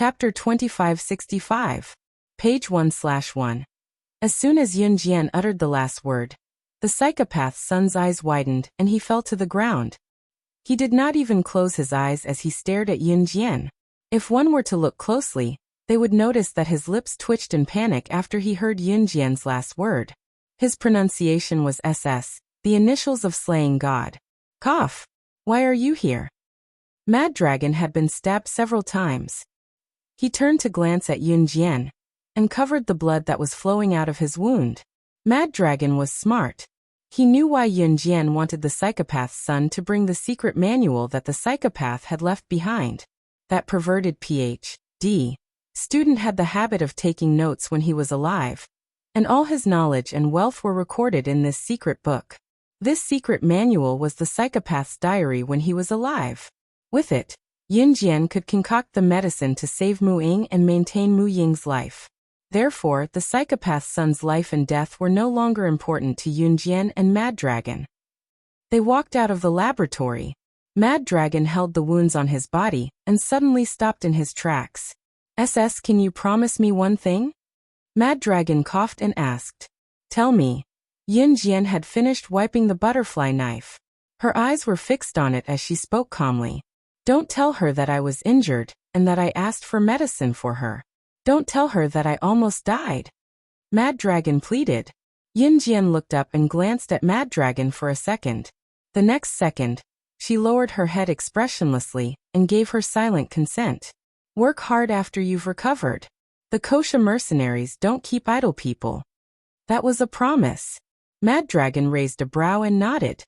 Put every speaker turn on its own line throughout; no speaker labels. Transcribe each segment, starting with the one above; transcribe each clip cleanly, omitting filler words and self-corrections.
Chapter 2565. Page 1/1. As soon as Yun Jian uttered the last word, the psychopath's son's eyes widened and he fell to the ground. He did not even close his eyes as he stared at Yun Jian. If one were to look closely, they would notice that his lips twitched in panic after he heard Yun Jian's last word. His pronunciation was SS, the initials of slaying God. Cough. Why are you here? Mad Dragon had been stabbed several times. He turned to glance at Yun Jian and covered the blood that was flowing out of his wound. Mad Dragon was smart. He knew why Yun Jian wanted the psychopath's son to bring the secret manual that the psychopath had left behind. That perverted Ph.D. student had the habit of taking notes when he was alive, and all his knowledge and wealth were recorded in this secret book. This secret manual was the psychopath's diary when he was alive. With it, Yun Jian could concoct the medicine to save Mu Ying and maintain Mu Ying's life. Therefore, the psychopath's son's life and death were no longer important to Yun Jian and Mad Dragon. They walked out of the laboratory. Mad Dragon held the wounds on his body and suddenly stopped in his tracks. SS, can you promise me one thing? Mad Dragon coughed and asked. Tell me. Yun Jian had finished wiping the butterfly knife. Her eyes were fixed on it as she spoke calmly. Don't tell her that I was injured and that I asked for medicine for her. Don't tell her that I almost died. Mad Dragon pleaded. Yun Jian looked up and glanced at Mad Dragon for a second. The next second, she lowered her head expressionlessly and gave her silent consent. Work hard after you've recovered. The kosher mercenaries don't keep idle people. That was a promise. Mad Dragon raised a brow and nodded.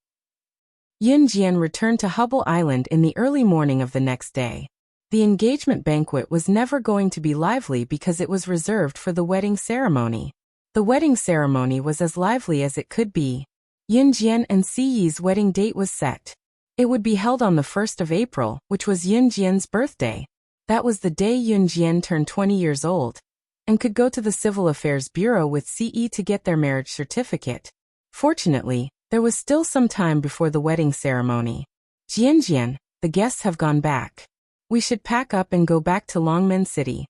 Yun Jian returned to Hubble Island in the early morning of the next day. The engagement banquet was never going to be lively because it was reserved for the wedding ceremony. The wedding ceremony was as lively as it could be. Yun Jian and Si Yi's wedding date was set. It would be held on the 1st of April, which was Yun Jian's birthday. That was the day Yun Jian turned 20 years old and could go to the Civil Affairs Bureau with Si Yi to get their marriage certificate. Fortunately, there was still some time before the wedding ceremony. Jian, the guests have gone back. We should pack up and go back to Longmen City.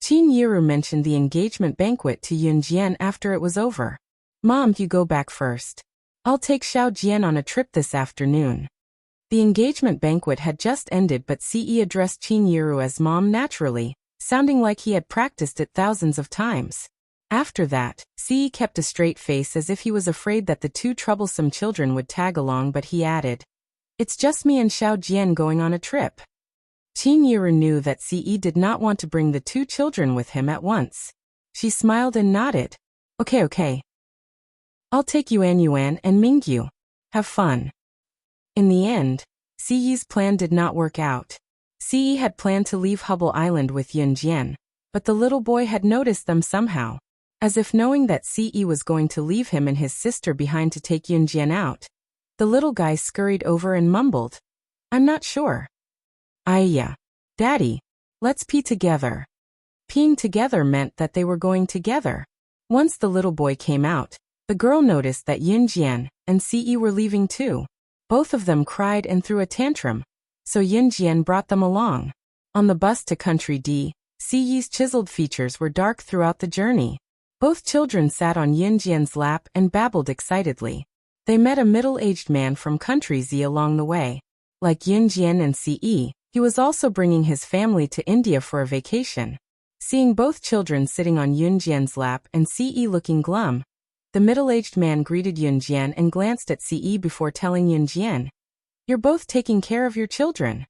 Qin Yiru mentioned the engagement banquet to Yun Jian after it was over. Mom, you go back first. I'll take Xiao Jian on a trip this afternoon. The engagement banquet had just ended, but Si Yi addressed Qin Yiru as Mom naturally, sounding like he had practiced it thousands of times. After that, Si Yi kept a straight face as if he was afraid that the two troublesome children would tag along, but he added, It's just me and Xiao Jian going on a trip. Qin Yiru knew that Si Yi did not want to bring the two children with him at once. She smiled and nodded. Okay. I'll take Yuan and Mingyu. Have fun. In the end, Si Yi's plan did not work out. Si Yi had planned to leave Hubble Island with Yun Jian, but the little boy had noticed them somehow. As if knowing that Si Yi was going to leave him and his sister behind to take Yun Jian out, the little guy scurried over and mumbled, I'm not sure. Yeah. Daddy, let's pee together. Peeing together meant that they were going together. Once the little boy came out, the girl noticed that Yun Jian and Si Yi were leaving too. Both of them cried and threw a tantrum, so Yun Jian brought them along. On the bus to Country D, Si Yi's chiseled features were dark throughout the journey. Both children sat on Yun Jian's lap and babbled excitedly. They met a middle-aged man from Country Z along the way. Like Yun Jian and Si Yi, he was also bringing his family to India for a vacation. Seeing both children sitting on Yun Jian's lap and Si Yi looking glum, the middle-aged man greeted Yun Jian and glanced at Si Yi before telling Yun Jian, You're both taking care of your children.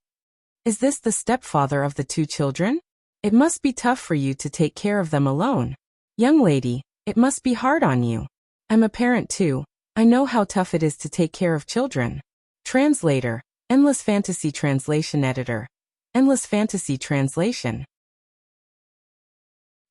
Is this the stepfather of the two children? It must be tough for you to take care of them alone. Young lady, it must be hard on you. I'm a parent too. I know how tough it is to take care of children. Translator, Endless Fantasy Translation Editor. Endless Fantasy Translation.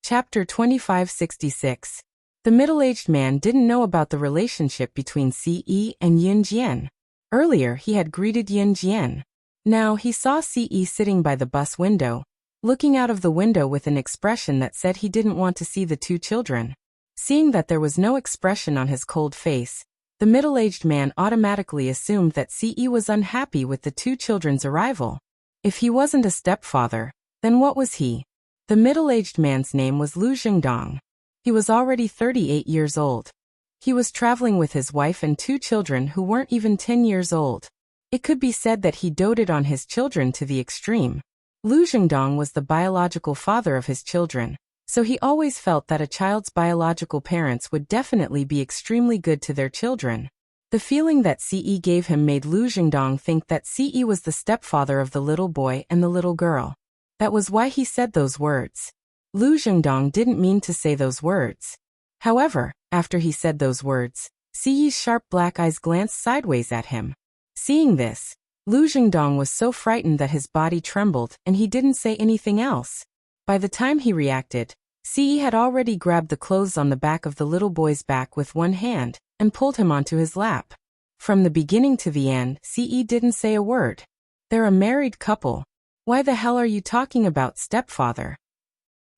Chapter 2566. The middle-aged man didn't know about the relationship between Si Yi and Yun Jian. Earlier he had greeted Yun Jian. Now he saw Si Yi sitting by the bus window, looking out of the window with an expression that said he didn't want to see the two children. Seeing that there was no expression on his cold face, the middle-aged man automatically assumed that Si Yi was unhappy with the two children's arrival. If he wasn't a stepfather, then what was he? The middle-aged man's name was Lu Xingdong. He was already 38 years old. He was traveling with his wife and 2 children who weren't even 10 years old. It could be said that he doted on his children to the extreme. Lu Xingdong was the biological father of his children, so he always felt that a child's biological parents would definitely be extremely good to their children. The feeling that Ce gave him made Lu Xingdong think that Ce was the stepfather of the little boy and the little girl. That was why he said those words. Lu Xingdong didn't mean to say those words. However, after he said those words, Ce's sharp black eyes glanced sideways at him. Seeing this, Lu Xingdong was so frightened that his body trembled and he didn't say anything else. By the time he reacted, Ce had already grabbed the clothes on the back of the little boy's back with one hand and pulled him onto his lap. From the beginning to the end, Ce didn't say a word. They're a married couple. Why the hell are you talking about stepfather?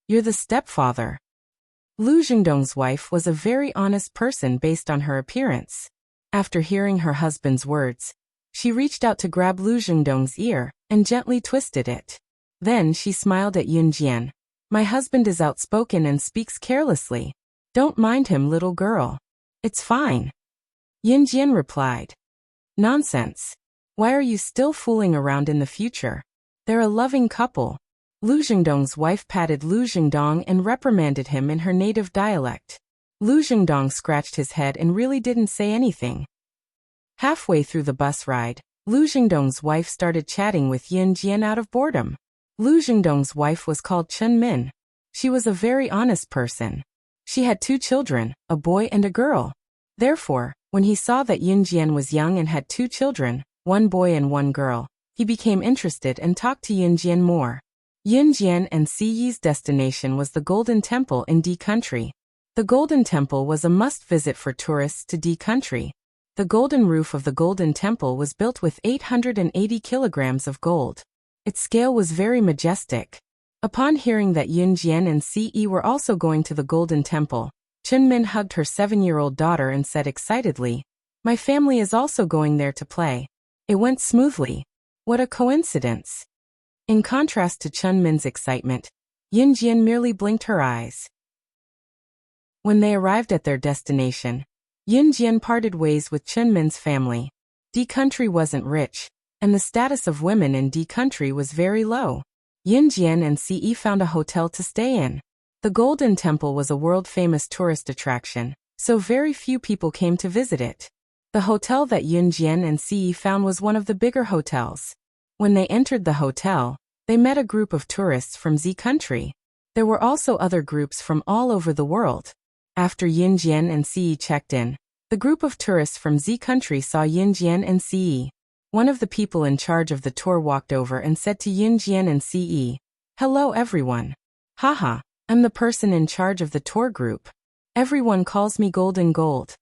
You're the stepfather. Lu Xingdong's wife was a very honest person based on her appearance. After hearing her husband's words, she reached out to grab Lu Xingdong's ear and gently twisted it. Then she smiled at Yunjian. My husband is outspoken and speaks carelessly. Don't mind him, little girl. It's fine. Yunjian replied. Nonsense. Why are you still fooling around in the future? They're a loving couple. Lu Xingdong's wife patted Lu Xingdong and reprimanded him in her native dialect. Lu Xingdong scratched his head and really didn't say anything. Halfway through the bus ride, Lu Xingdong's wife started chatting with Yunjian out of boredom. Lu Xingdong's wife was called Chen Min. She was a very honest person. She had 2 children, a boy and a girl. Therefore, when he saw that Yunjian was young and had 2 children, 1 boy and 1 girl, he became interested and talked to Yunjian more. Yunjian and Ce's destination was the Golden Temple in D Country. The Golden Temple was a must-visit for tourists to D Country. The golden roof of the Golden Temple was built with 880 kilograms of gold. Its scale was very majestic. Upon hearing that Yunjian and Ce were also going to the Golden Temple, Chunmin hugged her 7-year-old daughter and said excitedly, My family is also going there to play. It went smoothly. What a coincidence. In contrast to Chunmin's excitement, Yunjian merely blinked her eyes. When they arrived at their destination, Yunjian parted ways with Chunmin's family. D Country wasn't rich, and the status of women in D Country was very low. Yunjian and Ce found a hotel to stay in. The Golden Temple was a world-famous tourist attraction, so very few people came to visit it. The hotel that Yunjian and Ce found was one of the bigger hotels. When they entered the hotel, they met a group of tourists from Z Country. There were also other groups from all over the world. After Yunjian and Ce checked in, the group of tourists from Z Country saw Yunjian and Ce. One of the people in charge of the tour walked over and said to Yunjian and Ce, Hello everyone. Haha, I'm the person in charge of the tour group. Everyone calls me Golden Gold.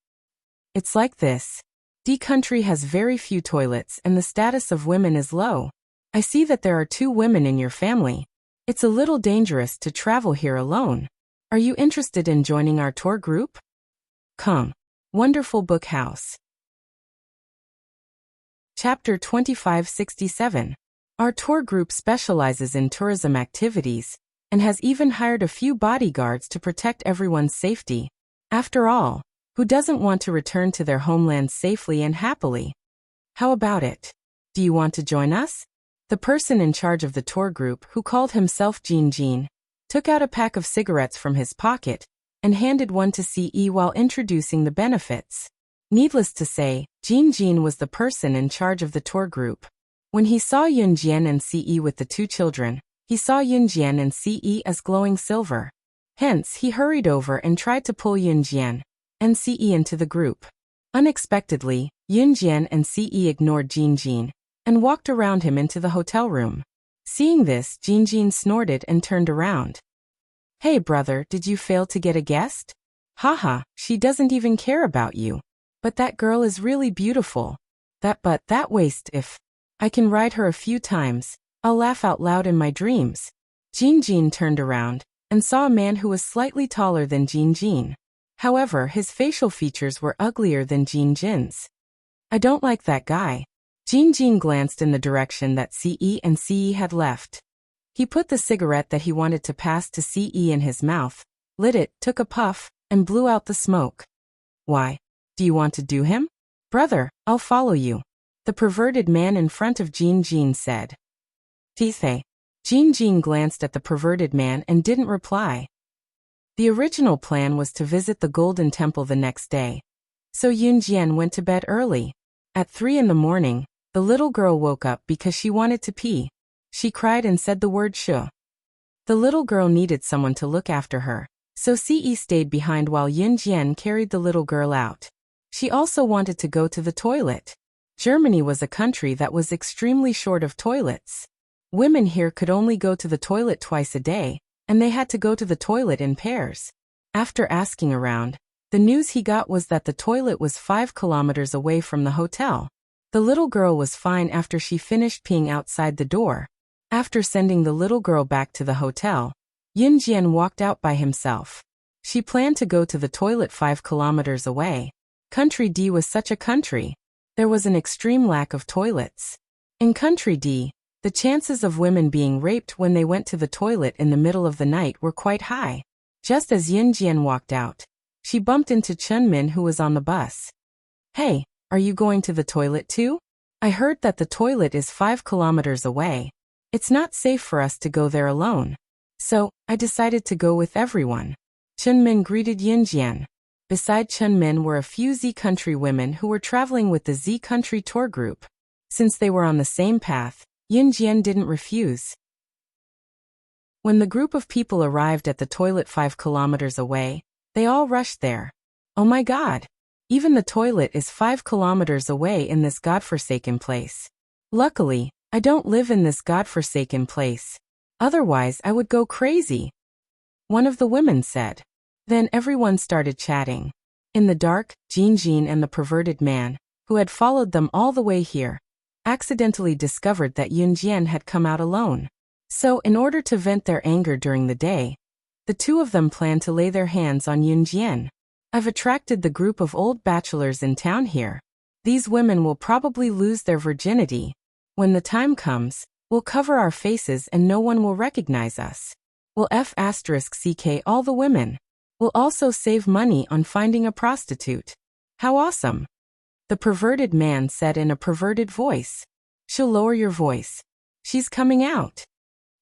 It's like this. D Country has very few toilets and the status of women is low. I see that there are 2 women in your family. It's a little dangerous to travel here alone. Are you interested in joining our tour group? Come. Wonderful Book House. Chapter 2567. Our tour group specializes in tourism activities and has even hired a few bodyguards to protect everyone's safety. After all, who doesn't want to return to their homeland safely and happily? How about it? Do you want to join us? The person in charge of the tour group, who called himself Jin, took out a pack of cigarettes from his pocket and handed one to Ce while introducing the benefits. Needless to say, Jin was the person in charge of the tour group. When he saw Yunjian and Ce with the 2 children, he saw Yunjian and Ce as glowing silver. Hence, he hurried over and tried to pull Yunjian and Ce into the group. Unexpectedly, Yunjian and Ce ignored Jin and walked around him into the hotel room. Seeing this, Jin snorted and turned around. Hey brother, did you fail to get a guest? Haha, she doesn't even care about you. But that girl is really beautiful. That waist, if I can ride her a few times, I'll laugh out loud in my dreams. Jin turned around and saw a man who was slightly taller than Jin. However, his facial features were uglier than Jin's. I don't like that guy. Jin glanced in the direction that Ce and Ce had left. He put the cigarette that he wanted to pass to CE in his mouth, lit it, took a puff, and blew out the smoke. Why? Do you want to do him? Brother, I'll follow you. The perverted man in front of Jean said. Tithe. Jean glanced at the perverted man and didn't reply. The original plan was to visit the Golden Temple the next day. So Yunjian went to bed early. At 3 in the morning, the little girl woke up because she wanted to pee. She cried and said the word shu. The little girl needed someone to look after her, so CE stayed behind while Yunjian carried the little girl out. She also wanted to go to the toilet. Germany was a country that was extremely short of toilets. Women here could only go to the toilet twice a day, and they had to go to the toilet in pairs. After asking around, the news he got was that the toilet was 5 kilometers away from the hotel. The little girl was fine after she finished peeing outside the door. After sending the little girl back to the hotel, Yunjian walked out by himself. She planned to go to the toilet 5 kilometers away. Country D was such a country. There was an extreme lack of toilets. In Country D, the chances of women being raped when they went to the toilet in the middle of the night were quite high. Just as Yunjian walked out, she bumped into Chunmin, who was on the bus. Hey, are you going to the toilet too? I heard that the toilet is 5 kilometers away. It's not safe for us to go there alone. So, I decided to go with everyone. Chunmin greeted Yunjian. Beside Chunmin were a few Z Country women who were traveling with the Z Country tour group. Since they were on the same path, Yunjian didn't refuse. When the group of people arrived at the toilet 5 kilometers away, they all rushed there. Oh my God! Even the toilet is 5 kilometers away in this godforsaken place. Luckily, I don't live in this godforsaken place. Otherwise I would go crazy. One of the women said. Then everyone started chatting. In the dark, Jean and the perverted man, who had followed them all the way here, accidentally discovered that Yunjian had come out alone. So, in order to vent their anger during the day, the two of them planned to lay their hands on Yunjian. I've attracted the group of old bachelors in town here. These women will probably lose their virginity. When the time comes, we'll cover our faces and no one will recognize us. We'll *CK all the women. We'll also save money on finding a prostitute. How awesome! The perverted man said in a perverted voice. She'll lower your voice. She's coming out.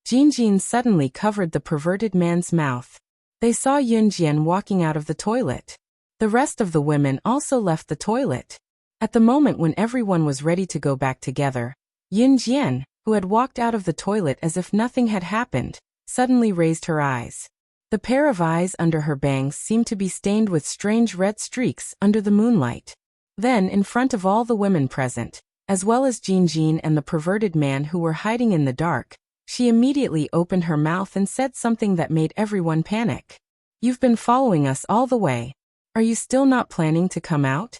Jean suddenly covered the perverted man's mouth. They saw Yunjian walking out of the toilet. The rest of the women also left the toilet. At the moment when everyone was ready to go back together, Yunjian, who had walked out of the toilet as if nothing had happened, suddenly raised her eyes. The pair of eyes under her bangs seemed to be stained with strange red streaks under the moonlight. Then, in front of all the women present, as well as Jean and the perverted man who were hiding in the dark, she immediately opened her mouth and said something that made everyone panic. You've been following us all the way. Are you still not planning to come out?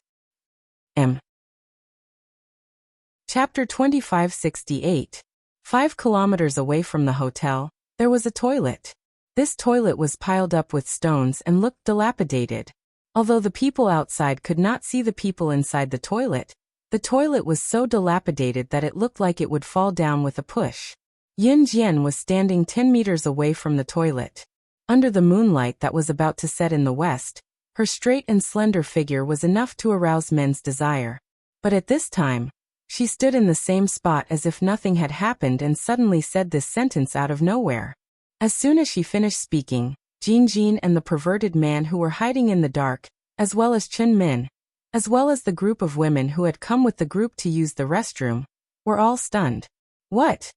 Chapter 2568. 5 kilometers away from the hotel, there was a toilet. This toilet was piled up with stones and looked dilapidated. Although the people outside could not see the people inside the toilet was so dilapidated that it looked like it would fall down with a push. Yunjian was standing 10 meters away from the toilet. Under the moonlight that was about to set in the west, her straight and slender figure was enough to arouse men's desire. But at this time, she stood in the same spot as if nothing had happened and suddenly said this sentence out of nowhere. As soon as she finished speaking, Jean and the perverted man who were hiding in the dark, as well as Chunmin, as well as the group of women who had come with the group to use the restroom, were all stunned. What?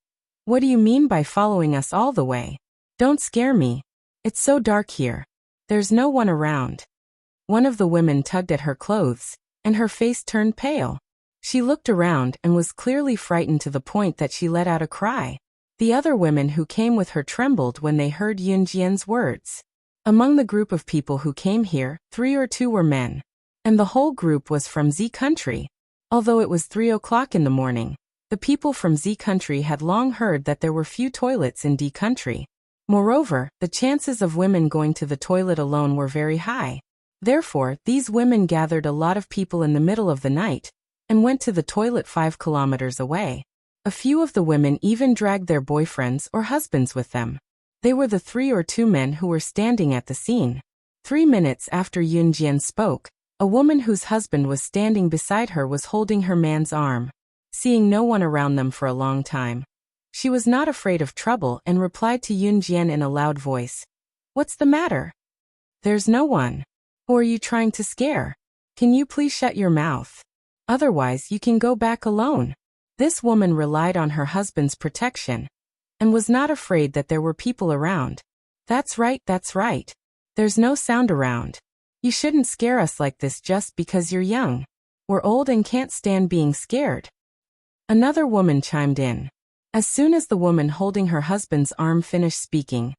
What do you mean by following us all the way? Don't scare me. It's so dark here. There's no one around. One of the women tugged at her clothes, and her face turned pale. She looked around and was clearly frightened to the point that she let out a cry. The other women who came with her trembled when they heard Yunjian's words. Among the group of people who came here, 3 or 2 were men. And the whole group was from Z Country. Although it was 3 o'clock in the morning, the people from Z Country had long heard that there were few toilets in D Country. Moreover, the chances of women going to the toilet alone were very high. Therefore, these women gathered a lot of people in the middle of the night and went to the toilet 5 kilometers away. A few of the women even dragged their boyfriends or husbands with them. They were the 3 or 2 men who were standing at the scene. 3 minutes after Yunjian spoke, a woman whose husband was standing beside her was holding her man's arm. Seeing no one around them for a long time, she was not afraid of trouble and replied to Yunjian in a loud voice. "What's the matter? There's no one. Who are you trying to scare? Can you please shut your mouth? Otherwise you can go back alone." This woman relied on her husband's protection and was not afraid that there were people around. That's right. There's no sound around. You shouldn't scare us like this just because you're young. We're old and can't stand being scared." Another woman chimed in. As soon as the woman holding her husband's arm finished speaking,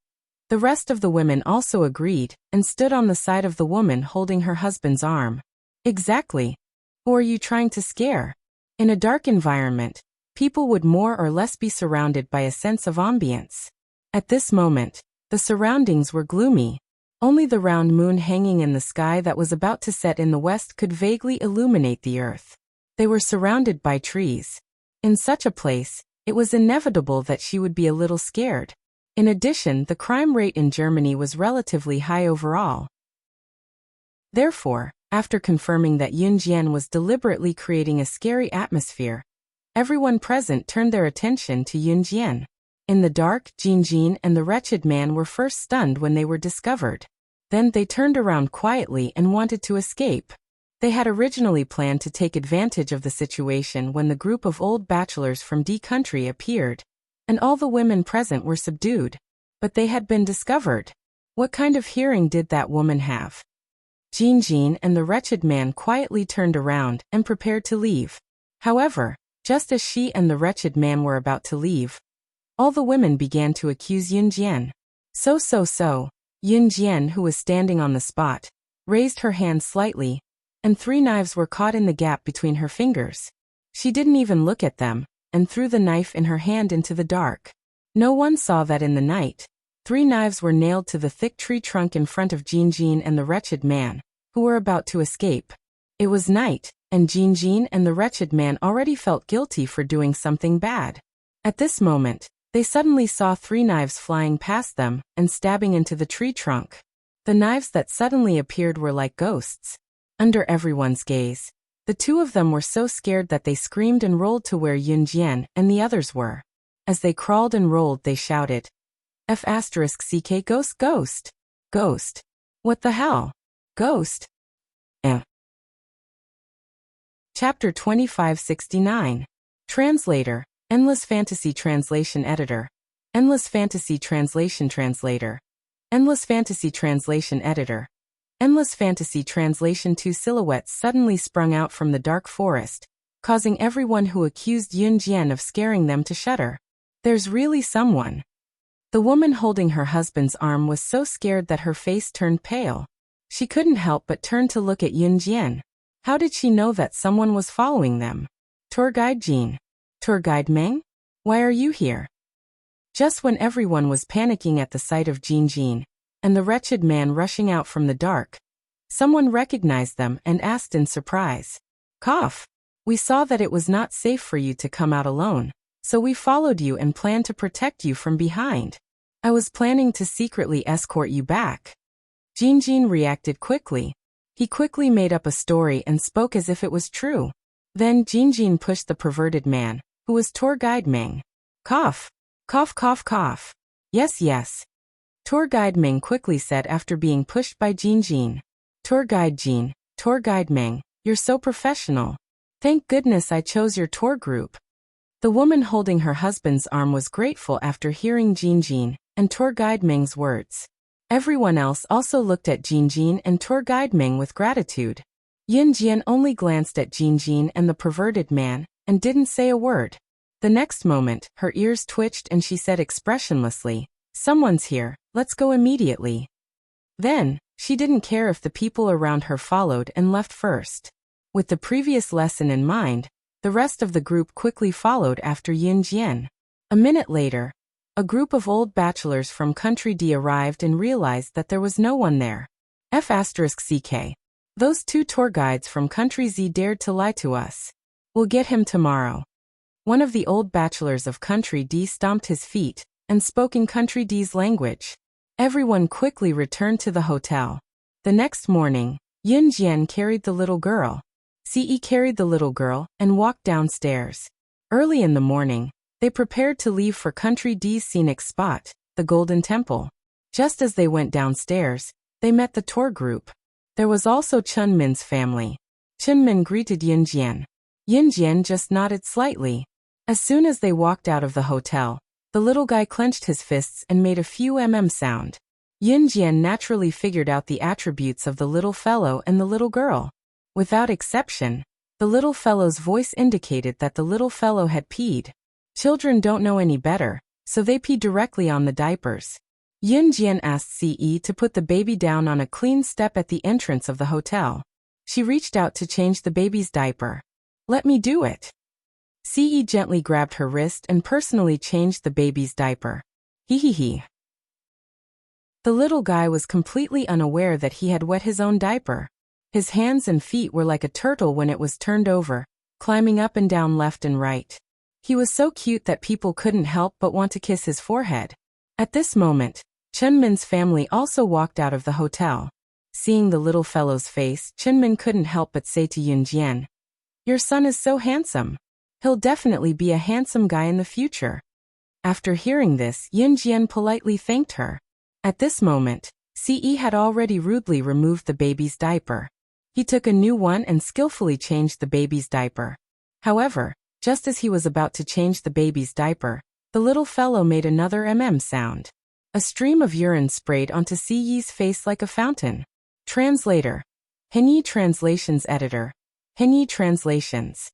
the rest of the women also agreed and stood on the side of the woman holding her husband's arm. Exactly. Who are you trying to scare? In a dark environment, people would more or less be surrounded by a sense of ambience. At this moment, the surroundings were gloomy. Only the round moon hanging in the sky that was about to set in the west could vaguely illuminate the earth. They were surrounded by trees. In such a place, it was inevitable that she would be a little scared. In addition, the crime rate in Germany was relatively high overall. Therefore, after confirming that Yunjian was deliberately creating a scary atmosphere, everyone present turned their attention to Yunjian. In the dark, Jinjin and the wretched man were first stunned when they were discovered. Then they turned around quietly and wanted to escape. They had originally planned to take advantage of the situation when the group of old bachelors from D country appeared, and all the women present were subdued. But they had been discovered. What kind of hearing did that woman have? Jinjin and the wretched man quietly turned around and prepared to leave. However, just as she and the wretched man were about to leave, all the women began to accuse Yunjian. So. Yunjian, who was standing on the spot, raised her hand slightly, and 3 knives were caught in the gap between her fingers. She didn't even look at them, and threw the knife in her hand into the dark. No one saw that in the night, 3 knives were nailed to the thick tree trunk in front of Jinjin and the wretched man, who were about to escape. It was night, and Jinjin and the wretched man already felt guilty for doing something bad. At this moment, they suddenly saw 3 knives flying past them and stabbing into the tree trunk. The knives that suddenly appeared were like ghosts. Under everyone's gaze, the 2 of them were so scared that they screamed and rolled to where Yunjian and the others were. As they crawled and rolled, they shouted, F***CK ghost. Ghost. What the hell? Ghost? Chapter 2569. Translator. Endless Fantasy Translation Editor. Endless Fantasy Translation Translator. Endless Fantasy Translation Editor. Endless Fantasy Translation. 2 silhouettes suddenly sprung out from the dark forest, causing everyone who accused Yunjian of scaring them to shudder. There's really someone. The woman holding her husband's arm was so scared that her face turned pale. She couldn't help but turn to look at Yunjian. How did she know that someone was following them? Tour Guide Jean. Tour Guide Meng? Why are you here? Just when everyone was panicking at the sight of Jinjin and the wretched man rushing out from the dark, someone recognized them and asked in surprise. Cough. We saw that it was not safe for you to come out alone, so we followed you and planned to protect you from behind. I was planning to secretly escort you back. Jinjin reacted quickly. He quickly made up a story and spoke as if it was true. Then Jinjin pushed the perverted man, who was Tour Guide Meng. Cough. Cough, cough, cough. Yes. Tour Guide Meng quickly said after being pushed by Jinjin. Tour Guide Jean, Tour Guide Meng, you're so professional. Thank goodness I chose your tour group. The woman holding her husband's arm was grateful after hearing Jinjin and Tour Guide Meng's words. Everyone else also looked at Jinjin and Tour Guide Meng with gratitude. Yunjian only glanced at Jinjin and the perverted man, and didn't say a word. The next moment, her ears twitched and she said expressionlessly, Someone's here, let's go immediately. Then, she didn't care if the people around her followed and left first. With the previous lesson in mind, the rest of the group quickly followed after Yunjian. A minute later, a group of old bachelors from Country D arrived and realized that there was no one there. F***CK. Those 2 tour guides from Country Z dared to lie to us. We'll get him tomorrow. One of the old bachelors of Country D stomped his feet and spoke in Country D's language. Everyone quickly returned to the hotel. The next morning, Yun Jian carried the little girl. Ce carried the little girl and walked downstairs. Early in the morning, they prepared to leave for Country D's scenic spot, the Golden Temple. Just as they went downstairs, they met the tour group. There was also Chun Min's family. Chun Min greeted Yun Jian. Yun Jian just nodded slightly. As soon as they walked out of the hotel, the little guy clenched his fists and made a few sound. Yun Jian naturally figured out the attributes of the little fellow and the little girl. Without exception, the little fellow's voice indicated that the little fellow had peed. Children don't know any better, so they pee directly on the diapers. Yun Jian asked Ce to put the baby down on a clean step at the entrance of the hotel. She reached out to change the baby's diaper. "Let me do it." Ce gently grabbed her wrist and personally changed the baby's diaper. Hee. The little guy was completely unaware that he had wet his own diaper. His hands and feet were like a turtle when it was turned over, climbing up and down left and right. He was so cute that people couldn't help but want to kiss his forehead. At this moment, Chun Min's family also walked out of the hotel. Seeing the little fellow's face, Chun Min couldn't help but say to Yun Jian, "Your son is so handsome. He'll definitely be a handsome guy in the future." After hearing this, Yun Jian politely thanked her. At this moment, Ce had already rudely removed the baby's diaper. He took a new one and skillfully changed the baby's diaper. However, just as he was about to change the baby's diaper, the little fellow made another sound. A stream of urine sprayed onto Ce's face like a fountain. Translator. Henyi Translations Editor. Henyi Translations.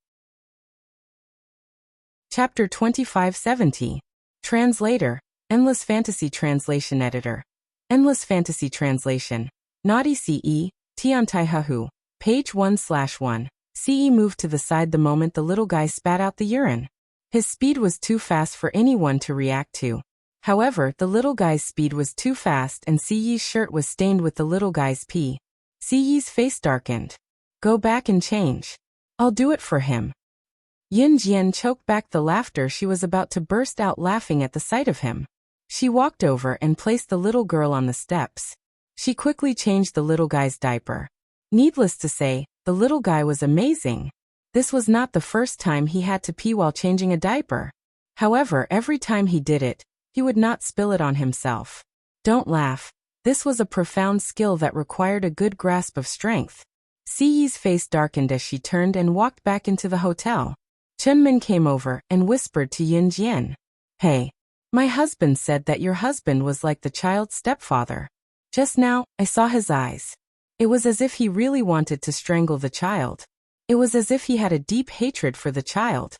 Chapter 2570. Translator. Endless Fantasy Translation Editor. Endless Fantasy Translation. Naughty Ce, Tiantaihahu. Page 1/1. Ce moved to the side the moment the little guy spat out the urine. His speed was too fast for anyone to react to. However, the little guy's speed was too fast and Ce's shirt was stained with the little guy's pee. Ce's face darkened. "Go back and change. I'll do it for him." Yun Jian choked back the laughter. She was about to burst out laughing at the sight of him. She walked over and placed the little girl on the steps. She quickly changed the little guy's diaper. Needless to say, the little guy was amazing. This was not the first time he had to pee while changing a diaper. However, every time he did it, he would not spill it on himself. Don't laugh. This was a profound skill that required a good grasp of strength. Ce's face darkened as she turned and walked back into the hotel. Chun Min came over and whispered to Yun Jian. "Hey, my husband said that your husband was like the child's stepfather. Just now, I saw his eyes. It was as if he really wanted to strangle the child. It was as if he had a deep hatred for the child."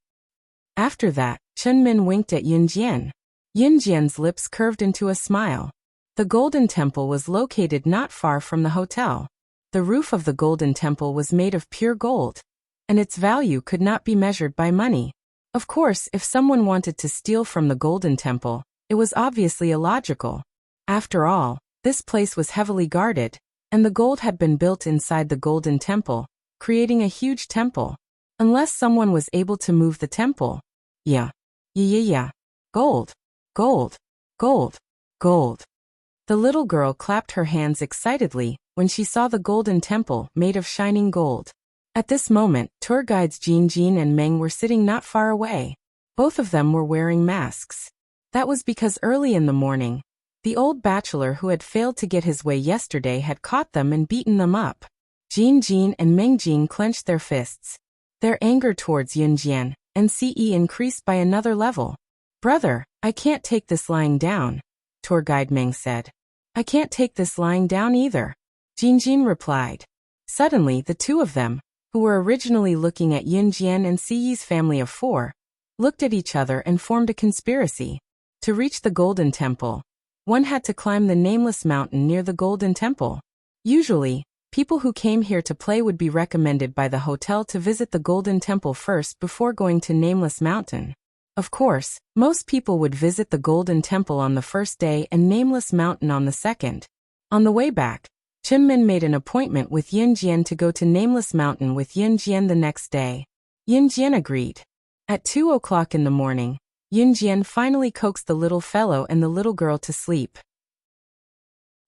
After that, Chun Min winked at Yun Jian. Yun Jian's lips curved into a smile. The Golden Temple was located not far from the hotel. The roof of the Golden Temple was made of pure gold, and its value could not be measured by money. Of course, if someone wanted to steal from the Golden Temple, it was obviously illogical. After all, this place was heavily guarded, and the gold had been built inside the Golden Temple, creating a huge temple. Unless someone was able to move the temple. Yeah. Gold. Gold. Gold. Gold. The little girl clapped her hands excitedly when she saw the Golden Temple made of shining gold. At this moment, tour guides Jin and Meng were sitting not far away. Both of them were wearing masks. That was because early in the morning, the old bachelor who had failed to get his way yesterday had caught them and beaten them up. Jin and Meng Jin clenched their fists. Their anger towards Yun Jian and Ce increased by another level. "Brother, I can't take this lying down," tour guide Meng said. "I can't take this lying down either," Jin replied. Suddenly, the two of them, who were originally looking at Yun Jian and Ce's family of four, looked at each other and formed a conspiracy. To reach the Golden Temple, one had to climb the nameless mountain near the Golden Temple. Usually, people who came here to play would be recommended by the hotel to visit the Golden Temple first before going to Nameless Mountain. Of course, most people would visit the Golden Temple on the first day and Nameless Mountain on the second. On the way back, Chun Min made an appointment with Yun Jian to go to Nameless Mountain with Yun Jian the next day. Yun Jian agreed. At 2 o'clock in the morning, Yunjian finally coaxed the little fellow and the little girl to sleep.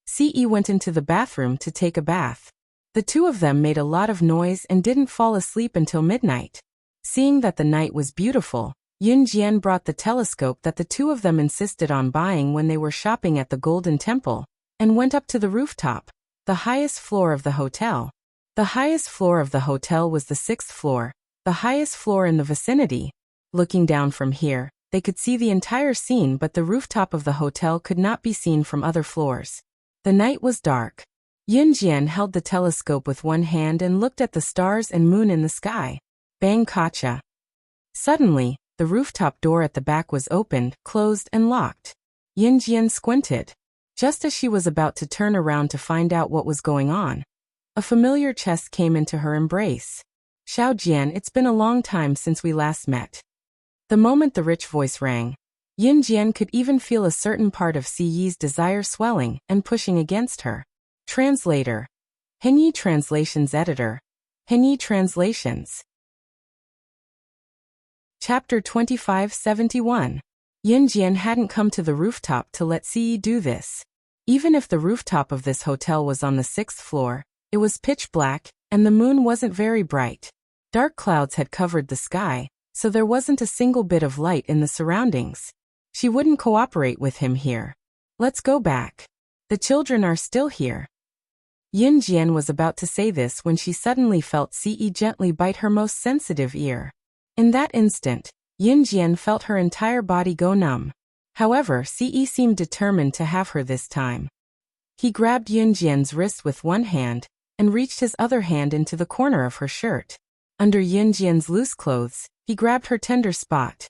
Ce went into the bathroom to take a bath. The two of them made a lot of noise and didn't fall asleep until midnight. Seeing that the night was beautiful, Yunjian brought the telescope that the two of them insisted on buying when they were shopping at the Golden Temple, and went up to the rooftop, the highest floor of the hotel. The highest floor of the hotel was the 6th floor, the highest floor in the vicinity. Looking down from here, they could see the entire scene, but the rooftop of the hotel could not be seen from other floors. The night was dark. Yunjian held the telescope with one hand and looked at the stars and moon in the sky. Bang kacha. Suddenly, the rooftop door at the back was opened, closed, and locked. Yunjian squinted. Just as she was about to turn around to find out what was going on, a familiar chest came into her embrace. Xiaojian, it's been a long time since we last met. The moment the rich voice rang, Yunjian could even feel a certain part of Ciyi's desire swelling and pushing against her. Translator. Henyi Translations Editor. Henyi Translations. Chapter 2571. Yunjian hadn't come to the rooftop to let Ciyi do this. Even if the rooftop of this hotel was on the 6th floor, it was pitch black, and the moon wasn't very bright. Dark clouds had covered the sky, so there wasn't a single bit of light in the surroundings. She wouldn't cooperate with him here. Let's go back. The children are still here. Yunjian was about to say this when she suddenly felt Ce gently bite her most sensitive ear. In that instant, Yunjian felt her entire body go numb. However, Ce seemed determined to have her this time. He grabbed Yunjian's wrist with one hand and reached his other hand into the corner of her shirt. Under Yunjian's loose clothes, he grabbed her tender spot.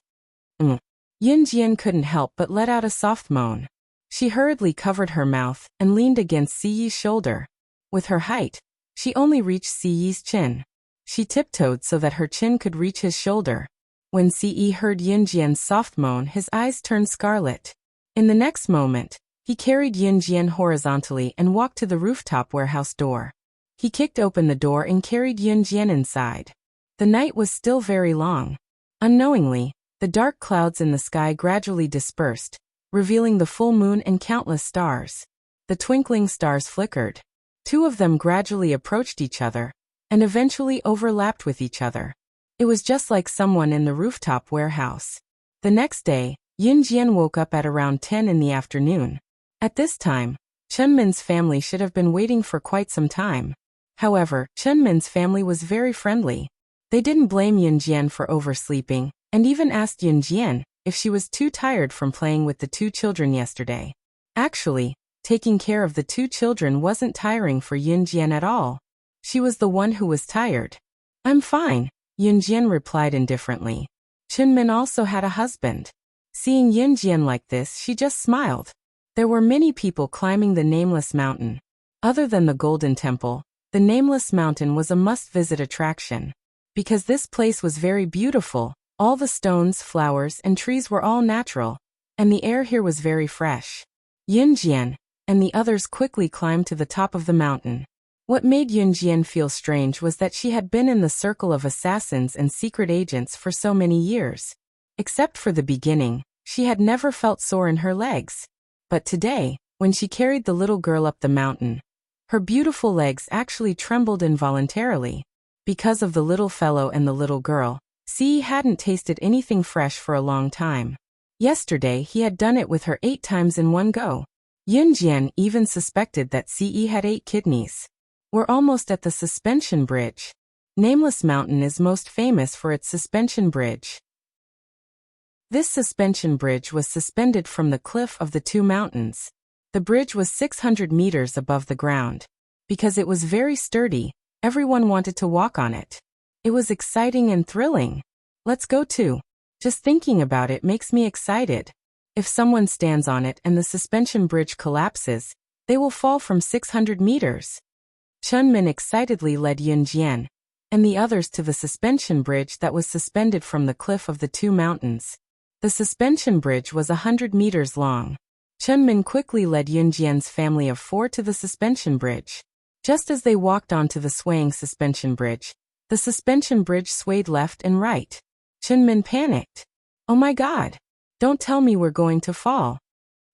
Yunjian couldn't help but let out a soft moan. She hurriedly covered her mouth and leaned against Ciyi's shoulder. With her height, she only reached Ciyi's chin. She tiptoed so that her chin could reach his shoulder. When Ce heard Yunjian's soft moan, his eyes turned scarlet. In the next moment, he carried Yunjian horizontally and walked to the rooftop warehouse door. He kicked open the door and carried Yunjian inside. The night was still very long. Unknowingly, the dark clouds in the sky gradually dispersed, revealing the full moon and countless stars. The twinkling stars flickered. Two of them gradually approached each other, and eventually overlapped with each other. It was just like someone in the rooftop warehouse. The next day, Yunjian woke up at around 10 in the afternoon. At this time, Chunmin's family should have been waiting for quite some time. However, Chunmin's family was very friendly. They didn't blame Yunjian for oversleeping, and even asked Yunjian if she was too tired from playing with the two children yesterday. Actually, taking care of the two children wasn't tiring for Yunjian at all. She was the one who was tired. I'm fine, Yunjian replied indifferently. Chunmin also had a husband. Seeing Yunjian like this, she just smiled. There were many people climbing the Nameless Mountain. Other than the Golden Temple, the Nameless Mountain was a must-visit attraction. Because this place was very beautiful, all the stones, flowers, and trees were all natural, and the air here was very fresh. Yunjian and the others quickly climbed to the top of the mountain. What made Yunjian feel strange was that she had been in the circle of assassins and secret agents for so many years. Except for the beginning, she had never felt sore in her legs. But today, when she carried the little girl up the mountain, her beautiful legs actually trembled involuntarily. Because of the little fellow and the little girl, Ce hadn't tasted anything fresh for a long time. Yesterday he had done it with her 8 times in one go. Yunjian even suspected that Ce had 8 kidneys. We're almost at the suspension bridge. Nameless Mountain is most famous for its suspension bridge. This suspension bridge was suspended from the cliff of the two mountains. The bridge was 600 meters above the ground. Because it was very sturdy, everyone wanted to walk on it. It was exciting and thrilling. Let's go too. Just thinking about it makes me excited. If someone stands on it and the suspension bridge collapses, they will fall from 600 meters. Chunmin excitedly led Yunjian and the others to the suspension bridge that was suspended from the cliff of the two mountains. The suspension bridge was 100 meters long. Chunmin quickly led Yunjian's family of 4 to the suspension bridge. Just as they walked onto the swaying suspension bridge, the suspension bridge swayed left and right. Chunmin panicked. Oh my god. Don't tell me we're going to fall.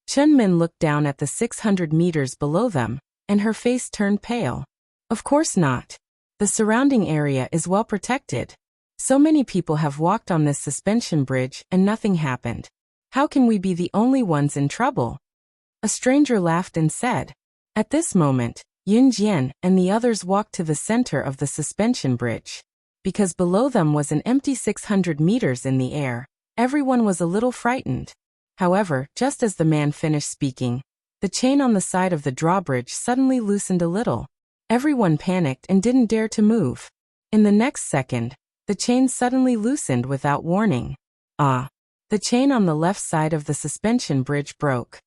Chunmin looked down at the 600 meters below them, and her face turned pale. Of course not. The surrounding area is well protected. So many people have walked on this suspension bridge and nothing happened. How can we be the only ones in trouble? A stranger laughed and said. At this moment, Yunjian and the others walked to the center of the suspension bridge. Because below them was an empty 600 meters in the air, everyone was a little frightened. However, just as the man finished speaking, the chain on the side of the drawbridge suddenly loosened a little. Everyone panicked and didn't dare to move. In the next second, the chain suddenly loosened without warning. Ah! The chain on the left side of the suspension bridge broke.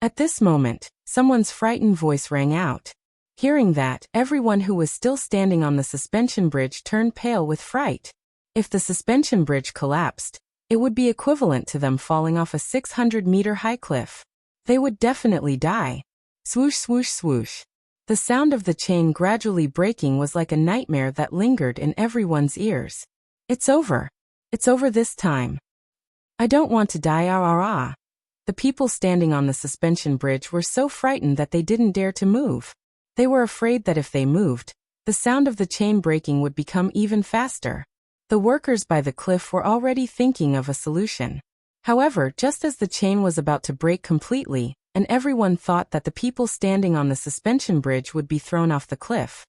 At this moment, someone's frightened voice rang out. Hearing that, everyone who was still standing on the suspension bridge turned pale with fright. If the suspension bridge collapsed, it would be equivalent to them falling off a 600-meter high cliff. They would definitely die. Swoosh, swoosh, swoosh. The sound of the chain gradually breaking was like a nightmare that lingered in everyone's ears. It's over. It's over this time. I don't want to die, ah. The people standing on the suspension bridge were so frightened that they didn't dare to move. They were afraid that if they moved, the sound of the chain breaking would become even faster. The workers by the cliff were already thinking of a solution. However, just as the chain was about to break completely, and everyone thought that the people standing on the suspension bridge would be thrown off the cliff.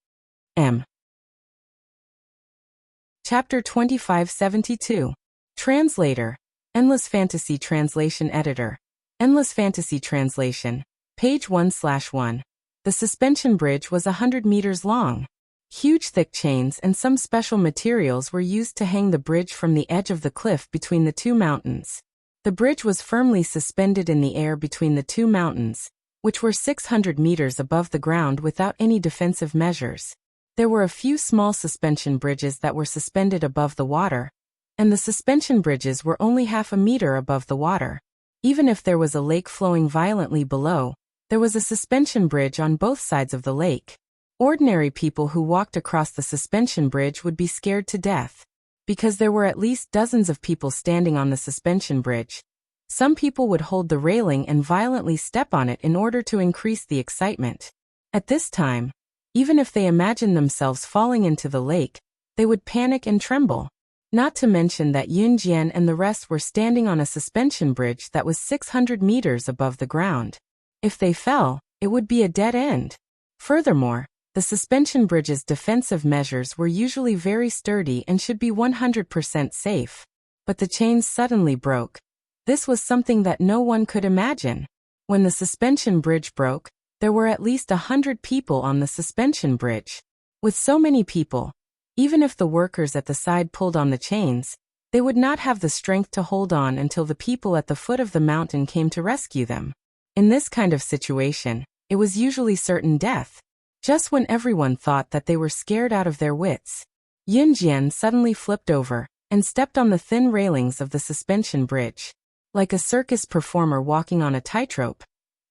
Chapter 2572. Translator. Endless Fantasy Translation Editor. Endless Fantasy Translation. Page 1/1. The suspension bridge was 100 meters long. Huge thick chains and some special materials were used to hang the bridge from the edge of the cliff between the two mountains. The bridge was firmly suspended in the air between the two mountains, which were 600 meters above the ground without any defensive measures. There were a few small suspension bridges that were suspended above the water, and the suspension bridges were only half a meter above the water. Even if there was a lake flowing violently below, there was a suspension bridge on both sides of the lake. Ordinary people who walked across the suspension bridge would be scared to death. Because there were at least dozens of people standing on the suspension bridge, some people would hold the railing and violently step on it in order to increase the excitement. At this time, even if they imagined themselves falling into the lake, they would panic and tremble. Not to mention that Yunjian and the rest were standing on a suspension bridge that was 600 meters above the ground. If they fell, it would be a dead end. Furthermore, the suspension bridge's defensive measures were usually very sturdy and should be 100% safe. But the chains suddenly broke. This was something that no one could imagine. When the suspension bridge broke, there were at least 100 people on the suspension bridge. With so many people, even if the workers at the side pulled on the chains, they would not have the strength to hold on until the people at the foot of the mountain came to rescue them. In this kind of situation, it was usually certain death. Just when everyone thought that they were scared out of their wits, Yunjian suddenly flipped over and stepped on the thin railings of the suspension bridge. Like a circus performer walking on a tightrope,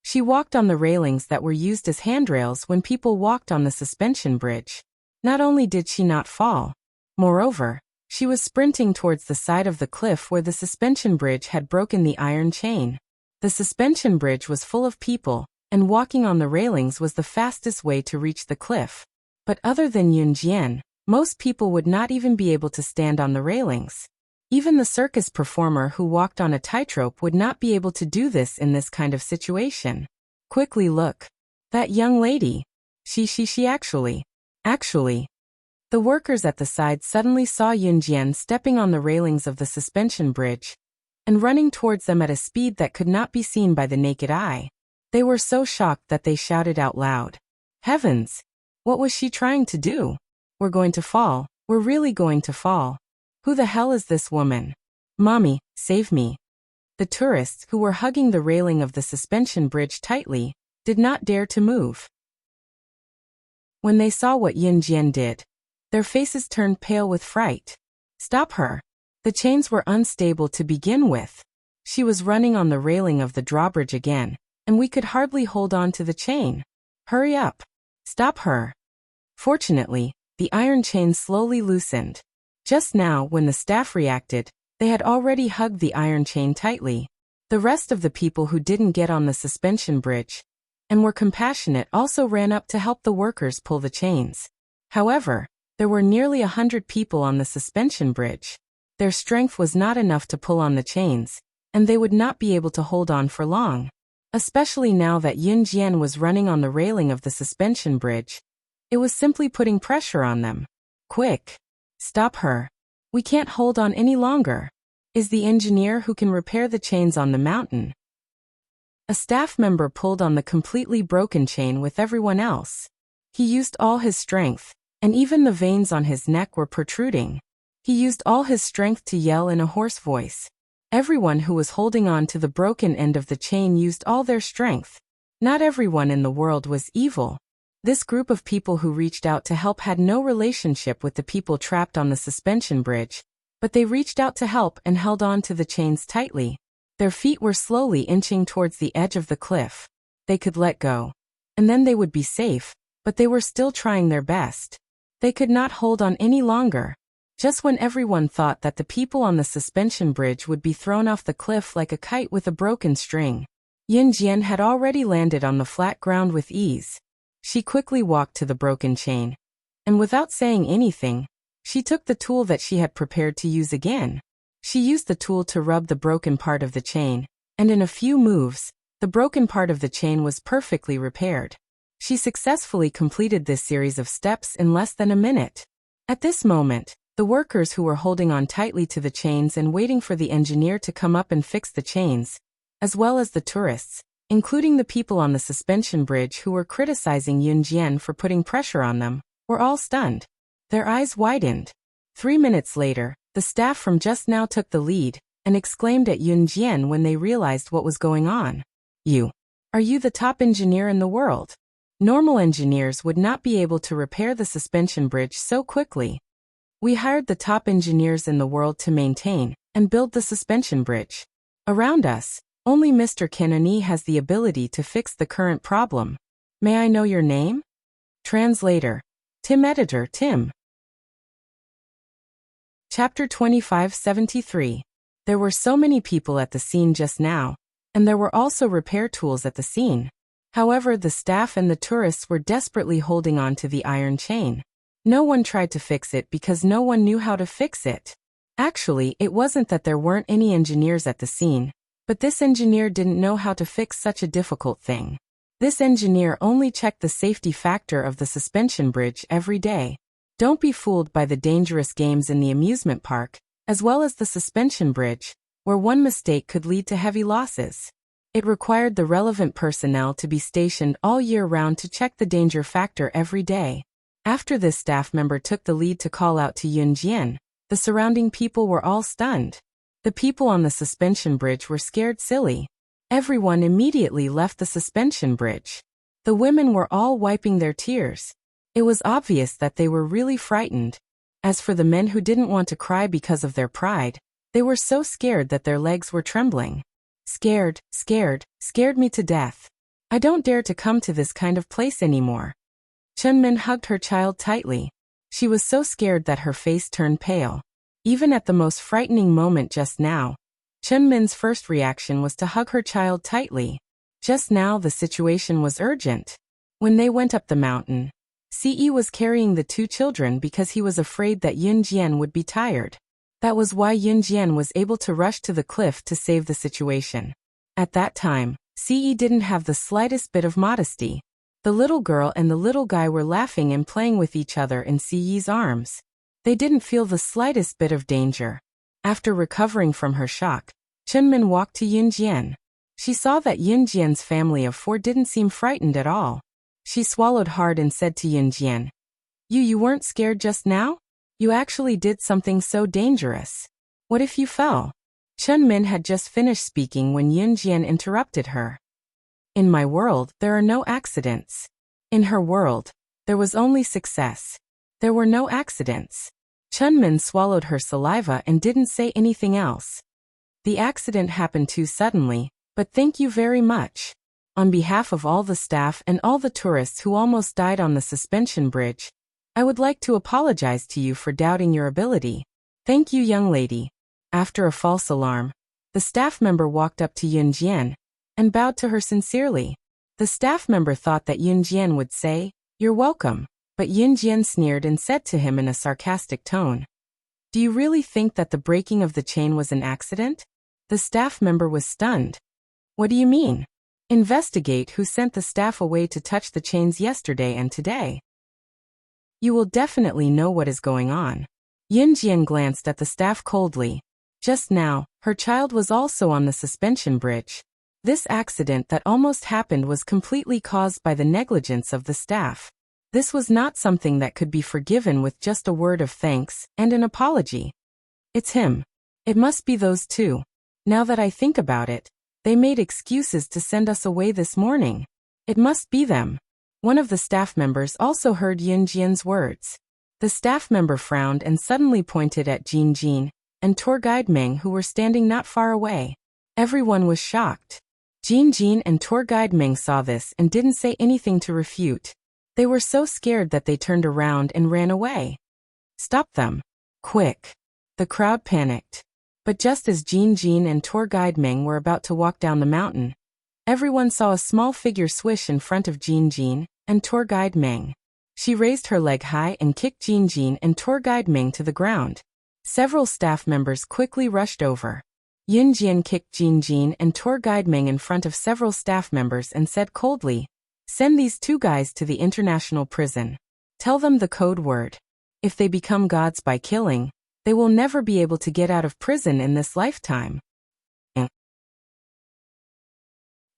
she walked on the railings that were used as handrails when people walked on the suspension bridge. Not only did she not fall, moreover, she was sprinting towards the side of the cliff where the suspension bridge had broken the iron chain. The suspension bridge was full of people, and walking on the railings was the fastest way to reach the cliff. But other than Yunjian, most people would not even be able to stand on the railings. Even the circus performer who walked on a tightrope would not be able to do this in this kind of situation. Quickly look. That young lady. She actually. The workers at the side suddenly saw Yunjian stepping on the railings of the suspension bridge and running towards them at a speed that could not be seen by the naked eye. They were so shocked that they shouted out loud. Heavens! What was she trying to do? We're going to fall. We're really going to fall. Who the hell is this woman? Mommy, save me. The tourists, who were hugging the railing of the suspension bridge tightly, did not dare to move. When they saw what Yunjian did, their faces turned pale with fright. Stop her. The chains were unstable to begin with. She was running on the railing of the drawbridge again, and we could hardly hold on to the chain. Hurry up. Stop her. Fortunately, the iron chain slowly loosened. Just now, when the staff reacted, they had already hugged the iron chain tightly. The rest of the people who didn't get on the suspension bridge and were compassionate also ran up to help the workers pull the chains. However, there were nearly 100 people on the suspension bridge. Their strength was not enough to pull on the chains, and they would not be able to hold on for long. Especially now that Yunjian was running on the railing of the suspension bridge. It was simply putting pressure on them. Quick! Stop her. We can't hold on any longer. Is the engineer who can repair the chains on the mountain? A staff member pulled on the completely broken chain with everyone else. He used all his strength, and even the veins on his neck were protruding. He used all his strength to yell in a hoarse voice. Everyone who was holding on to the broken end of the chain used all their strength. Not everyone in the world was evil. This group of people who reached out to help had no relationship with the people trapped on the suspension bridge, but they reached out to help and held on to the chains tightly. Their feet were slowly inching towards the edge of the cliff. They could let go, and then they would be safe, but they were still trying their best. They could not hold on any longer. Just when everyone thought that the people on the suspension bridge would be thrown off the cliff like a kite with a broken string, Yunjian had already landed on the flat ground with ease. She quickly walked to the broken chain, and without saying anything, she took the tool that she had prepared to use again. She used the tool to rub the broken part of the chain, and in a few moves, the broken part of the chain was perfectly repaired. She successfully completed this series of steps in less than a minute. At this moment, the workers who were holding on tightly to the chains and waiting for the engineer to come up and fix the chains, as well as the tourists, including the people on the suspension bridge who were criticizing Yunjian for putting pressure on them, were all stunned. Their eyes widened. 3 minutes later, the staff from just now took the lead, and exclaimed at Yunjian when they realized what was going on. Are you the top engineer in the world? Normal engineers would not be able to repair the suspension bridge so quickly. We hired the top engineers in the world to maintain and build the suspension bridge. Around us, only Mr. Kenani has the ability to fix the current problem. May I know your name? Translator. Tim. Editor Tim. Chapter 2573. There were so many people at the scene just now, and there were also repair tools at the scene. However, the staff and the tourists were desperately holding on to the iron chain. No one tried to fix it because no one knew how to fix it. Actually, it wasn't that there weren't any engineers at the scene, but this engineer didn't know how to fix such a difficult thing. This engineer only checked the safety factor of the suspension bridge every day. Don't be fooled by the dangerous games in the amusement park, as well as the suspension bridge, where one mistake could lead to heavy losses. It required the relevant personnel to be stationed all year round to check the danger factor every day. After this staff member took the lead to call out to Yunjian, the surrounding people were all stunned. The people on the suspension bridge were scared silly. Everyone immediately left the suspension bridge. The women were all wiping their tears. It was obvious that they were really frightened. As for the men who didn't want to cry because of their pride, they were so scared that their legs were trembling. Scared me to death. I don't dare to come to this kind of place anymore. Chunmin hugged her child tightly. She was so scared that her face turned pale. Even at the most frightening moment just now, Chunmin's first reaction was to hug her child tightly. Just now the situation was urgent. When they went up the mountain, Ce was carrying the 2 children because he was afraid that Yunjian would be tired. That was why Yunjian was able to rush to the cliff to save the situation. At that time, Ce didn't have the slightest bit of modesty. The little girl and the little guy were laughing and playing with each other in Ce's arms. They didn't feel the slightest bit of danger. After recovering from her shock, Chunmin walked to Yunjian. She saw that Yunjian's family of 4 didn't seem frightened at all. She swallowed hard and said to Yunjian, You weren't scared just now? You actually did something so dangerous. What if you fell? Chunmin had just finished speaking when Yunjian interrupted her. In my world, there are no accidents. In her world, there was only success. There were no accidents. Chunmin swallowed her saliva and didn't say anything else. The accident happened too suddenly, but thank you very much. On behalf of all the staff and all the tourists who almost died on the suspension bridge, I would like to apologize to you for doubting your ability. Thank you, young lady. After a false alarm, the staff member walked up to Yun Jian and bowed to her sincerely. The staff member thought that Yun Jian would say, "You're welcome," but Yun Jian sneered and said to him in a sarcastic tone, "Do you really think that the breaking of the chain was an accident?" The staff member was stunned. "What do you mean?" "Investigate who sent the staff away to touch the chains yesterday and today. You will definitely know what is going on." Yun Jian glanced at the staff coldly. Just now, her child was also on the suspension bridge. This accident that almost happened was completely caused by the negligence of the staff. This was not something that could be forgiven with just a word of thanks and an apology. It's him. It must be those two. Now that I think about it, they made excuses to send us away this morning. It must be them. One of the staff members also heard Yun Jian's words. The staff member frowned and suddenly pointed at Jin Jin and tour guide Meng, who were standing not far away. Everyone was shocked. Jin Jin and tour guide Meng saw this and didn't say anything to refute. They were so scared that they turned around and ran away. "Stop them. Quick." The crowd panicked. But just as Jin Jin and tour guide Meng were about to walk down the mountain, everyone saw a small figure swish in front of Jin Jin and tour guide Meng. She raised her leg high and kicked Jin Jin and tour guide Meng to the ground. Several staff members quickly rushed over. Yun Jian kicked Jin Jin and tour guide Meng in front of several staff members and said coldly, "Send these two guys to the international prison. Tell them the code word. If they become gods by killing, they will never be able to get out of prison in this lifetime."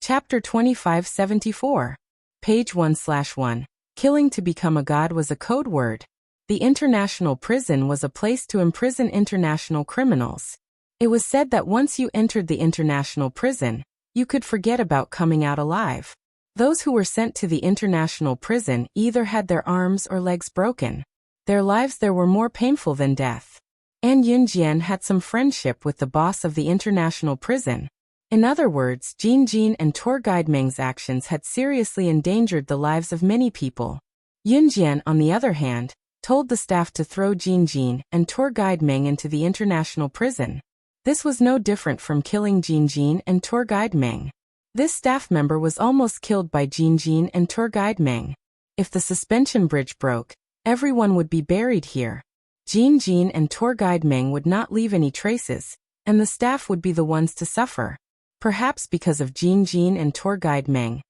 Chapter 2574. Page 1/1. Killing to become a god was a code word. The international prison was a place to imprison international criminals. It was said that once you entered the international prison, you could forget about coming out alive. Those who were sent to the international prison either had their arms or legs broken. Their lives there were more painful than death. And Yun Jian had some friendship with the boss of the international prison. In other words, Jin Jin and tour guide Meng's actions had seriously endangered the lives of many people. Yun Jian, on the other hand, told the staff to throw Jin Jin and tour guide Meng into the international prison. This was no different from killing Jin Jin and tour guide Meng. This staff member was almost killed by Jin Jin and tour guide Meng. If the suspension bridge broke, everyone would be buried here. Jin Jin and tour guide Meng would not leave any traces, and the staff would be the ones to suffer. Perhaps because of Jin Jin and tour guide Meng,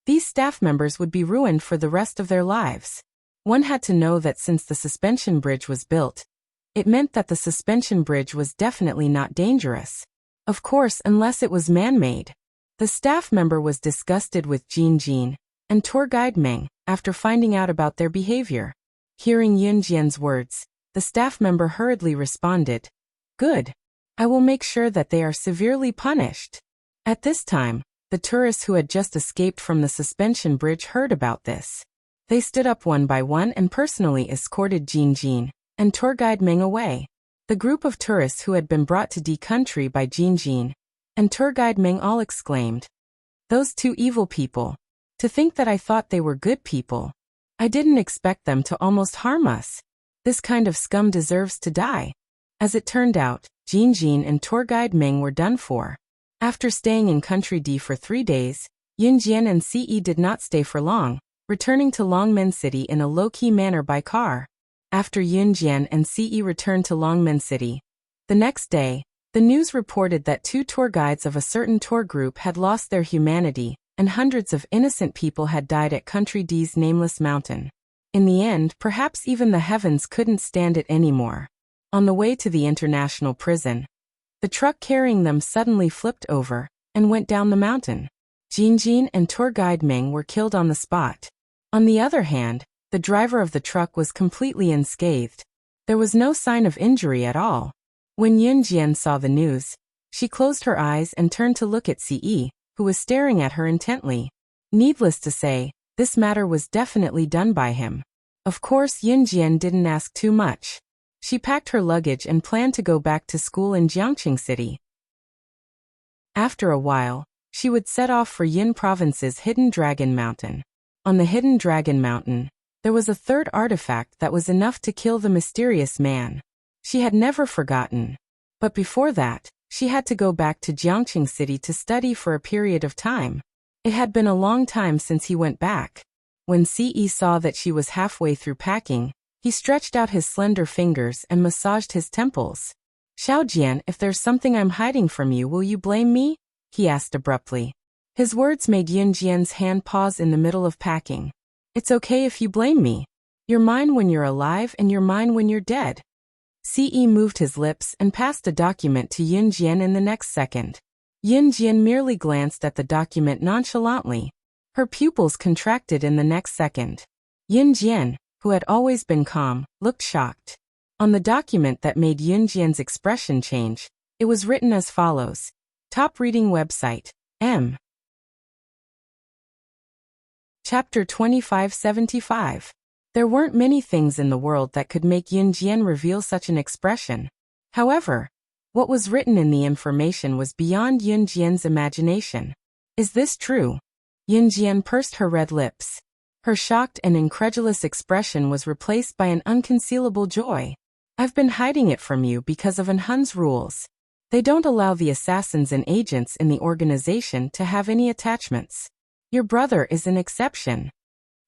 these staff members would be ruined for the rest of their lives. One had to know that since the suspension bridge was built, it meant that the suspension bridge was definitely not dangerous. Of course, unless it was man-made. The staff member was disgusted with Jin Jin and tour guide Meng after finding out about their behavior. Hearing Yun Jian's words, the staff member hurriedly responded, "Good. I will make sure that they are severely punished." At this time, the tourists who had just escaped from the suspension bridge heard about this. They stood up one by one and personally escorted Jin Jin and tour guide Meng away. The group of tourists who had been brought to D country by Jin Jin and tour guide Meng all exclaimed, "Those two evil people. To think that I thought they were good people. I didn't expect them to almost harm us. This kind of scum deserves to die." As it turned out, Jin Jin and tour guide Meng were done for. After staying in country D for 3 days, Yun Jian and Ce did not stay for long, returning to Longmen City in a low-key manner by car. After Yun Jian and Ce returned to Longmen City, the next day, the news reported that 2 tour guides of a certain tour group had lost their humanity, and hundreds of innocent people had died at Country D's nameless mountain. In the end, perhaps even the heavens couldn't stand it anymore. On the way to the international prison, the truck carrying them suddenly flipped over and went down the mountain. Jin Jin and tour guide Meng were killed on the spot. On the other hand, the driver of the truck was completely unscathed. There was no sign of injury at all. When Yun Jian saw the news, she closed her eyes and turned to look at Ce, who was staring at her intently. Needless to say, this matter was definitely done by him. Of course, Yun Jian didn't ask too much. She packed her luggage and planned to go back to school in Jiangqing City. After a while, she would set off for Yin Province's Hidden Dragon Mountain. On the Hidden Dragon Mountain, there was a third artifact that was enough to kill the mysterious man. She had never forgotten. But before that, she had to go back to Jiangqing City to study for a period of time. It had been a long time since he went back. When Ce saw that she was halfway through packing, he stretched out his slender fingers and massaged his temples. Xiaojian, if there's something I'm hiding from you, will you blame me? He asked abruptly. His words made Yunjian's hand pause in the middle of packing. It's okay if you blame me. You're mine when you're alive and you're mine when you're dead. Ce moved his lips and passed a document to Yunjian in the next second. Yunjian merely glanced at the document nonchalantly. Her pupils contracted in the next second. Yunjian, who had always been calm, looked shocked. On the document that made Yunjian's expression change, it was written as follows. Top reading website, M. Chapter 2575. There weren't many things in the world that could make Yunjian reveal such an expression. However, what was written in the information was beyond Yunjian's imagination. Is this true? Yunjian pursed her red lips. Her shocked and incredulous expression was replaced by an unconcealable joy. I've been hiding it from you because of Anhun's rules. They don't allow the assassins and agents in the organization to have any attachments. Your brother is an exception.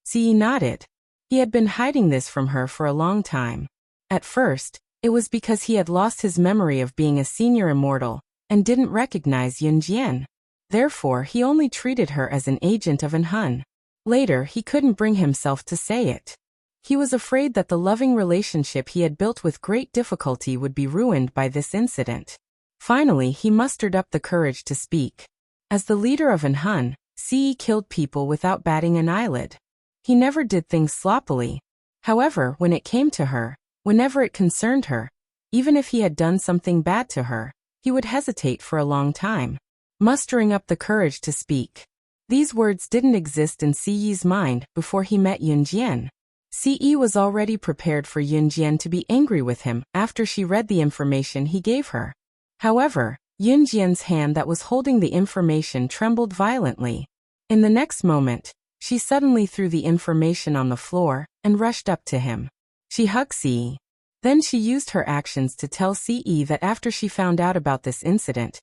Ce nodded. He had been hiding this from her for a long time. At first, it was because he had lost his memory of being a senior immortal, and didn't recognize Yunjian. Therefore, he only treated her as an agent of Anhun. Later, he couldn't bring himself to say it. He was afraid that the loving relationship he had built with great difficulty would be ruined by this incident. Finally, he mustered up the courage to speak. As the leader of Anhun, Ce killed people without batting an eyelid. He never did things sloppily. However, when it came to her, whenever it concerned her, even if he had done something bad to her, he would hesitate for a long time, mustering up the courage to speak. These words didn't exist in Ce's mind before he met Yunjian. Ce was already prepared for Yunjian to be angry with him after she read the information he gave her. However, Yunjian's hand that was holding the information trembled violently. In the next moment, she suddenly threw the information on the floor and rushed up to him. She hugged Ce. Then she used her actions to tell Ce that after she found out about this incident,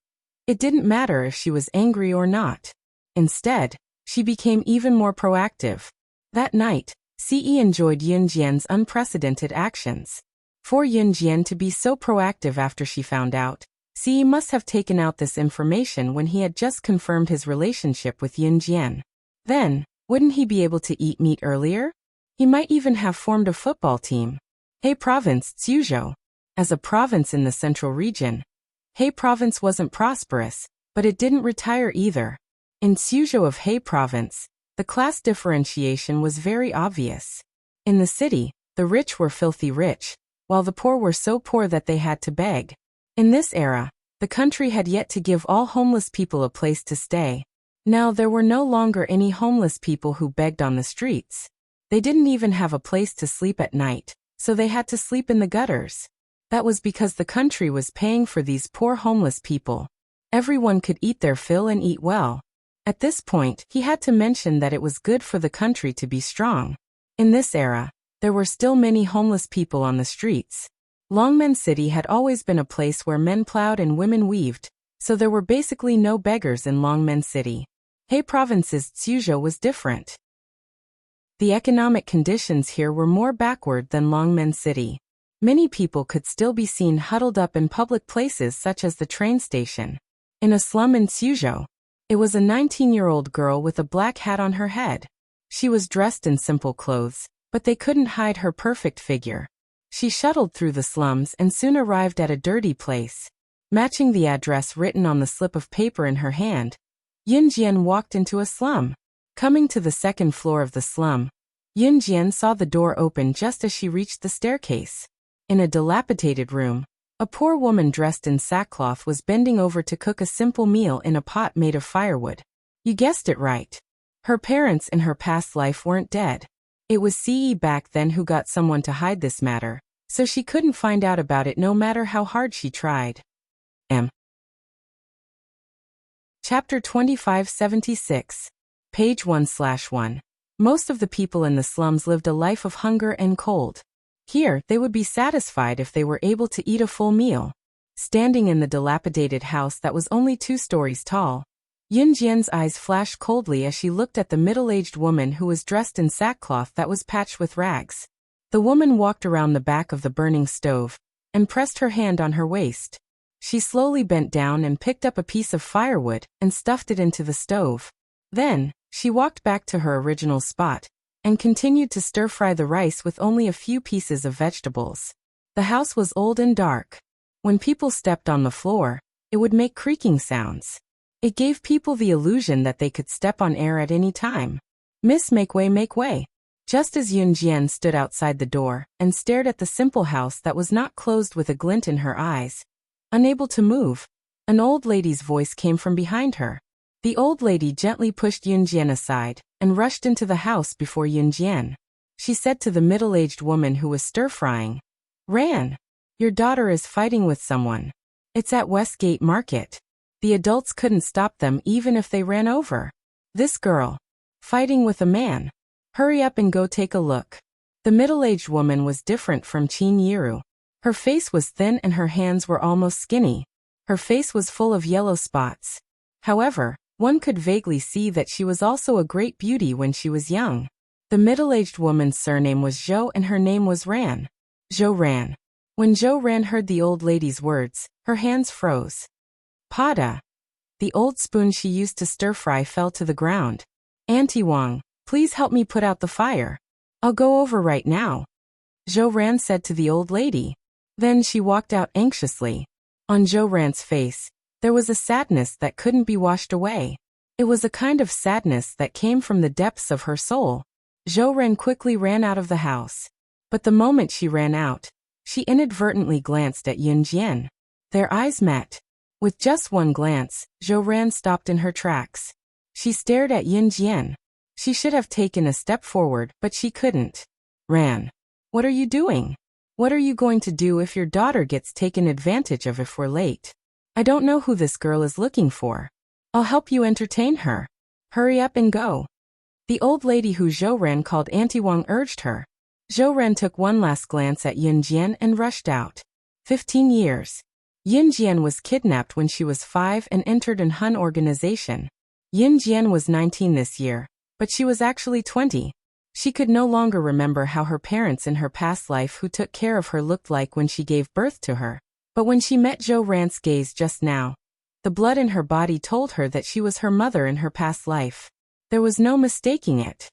it didn't matter if she was angry or not. Instead, she became even more proactive. That night, Ce enjoyed Yunjian's unprecedented actions. For Yunjian to be so proactive after she found out, Ce must have taken out this information when he had just confirmed his relationship with Yunjian. Then, wouldn't he be able to eat meat earlier? He might even have formed a football team. He Province, Suzhou. As a province in the central region, He Province wasn't prosperous, but it didn't retire either. In Suzhou of He Province, the class differentiation was very obvious. In the city, the rich were filthy rich, while the poor were so poor that they had to beg. In this era, the country had yet to give all homeless people a place to stay. Now there were no longer any homeless people who begged on the streets. They didn't even have a place to sleep at night, so they had to sleep in the gutters. That was because the country was paying for these poor homeless people. Everyone could eat their fill and eat well. At this point, he had to mention that it was good for the country to be strong. In this era, there were still many homeless people on the streets. Longmen City had always been a place where men plowed and women weaved, so there were basically no beggars in Longmen City. He Province's Suzhou was different. The economic conditions here were more backward than Longmen City. Many people could still be seen huddled up in public places such as the train station. In a slum in Suzhou, it was a 19-year-old girl with a black hat on her head. She was dressed in simple clothes, but they couldn't hide her perfect figure. She shuttled through the slums and soon arrived at a dirty place. Matching the address written on the slip of paper in her hand, Yunjian walked into a slum. Coming to the second floor of the slum, Yunjian saw the door open just as she reached the staircase. In a dilapidated room, a poor woman dressed in sackcloth was bending over to cook a simple meal in a pot made of firewood. You guessed it right. Her parents in her past life weren't dead. It was Ce back then who got someone to hide this matter, so she couldn't find out about it no matter how hard she tried. Chapter 2576. Page 1/1. Most of the people in the slums lived a life of hunger and cold. Here, they would be satisfied if they were able to eat a full meal. Standing in the dilapidated house that was only 2 stories tall, Yunjian's eyes flashed coldly as she looked at the middle-aged woman who was dressed in sackcloth that was patched with rags. The woman walked around the back of the burning stove and pressed her hand on her waist. She slowly bent down and picked up a piece of firewood and stuffed it into the stove. Then, she walked back to her original spot and continued to stir-fry the rice with only a few pieces of vegetables. The house was old and dark. When people stepped on the floor, it would make creaking sounds. It gave people the illusion that they could step on air at any time. "Miss, make way, make way." Just as Yunjian stood outside the door and stared at the simple house that was not closed with a glint in her eyes, unable to move, an old lady's voice came from behind her. The old lady gently pushed Yunjian aside and rushed into the house before Yunjian. She said to the middle-aged woman who was stir-frying, "Ran, your daughter is fighting with someone. It's at Westgate Market." The adults couldn't stop them even if they ran over. "This girl, fighting with a man. Hurry up and go take a look." The middle-aged woman was different from Qin Yiru. Her face was thin and her hands were almost skinny. Her face was full of yellow spots. However, one could vaguely see that she was also a great beauty when she was young. The middle-aged woman's surname was Zhou and her name was Ran. Zhou Ran. When Zhou Ran heard the old lady's words, her hands froze. "Pada." The old spoon she used to stir-fry fell to the ground. "Auntie Wang, please help me put out the fire. I'll go over right now," Zhou Ran said to the old lady. Then she walked out anxiously. On Zhou Ran's face, there was a sadness that couldn't be washed away. It was a kind of sadness that came from the depths of her soul. Zhou Ran quickly ran out of the house. But the moment she ran out, she inadvertently glanced at Yunjian. Their eyes met. With just one glance, Zhou Ran stopped in her tracks. She stared at Yunjian. She should have taken a step forward, but she couldn't. "Ran, what are you doing? What are you going to do if your daughter gets taken advantage of if we're late? I don't know who this girl is looking for. I'll help you entertain her. Hurry up and go." The old lady who Zhou Ran called Auntie Wang urged her. Zhou Ran took one last glance at Yunjian and rushed out. 15 years. Yunjian was kidnapped when she was 5 and entered an Hun organization. Yunjian was 19 this year, but she was actually 20. She could no longer remember how her parents in her past life who took care of her looked like when she gave birth to her. But when she met Zhou Ran's gaze just now, the blood in her body told her that she was her mother in her past life. There was no mistaking it.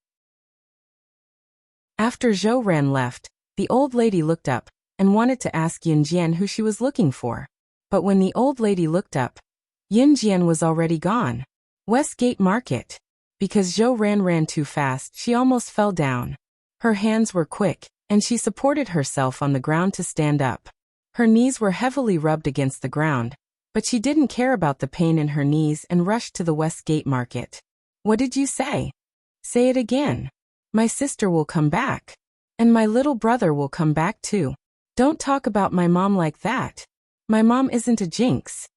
After Zhou Ran left, the old lady looked up and wanted to ask Yunjian who she was looking for. But when the old lady looked up, Yunjian was already gone. Westgate Market. Because Zhou Ran ran too fast, she almost fell down. Her hands were quick, and she supported herself on the ground to stand up. Her knees were heavily rubbed against the ground, but she didn't care about the pain in her knees and rushed to the Westgate Market. "What did you say?" "Say it again." "My sister will come back. And my little brother will come back too." "Don't talk about my mom like that. My mom isn't a jinx."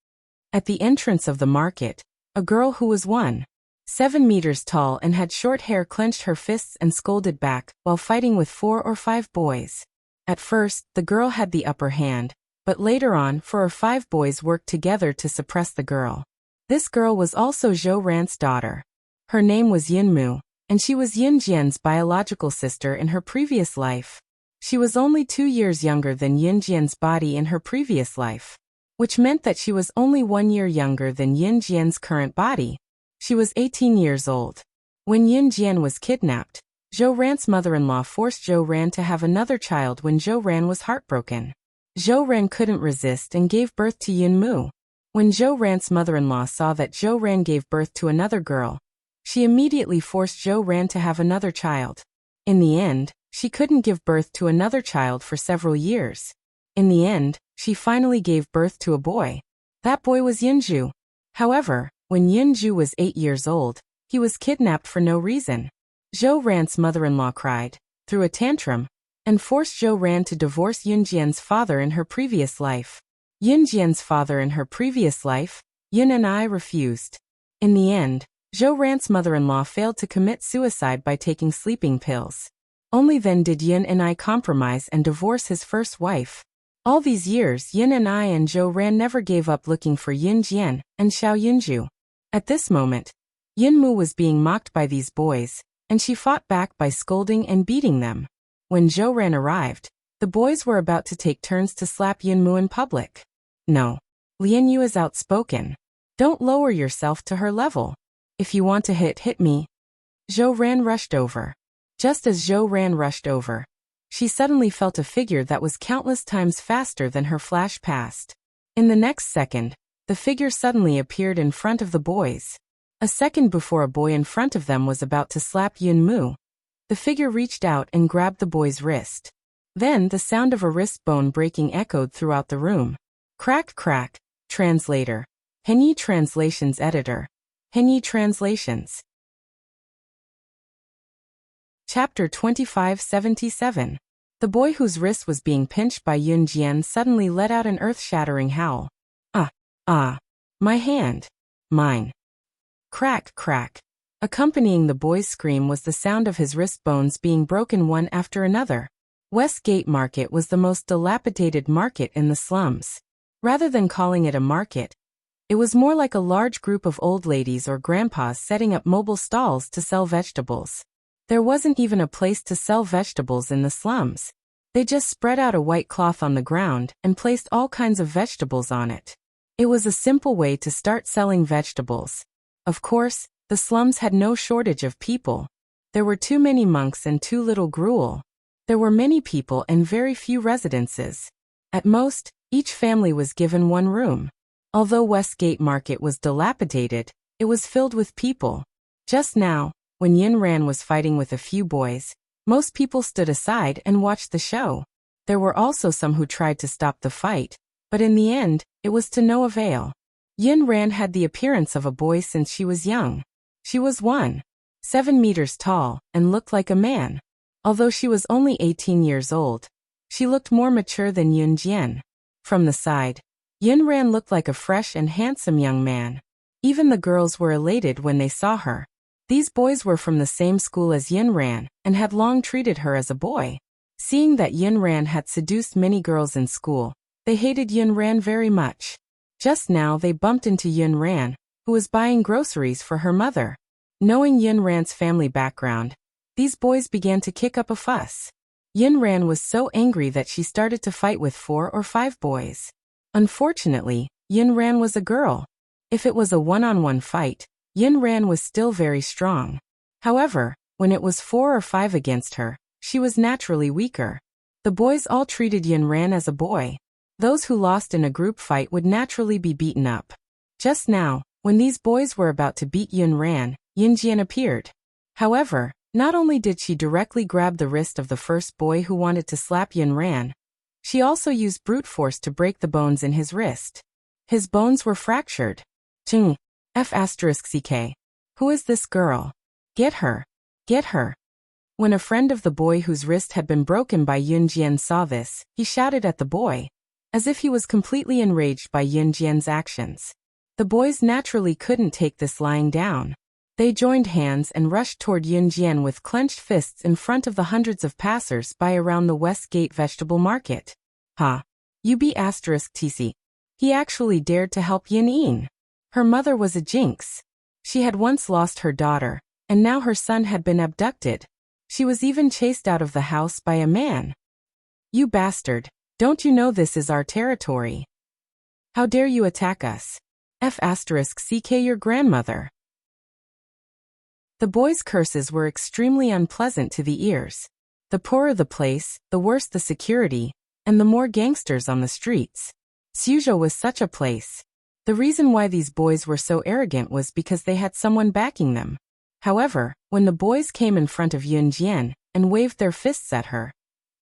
At the entrance of the market, a girl who was 1.7 meters tall and had short hair clenched her fists and scolded back while fighting with 4 or 5 boys. At first, the girl had the upper hand, but later on 4 or 5 boys worked together to suppress the girl. This girl was also Zhou Ran's daughter. Her name was Yunmu, and she was Yunjian's biological sister in her previous life. She was only 2 years younger than Yunjian's body in her previous life, which meant that she was only 1 year younger than Yunjian's current body. She was 18 years old. When Yunjian was kidnapped, Zhou Ran's mother-in-law forced Zhou Ran to have another child when Zhou Ran was heartbroken. Zhou Ran couldn't resist and gave birth to Yunmu. When Zhou Ran's mother-in-law saw that Zhou Ran gave birth to another girl, she immediately forced Zhou Ran to have another child. In the end, she couldn't give birth to another child for several years. In the end, she finally gave birth to a boy. That boy was Yunju. However, when Yunju was 8 years old, he was kidnapped for no reason. Zhou Ran's mother-in-law cried, threw a tantrum, and forced Zhou Ran to divorce Yunjian's father in her previous life. Yunjian's father in her previous life, Yun and I refused. In the end, Zhou Ran's mother-in-law failed to commit suicide by taking sleeping pills. Only then did Yin and I compromise and divorce his first wife. All these years Yin and I and Zhou Ran never gave up looking for Yin Jian and Xiao Yunju. At this moment, Yin Mu was being mocked by these boys, and she fought back by scolding and beating them. When Zhou Ran arrived, the boys were about to take turns to slap Yin Mu in public. No. Lian Yu is outspoken. Don't lower yourself to her level. If you want to hit me. Zhou Ran rushed over. Just as Zhou Ran rushed over, she suddenly felt a figure that was countless times faster than her flash past. In the next second, the figure suddenly appeared in front of the boys. A second before a boy in front of them was about to slap Yin Mu. The figure reached out and grabbed the boy's wrist. Then the sound of a wrist bone breaking echoed throughout the room. Crack crack. Translator. Henyi Translations Editor. Henyi Translations. Chapter 2577. The boy whose wrist was being pinched by Yun Jian suddenly let out an earth-shattering howl. My hand. Mine. Crack, crack. Accompanying the boy's scream was the sound of his wrist bones being broken one after another. Westgate Market was the most dilapidated market in the slums. Rather than calling it a market, it was more like a large group of old ladies or grandpas setting up mobile stalls to sell vegetables. There wasn't even a place to sell vegetables in the slums. They just spread out a white cloth on the ground and placed all kinds of vegetables on it. It was a simple way to start selling vegetables. Of course, the slums had no shortage of people. There were too many monks and too little gruel. There were many people and very few residences. At most, each family was given one room. Although Westgate Market was dilapidated, it was filled with people. Just now, when Yin Ran was fighting with a few boys, most people stood aside and watched the show. There were also some who tried to stop the fight, but in the end, it was to no avail. Yin Ran had the appearance of a boy since she was young. She was 1.7 meters tall and looked like a man. Although she was only 18 years old, she looked more mature than Yun Jian. From the side, Yin Ran looked like a fresh and handsome young man. Even the girls were elated when they saw her. These boys were from the same school as Yin Ran and had long treated her as a boy. Seeing that Yin Ran had seduced many girls in school, they hated Yin Ran very much. Just now they bumped into Yin Ran, who was buying groceries for her mother. Knowing Yin Ran's family background, these boys began to kick up a fuss. Yin Ran was so angry that she started to fight with 4 or 5 boys. Unfortunately, Yin Ran was a girl. If it was a one-on-one fight, Yin Ran was still very strong. However, when it was 4 or 5 against her, she was naturally weaker. The boys all treated Yin Ran as a boy. Those who lost in a group fight would naturally be beaten up. Just now, when these boys were about to beat Yin Ran, Yin Jian appeared. However, not only did she directly grab the wrist of the first boy who wanted to slap Yin Ran, she also used brute force to break the bones in his wrist. His bones were fractured. Ching. F***ck. Who is this girl? Get her. Get her. When a friend of the boy whose wrist had been broken by Yun Jian saw this, he shouted at the boy, as if he was completely enraged by Yun Jian's actions. The boys naturally couldn't take this lying down. They joined hands and rushed toward Yun Jian with clenched fists in front of the hundreds of passers-by around the Westgate Vegetable Market. UB*TC. He actually dared to help Yin Yin. Her mother was a jinx. She had once lost her daughter, and now her son had been abducted. She was even chased out of the house by a man. You bastard, don't you know this is our territory? How dare you attack us? F***ck your grandmother. The boys' curses were extremely unpleasant to the ears. The poorer the place, the worse the security, and the more gangsters on the streets. Suzhou was such a place. The reason why these boys were so arrogant was because they had someone backing them. However, when the boys came in front of Yun Jian and waved their fists at her,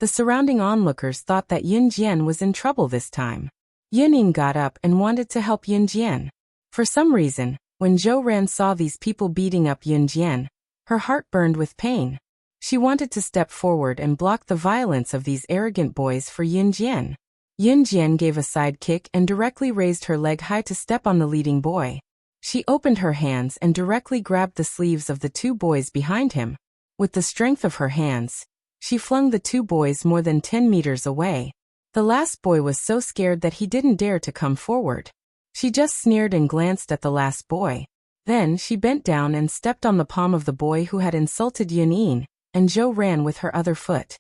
the surrounding onlookers thought that Yun Jian was in trouble this time. Yin Yin got up and wanted to help Yun Jian. For some reason, when Zhou Ran saw these people beating up Yun Jian, her heart burned with pain. She wanted to step forward and block the violence of these arrogant boys for Yun Jian. Yun Jian gave a side kick and directly raised her leg high to step on the leading boy. She opened her hands and directly grabbed the sleeves of the 2 boys behind him. With the strength of her hands, She flung the two boys more than 10 meters away. The last boy was so scared that he didn't dare to come forward. She just sneered and glanced at the last boy. Then she bent down and stepped on the palm of the boy who had insulted Yun, and Zhou ran with her other foot.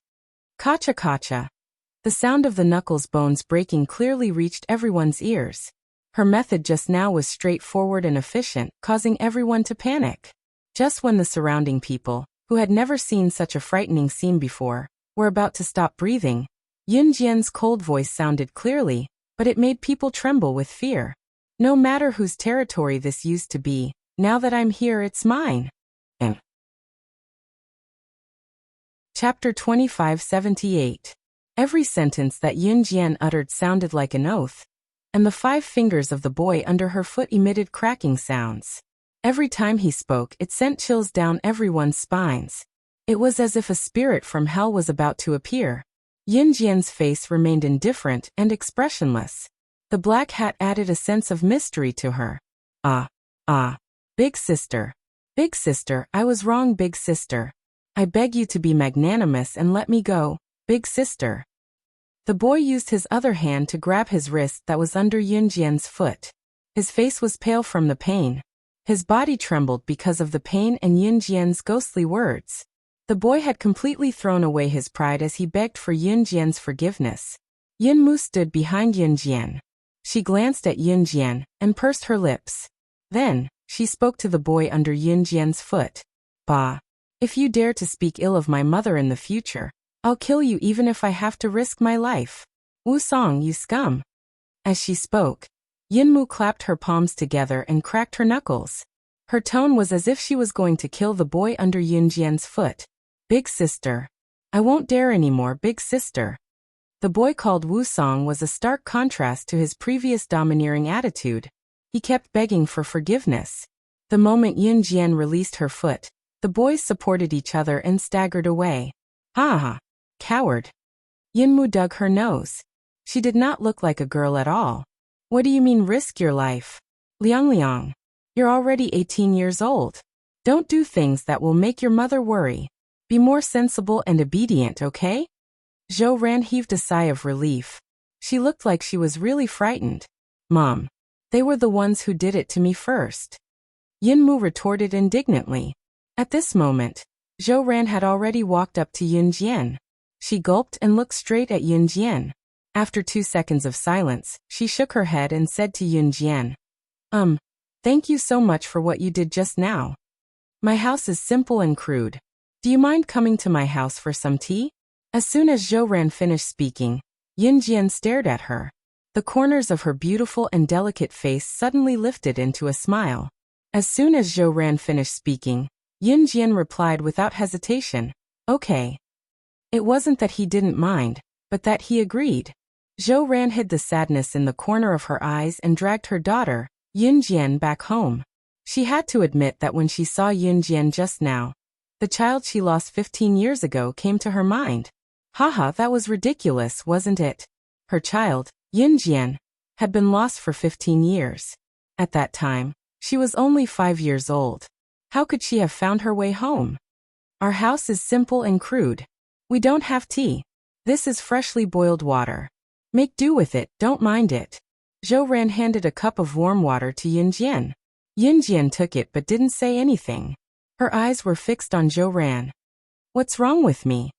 Kacha-kacha. The sound of the knuckles bones breaking clearly reached everyone's ears. Her method just now was straightforward and efficient, causing everyone to panic. Just when the surrounding people, who had never seen such a frightening scene before, were about to stop breathing, Yun Jian's cold voice sounded clearly, but it made people tremble with fear. No matter whose territory this used to be, now that I'm here it's mine. Chapter 2578. Every sentence that Yun Jian uttered sounded like an oath, and the 5 fingers of the boy under her foot emitted cracking sounds. Every time he spoke, it sent chills down everyone's spines. It was as if a spirit from hell was about to appear. Yun Jian's face remained indifferent and expressionless. The black hat added a sense of mystery to her. Big sister. Big sister, I was wrong, big sister. I beg you to be magnanimous and let me go, big sister. The boy used his other hand to grab his wrist that was under Yun Jian's foot. His face was pale from the pain. His body trembled because of the pain and Yun Jian's ghostly words. The boy had completely thrown away his pride as he begged for Yun Jian's forgiveness. Yun Mu stood behind Yun Jian. She glanced at Yun Jian and pursed her lips. Then, she spoke to the boy under Yun Jian's foot. Bah! If you dare to speak ill of my mother in the future, I'll kill you even if I have to risk my life. Wu Song, you scum! As she spoke, Yun Mu clapped her palms together and cracked her knuckles. Her tone was as if she was going to kill the boy under Yun Jian's foot. Big sister. I won't dare anymore, big sister. The boy called Wu Song was a stark contrast to his previous domineering attitude. He kept begging for forgiveness. The moment Yun Jian released her foot, the boys supported each other and staggered away. Ha! Coward. Yun Mu dug her nose. She did not look like a girl at all. What do you mean risk your life? Liang, you're already 18 years old. Don't do things that will make your mother worry. Be more sensible and obedient, okay? Zhou Ran heaved a sigh of relief. She looked like she was really frightened. Mom, they were the ones who did it to me first. Yun Mu retorted indignantly. At this moment, Zhou Ran had already walked up to Yun Jian. She gulped and looked straight at Yun Jian. After 2 seconds of silence, she shook her head and said to Yun Jian, thank you so much for what you did just now. My house is simple and crude. Do you mind coming to my house for some tea? As soon as Zhou Ran finished speaking, Yun Jian stared at her. The corners of her beautiful and delicate face suddenly lifted into a smile. As soon as Zhou Ran finished speaking, Yun Jian replied without hesitation, okay. It wasn't that he didn't mind, but that he agreed. Zhou Ran hid the sadness in the corner of her eyes and dragged her daughter, Yun Jian, back home. She had to admit that when she saw Yun Jian just now, the child she lost 15 years ago came to her mind. Haha, that was ridiculous, wasn't it? Her child, Yun Jian, had been lost for 15 years. At that time, she was only 5 years old. How could she have found her way home? Our house is simple and crude. We don't have tea. This is freshly boiled water. Make do with it, don't mind it. Zhou Ran handed a cup of warm water to Yun Jian. Yun Jian took it but didn't say anything. Her eyes were fixed on Zhou Ran. What's wrong with me?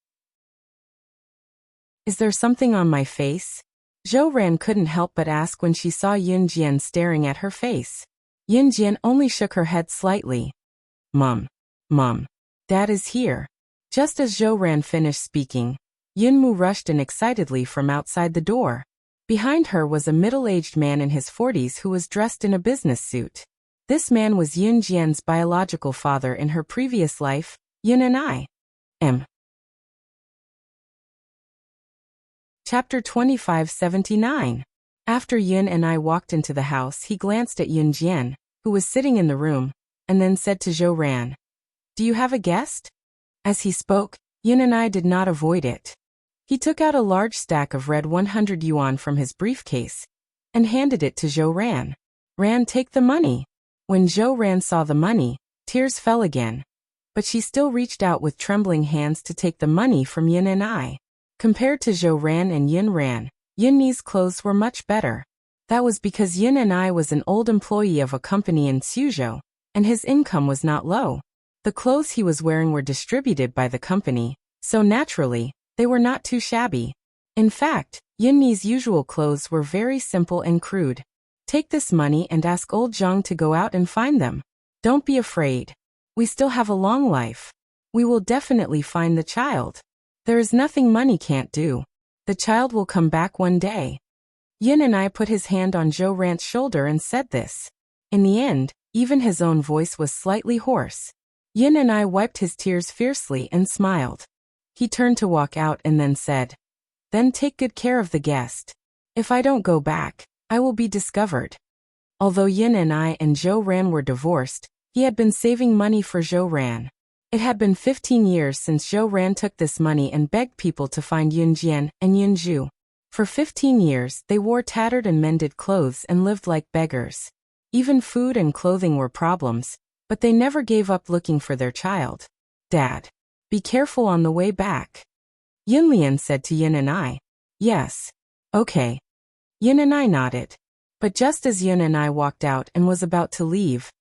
Is there something on my face? Zhou Ran couldn't help but ask when she saw Yun Jian staring at her face. Yun Jian only shook her head slightly. Mom, Dad is here. Just as Zhou Ran finished speaking, Yun Mu rushed in excitedly from outside the door. Behind her was a middle-aged man in his 40s who was dressed in a business suit. This man was Yun Jian's biological father in her previous life, Yun and I. Chapter 2579. After Yun and I walked into the house, he glanced at Yun Jian, who was sitting in the room, and then said to Zhou Ran, "Do you have a guest?" As he spoke, Yun and I did not avoid it. He took out a large stack of red 100 yuan from his briefcase and handed it to Zhou Ran. "Ran, take the money." When Zhou Ran saw the money, tears fell again. but she still reached out with trembling hands to take the money from Yin and I. Compared to Zhou Ran and Yin Ran, Yin Ni's clothes were much better. That was because Yin and I was an old employee of a company in Suzhou, and his income was not low. The clothes he was wearing were distributed by the company, so naturally, they were not too shabby. In fact, Yin Ni's usual clothes were very simple and crude. Take this money and ask old Zhang to go out and find them. Don't be afraid. We still have a long life. We will definitely find the child. There is nothing money can't do. The child will come back one day. Yin and I put his hand on Zhou Ran's shoulder and said this. In the end, even his own voice was slightly hoarse. Yin and I wiped his tears fiercely and smiled. He turned to walk out and then said, "Then take good care of the guest. If I don't go back, I will be discovered." Although Yin and I and Zhou Ran were divorced, he had been saving money for Zhou Ran. It had been 15 years since Zhou Ran took this money and begged people to find Yun Jian and Yun Zhu. For 15 years, they wore tattered and mended clothes and lived like beggars. Even food and clothing were problems, but they never gave up looking for their child. "Dad, be careful on the way back," Yin Lian said to Yin and I. "Yes. Okay." Yin and I nodded. But just as Yin and I walked out and was about to leave,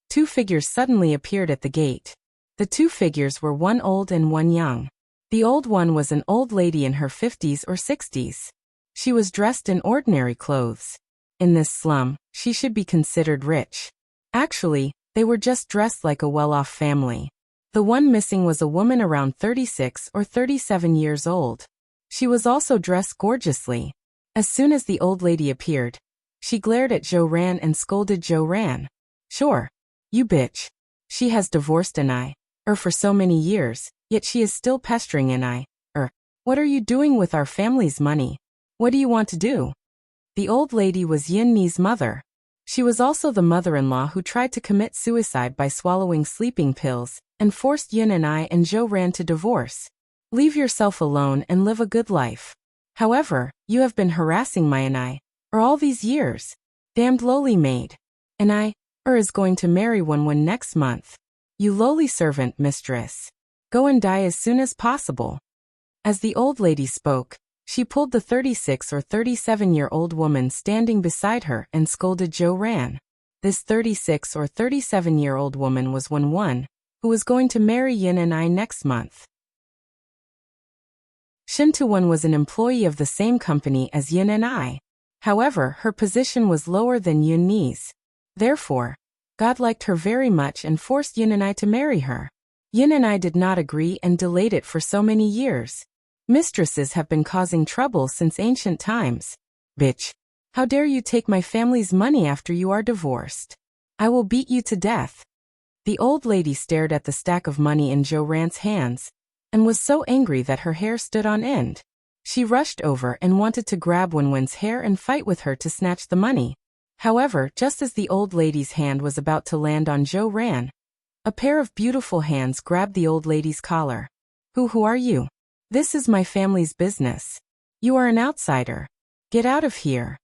two figures suddenly appeared at the gate. The two figures were one old and one young. The old one was an old lady in her 50s or 60s. She was dressed in ordinary clothes. In this slum, she should be considered rich. Actually, they were just dressed like a well-off family. The one missing was a woman around 36 or 37 years old. She was also dressed gorgeously. As soon as the old lady appeared, she glared at Zhou Ran and scolded Zhou Ran. "Sure. You bitch. She has divorced an I. For so many years, yet she is still pestering an I. What are you doing with our family's money? What do you want to do?" The old lady was Yin Ni's mother. She was also the mother-in-law who tried to commit suicide by swallowing sleeping pills and forced Yin and I and Zhou Ran to divorce. "Leave yourself alone and live a good life. However, you have been harassing my and I, all these years. Damned lowly maid. And I, is going to marry one next month. You lowly servant mistress. Go and die as soon as possible." As the old lady spoke, she pulled the 36 or 37-year-old woman standing beside her and scolded Zhou Ran. This 36 or 37-year-old woman was Wen, who was going to marry Yin and I next month. Shintuwen was an employee of the same company as Yin and I. However, her position was lower than Yun Ni's. Therefore, God liked her very much and forced Yin and I to marry her. Yin and I did not agree and delayed it for so many years. Mistresses have been causing trouble since ancient times. "Bitch. How dare you take my family's money after you are divorced? I will beat you to death." The old lady stared at the stack of money in Zhou Ran's hands, and was so angry that her hair stood on end. She rushed over and wanted to grab Wen's hair and fight with her to snatch the money. However, just as the old lady's hand was about to land on Zhou Ran, a pair of beautiful hands grabbed the old lady's collar. Who are you? This is my family's business. You are an outsider. Get out of here."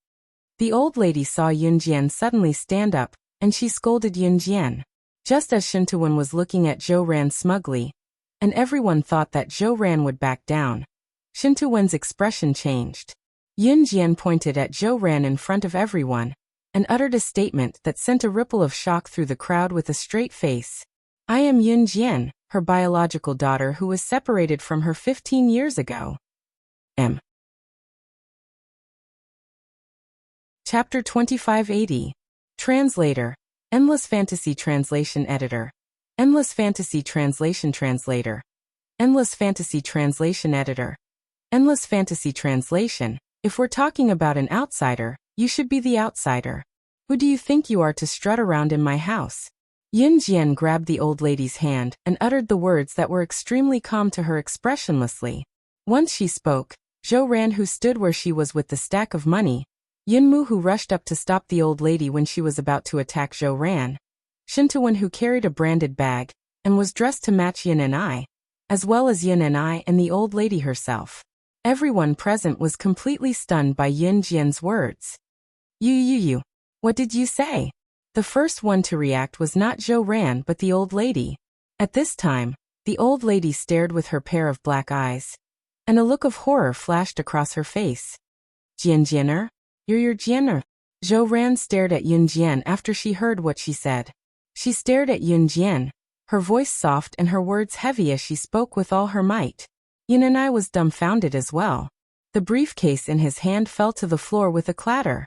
The old lady saw Yun Jian suddenly stand up, and she scolded Yun Jian. Just as Shintuwen was looking at Zhou Ran smugly, and everyone thought that Zhou Ran would back down, Shintuwen's expression changed. Yun Jian pointed at Zhou Ran in front of everyone, and uttered a statement that sent a ripple of shock through the crowd with a straight face. "I am Yun Jian, her biological daughter who was separated from her 15 years ago." Chapter 2580. Translator. Endless Fantasy Translation Editor. Endless Fantasy Translation Translator. Endless Fantasy Translation Editor. Endless Fantasy Translation. If we're talking about an outsider, you should be the outsider. Who do you think you are to strut around in my house? Yin Jian grabbed the old lady's hand and uttered the words that were extremely calm to her expressionlessly. Once she spoke, Zhou Ran, who stood where she was with the stack of money, Yin Mu, who rushed up to stop the old lady when she was about to attack Zhou Ran, Shintuwen, who carried a branded bag and was dressed to match Yin and I, as well as Yin and I and the old lady herself. Everyone present was completely stunned by Yin Jian's words. You. What did you say?" The first one to react was not Zhou Ran but the old lady. At this time, the old lady stared with her pair of black eyes, and a look of horror flashed across her face. Jian, you're your Jian? Zhou Ran stared at Yun Jian after she heard what she said. She stared at Yun Jian, her voice soft and her words heavy as she spoke with all her might. Yun and I was dumbfounded as well. The briefcase in his hand fell to the floor with a clatter.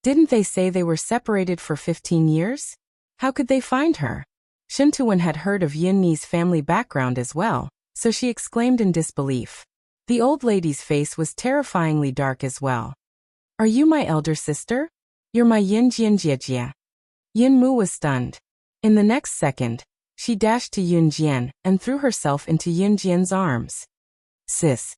Didn't they say they were separated for 15 years? How could they find her? Shen Tuwen had heard of Yun Ni's family background as well, so she exclaimed in disbelief. The old lady's face was terrifyingly dark as well. Are you my elder sister? You're my Yin Jian Jiejia. Yin Mu was stunned. In the next second, she dashed to Yun Jian and threw herself into Yun Jian's arms. Sis.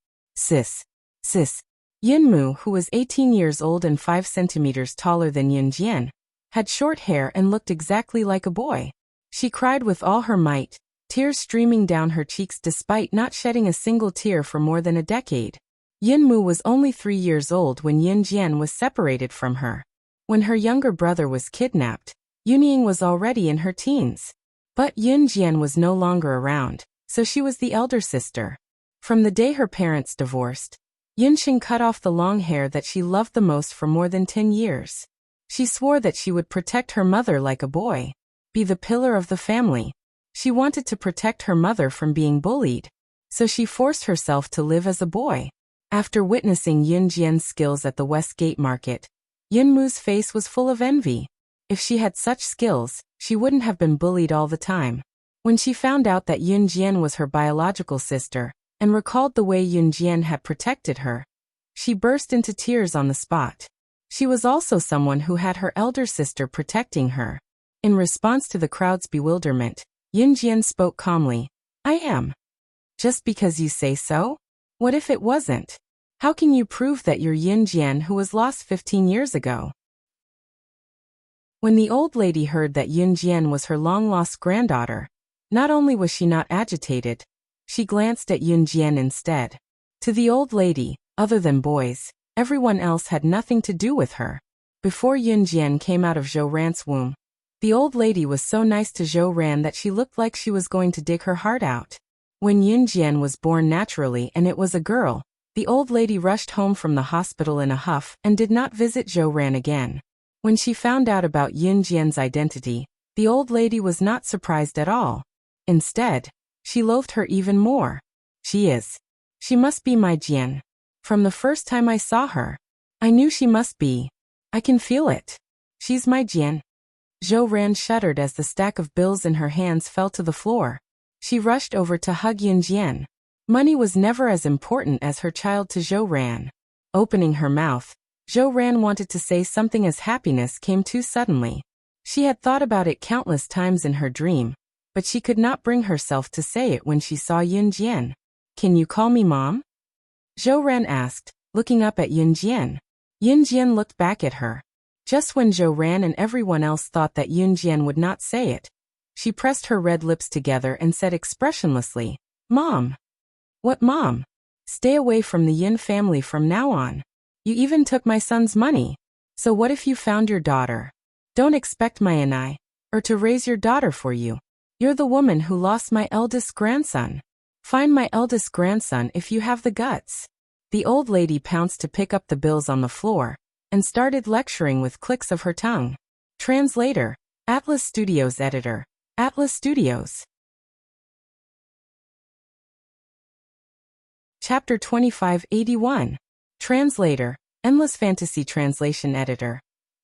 Yin Mu, who was 18 years old and 5 centimeters taller than Yun Jian, had short hair and looked exactly like a boy. She cried with all her might, tears streaming down her cheeks despite not shedding a single tear for more than a decade. Yin Mu was only 3 years old when Yun Jian was separated from her. When her younger brother was kidnapped, Yun Ying was already in her teens. But Yun Jian was no longer around, so she was the elder sister. From the day her parents divorced, Yun Xing cut off the long hair that she loved the most for more than 10 years. She swore that she would protect her mother like a boy, be the pillar of the family. She wanted to protect her mother from being bullied, so she forced herself to live as a boy. After witnessing Yun Jian's skills at the West Gate Market, Yun Mu's face was full of envy. If she had such skills, she wouldn't have been bullied all the time. When she found out that Yun Jian was her biological sister, and recalled the way Yun Jian had protected her, she burst into tears on the spot. She was also someone who had her elder sister protecting her. In response to the crowd's bewilderment, Yun Jian spoke calmly. I am. Just because you say so? What if it wasn't? How can you prove that you're Yun Jian who was lost 15 years ago? When the old lady heard that Yun Jian was her long-lost granddaughter, not only was she not agitated, she glanced at Yun Jian instead. To the old lady, other than boys, everyone else had nothing to do with her. Before Yun Jian came out of Zhou Ran's womb, the old lady was so nice to Zhou Ran that she looked like she was going to dig her heart out. When Yun Jian was born naturally and it was a girl, the old lady rushed home from the hospital in a huff and did not visit Zhou Ran again. When she found out about Yun Jian's identity, the old lady was not surprised at all. Instead, she loathed her even more. She must be my Jian. From the first time I saw her, I knew she must be. I can feel it. She's my Jian. Zhou Ran shuddered as the stack of bills in her hands fell to the floor. She rushed over to hug Yun Jian. Money was never as important as her child to Zhou Ran. Opening her mouth, Zhou Ran wanted to say something as happiness came too suddenly. She had thought about it countless times in her dream, but she could not bring herself to say it when she saw Yun Jian. Can you call me Mom? Zhou Ran asked, looking up at Yun Jian. Yun Jian looked back at her. Just when Zhou Ran and everyone else thought that Yun Jian would not say it, she pressed her red lips together and said expressionlessly, Mom. What Mom? Stay away from the Yin family from now on. You even took my son's money. So what if you found your daughter? Don't expect my and I, or to raise your daughter for you. You're the woman who lost my eldest grandson. Find my eldest grandson if you have the guts. The old lady pounced to pick up the bills on the floor, and started lecturing with clicks of her tongue. Translator, Atlas Studios editor, Atlas Studios. Chapter 2581. Translator, Endless Fantasy Translation Editor.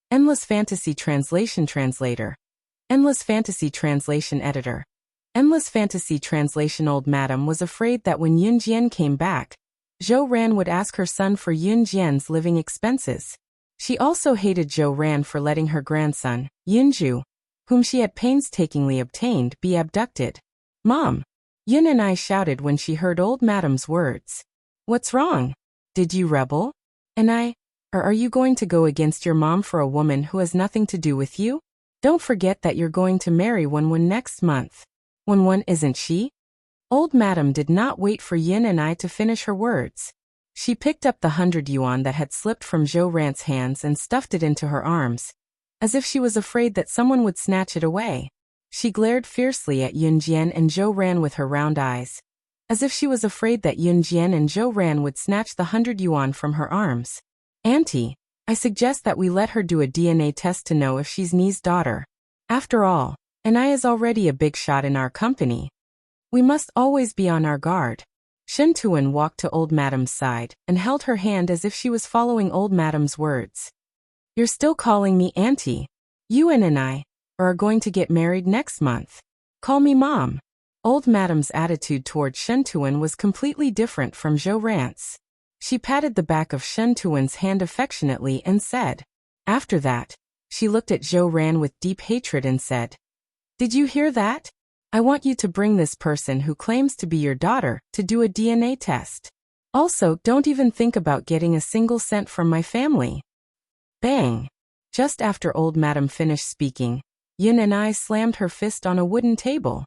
Endless Fantasy Translation Translator. Endless Fantasy Translation Editor. Endless Fantasy Translation. Old Madam was afraid that when Yun Jian came back, Zhou Ran would ask her son for Yun Jian's living expenses. She also hated Zhou Ran for letting her grandson, Yunju, whom she had painstakingly obtained, be abducted. Mom! Yun and I shouted when she heard Old Madam's words. What's wrong? Did you rebel? Or are you going to go against your mom for a woman who has nothing to do with you? Don't forget that you're going to marry Wen next month. Wen isn't she? Old Madam did not wait for Yin and I to finish her words. She picked up the 100 yuan that had slipped from Zhou Ran's hands and stuffed it into her arms, as if she was afraid that someone would snatch it away. She glared fiercely at Yunjian, and Zhou Ran with her round eyes, as if she was afraid that Yunjian and Zhou Ran would snatch the 100 yuan from her arms. Auntie, I suggest that we let her do a DNA test to know if she's Ni's daughter. After all, Anai is already a big shot in our company. We must always be on our guard. Shen Tuan walked to old madam's side and held her hand as if she was following old madam's words. You're still calling me auntie. You and Anai are going to get married next month. Call me mom. Old madam's attitude toward Shen Tuan was completely different from Zhou Ran's. She patted the back of Shen Tuan's hand affectionately and said. After that, she looked at Zhou Ran with deep hatred and said, Did you hear that? I want you to bring this person who claims to be your daughter to do a DNA test. Also, don't even think about getting a single cent from my family. Bang! Just after old madam finished speaking, Yin and I slammed her fist on a wooden table.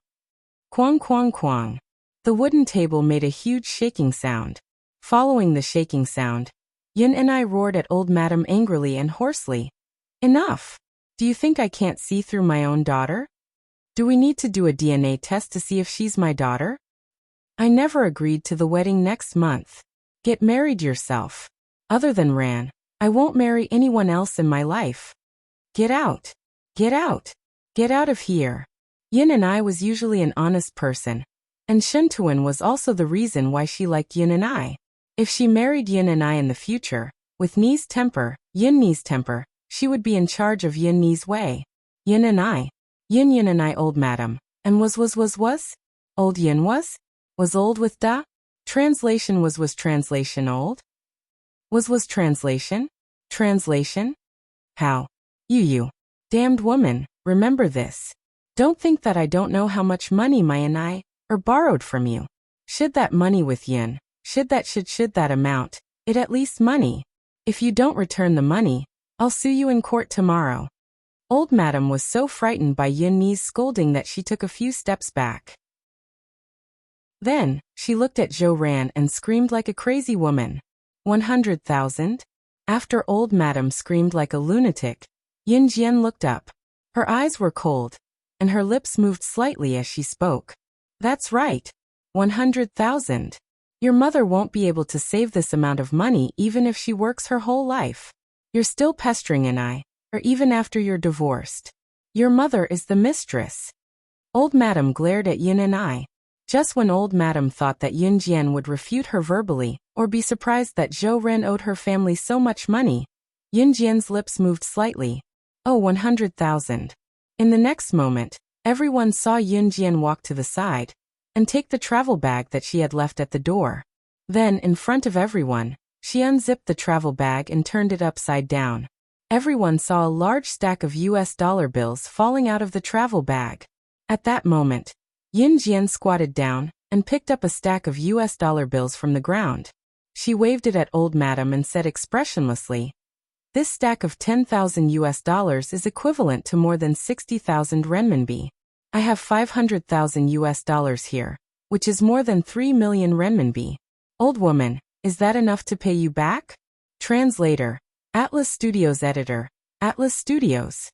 Quang quang quang. The wooden table made a huge shaking sound. Following the shaking sound, Yin and I roared at old madam angrily and hoarsely. Enough! Do you think I can't see through my own daughter? Do we need to do a DNA test to see if she's my daughter? I never agreed to the wedding next month. Get married yourself. Other than Ran, I won't marry anyone else in my life. Get out. Get out. Get out of here. Yin and I was usually an honest person, and Shen Tuan was also the reason why she liked Yin and I. If she married Yin and I in the future, with Ni's temper, Yin Ni's temper, she would be in charge of Yin Ni's way. Yin and I. Yin and I old madam. And was? Old Yin was old with da? Translation was translation old? Was translation? Translation? How? You. Damned woman, remember this. Don't think that I don't know how much money my and I borrowed from you. Should that money with Yin, should that amount, it at least money. If you don't return the money, I'll sue you in court tomorrow. Old madam was so frightened by Yin Ni's scolding that she took a few steps back. Then, she looked at Zhou Ran and screamed like a crazy woman. 100,000? After old madam screamed like a lunatic, Yin Jian looked up. Her eyes were cold, and her lips moved slightly as she spoke. That's right. 100,000. Your mother won't be able to save this amount of money even if she works her whole life. You're still pestering and or even after you're divorced. Your mother is the mistress. Old madam glared at Yin and I. Just when old madam thought that Yin Jian would refute her verbally, or be surprised that Zhou Ren owed her family so much money, Yin Jian's lips moved slightly. Oh, 100,000. In the next moment, everyone saw Yin Jian walk to the side and take the travel bag that she had left at the door. Then, in front of everyone, she unzipped the travel bag and turned it upside down. Everyone saw a large stack of US dollar bills falling out of the travel bag. At that moment, Yin Jian squatted down and picked up a stack of US dollar bills from the ground. She waved it at old madam and said expressionlessly, "This stack of 10,000 US dollars is equivalent to more than 60,000 renminbi. I have 500,000 US dollars here, which is more than 3 million renminbi. Old woman, is that enough to pay you back?" Translator, Atlas Studios Editor, Atlas Studios.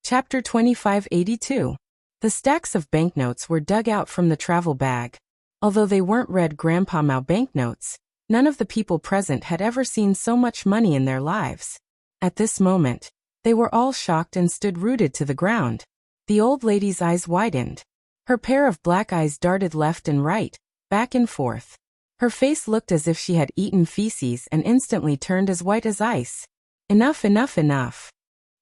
Chapter 2582. The stacks of banknotes were dug out from the travel bag. Although they weren't red Grandpa Mao banknotes, none of the people present had ever seen so much money in their lives. At this moment, they were all shocked and stood rooted to the ground. The old lady's eyes widened. Her pair of black eyes darted left and right, back and forth. Her face looked as if she had eaten feces and instantly turned as white as ice. Enough, enough, enough.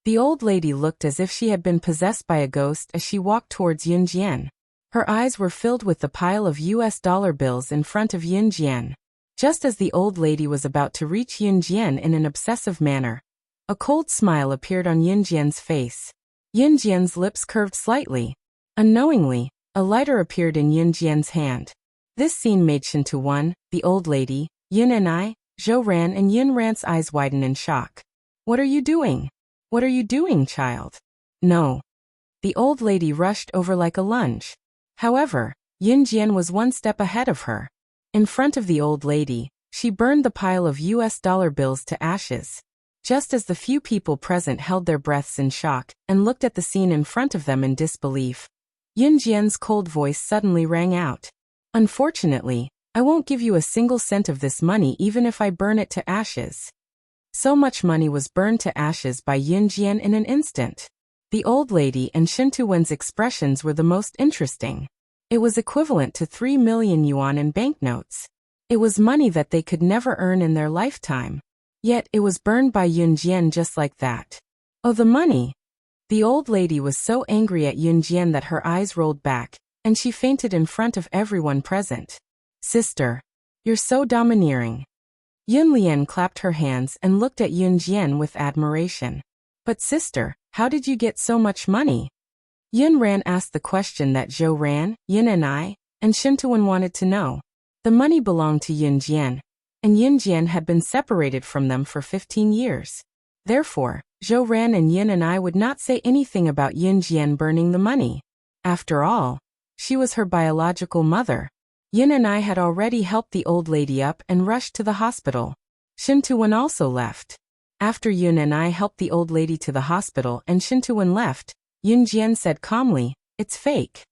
The old lady looked as if she had been possessed by a ghost as she walked towards Yin Jian. Her eyes were filled with the pile of US dollar bills in front of Yin Jian. Just as the old lady was about to reach Yin Jian in an obsessive manner, a cold smile appeared on Yin Jian's face. Yin Jian's lips curved slightly. Unknowingly, a lighter appeared in Yin Jian's hand. This scene made Shen Tuan, the old lady, Yin and I, Zhou Ran and Yin Ran's eyes widen in shock. "What are you doing? What are you doing, child?" "No." The old lady rushed over like a lunge. However, Yin Jian was one step ahead of her. In front of the old lady, she burned the pile of US dollar bills to ashes. Just as the few people present held their breaths in shock and looked at the scene in front of them in disbelief, Yun Jian's cold voice suddenly rang out. Unfortunately, I won't give you a single cent of this money even if I burn it to ashes. So much money was burned to ashes by Yun Jian in an instant. The old lady and Shintu Wen's expressions were the most interesting. It was equivalent to 3 million yuan in banknotes. It was money that they could never earn in their lifetime. Yet it was burned by Yun Jian just like that. Oh, the money! The old lady was so angry at Yun Jian that her eyes rolled back, and she fainted in front of everyone present. Sister, you're so domineering. Yun Lian clapped her hands and looked at Yun Jian with admiration. But sister, how did you get so much money? Yun Ran asked the question that Zhou Ran, Yin and I, and Shintuan wanted to know. The money belonged to Yun Jian, and Yun Jian had been separated from them for 15 years. Therefore, Zhou Ran and Yin and I would not say anything about Yun Jian burning the money. After all, she was her biological mother. Yin and I had already helped the old lady up and rushed to the hospital. Shintuan also left. After Yun and I helped the old lady to the hospital and Shintuan left, Yun Jian said calmly, "It's fake."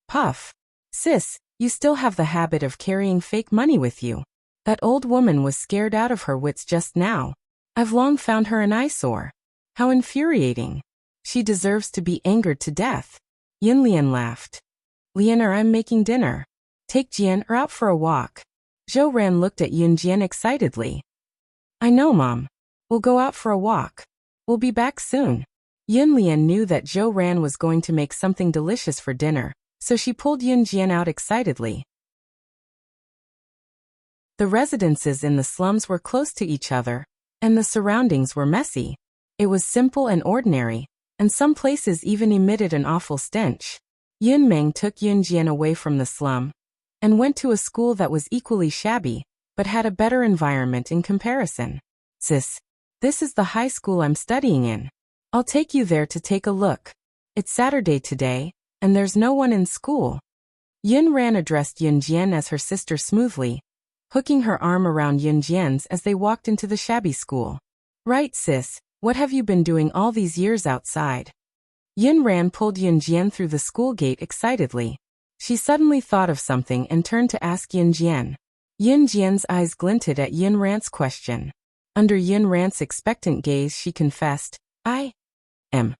Puff. Sis, you still have the habit of carrying fake money with you. That old woman was scared out of her wits just now. I've long found her an eyesore. How infuriating. She deserves to be angered to death. Yin Lian laughed. Lian, I'm making dinner. Take Jian out for a walk. Zhou Ran looked at Yun Jian excitedly. I know, Mom. We'll go out for a walk. We'll be back soon. Yun Lian knew that Zhou Ran was going to make something delicious for dinner, so she pulled Yun Jian out excitedly. The residences in the slums were close to each other, and the surroundings were messy. It was simple and ordinary, and some places even emitted an awful stench. Yun Meng took Yun Jian away from the slum, and went to a school that was equally shabby, but had a better environment in comparison. Sis, this is the high school I'm studying in. I'll take you there to take a look. It's Saturday today, and there's no one in school. Yun Ran addressed Yun Jian as her sister smoothly, hooking her arm around Yun Jian's as they walked into the shabby school. Right, sis, what have you been doing all these years outside? Yun Ran pulled Yun Jian through the school gate excitedly. She suddenly thought of something and turned to ask Yun Jian. Yun Jian's eyes glinted at Yun Ran's question. Under Yun Ran's expectant gaze she confessed, I am.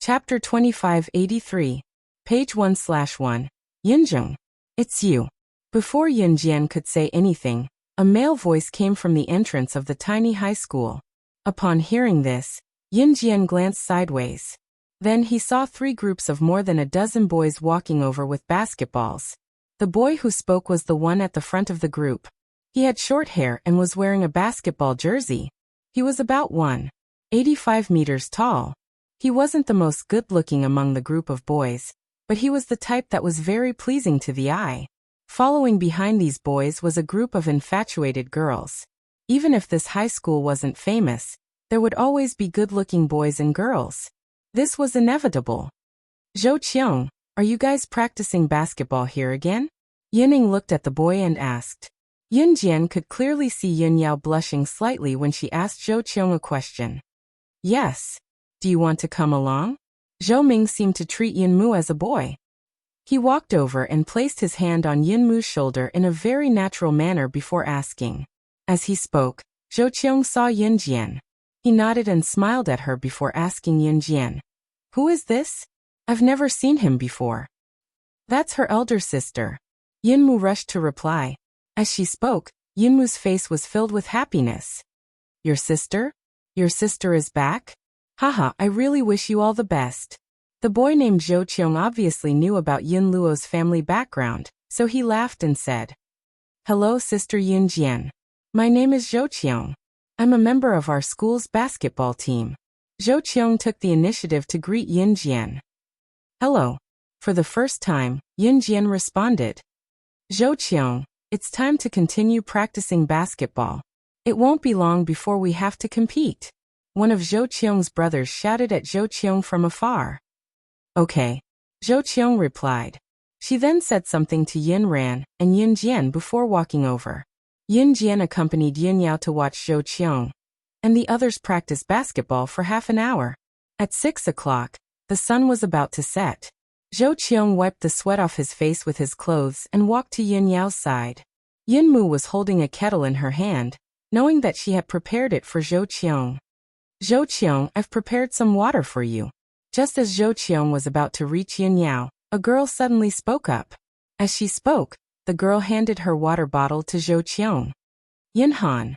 Chapter 2583. Page 1/1. Yunjung. It's you. Before Yun Jian could say anything, a male voice came from the entrance of the tiny high school. Upon hearing this, Yun Jian glanced sideways. Then he saw 3 groups of more than a dozen boys walking over with basketballs. The boy who spoke was the one at the front of the group. He had short hair and was wearing a basketball jersey. He was about 1.85 meters tall. He wasn't the most good-looking among the group of boys, but he was the type that was very pleasing to the eye. Following behind these boys was a group of infatuated girls. Even if this high school wasn't famous, there would always be good-looking boys and girls. This was inevitable. Zhou Qiong, are you guys practicing basketball here again? Yining looked at the boy and asked. Yun Jian could clearly see Yun Yao blushing slightly when she asked Zhou Qiong a question. Yes. Do you want to come along? Zhou Ming seemed to treat Yun Mu as a boy. He walked over and placed his hand on Yun Mu's shoulder in a very natural manner before asking. As he spoke, Zhou Qiong saw Yun Jian. He nodded and smiled at her before asking Yun Jian. Who is this? I've never seen him before. That's her elder sister. Yun Mu rushed to reply. As she spoke, Yun Mu's face was filled with happiness. Your sister? Your sister is back? Haha, I really wish you all the best. The boy named Zhou Qiong obviously knew about Yun Luo's family background, so he laughed and said, Hello, Sister Yun Jian. My name is Zhou Qiong. I'm a member of our school's basketball team. Zhou Qiong took the initiative to greet Yun Jian. Hello. For the first time, Yun Jian responded. Zhou Qiong, it's time to continue practicing basketball. It won't be long before we have to compete. One of Zhou Qiong's brothers shouted at Zhou Qiong from afar. Okay. Zhou Qiong replied. She then said something to Yin Ran and Yun Jian before walking over. Yin Jian accompanied Yin Yao to watch Zhou Qiong and the others practice basketball for half an hour. At 6 o'clock, the sun was about to set. Zhou Qiong wiped the sweat off his face with his clothes and walked to Yin Yao's side. Yin Mu was holding a kettle in her hand, knowing that she had prepared it for Zhou Qiong. Zhou Qiong, I've prepared some water for you. Just as Zhou Qiong was about to reach Yin Yao, a girl suddenly spoke up. As she spoke, the girl handed her water bottle to Zhou Qiong. Yin Han,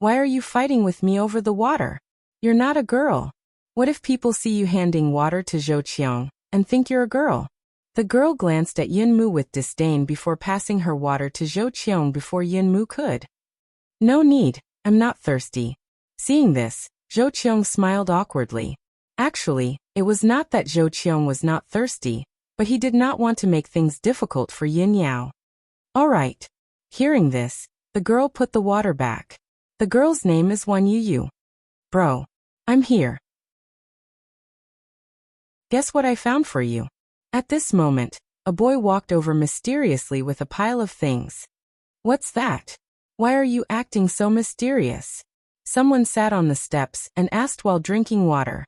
why are you fighting with me over the water? You're not a girl. What if people see you handing water to Zhou Qiong and think you're a girl? The girl glanced at Yin Mu with disdain before passing her water to Zhou Qiong before Yin Mu could. No need, I'm not thirsty. Seeing this, Zhou Qiong smiled awkwardly. Actually, it was not that Zhou Qiong was not thirsty, but he did not want to make things difficult for Yin Yao. All right. Hearing this, the girl put the water back. The girl's name is Wan Yu. Bro, I'm here. Guess what I found for you? At this moment, a boy walked over mysteriously with a pile of things. What's that? Why are you acting so mysterious? Someone sat on the steps and asked while drinking water.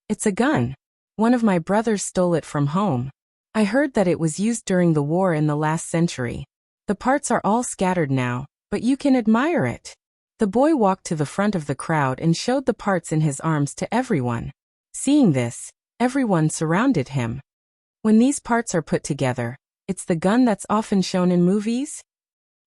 It's a gun. One of my brothers stole it from home. I heard that it was used during the war in the last century. The parts are all scattered now, but you can admire it. The boy walked to the front of the crowd and showed the parts in his arms to everyone. Seeing this, everyone surrounded him. When these parts are put together, it's the gun that's often shown in movies?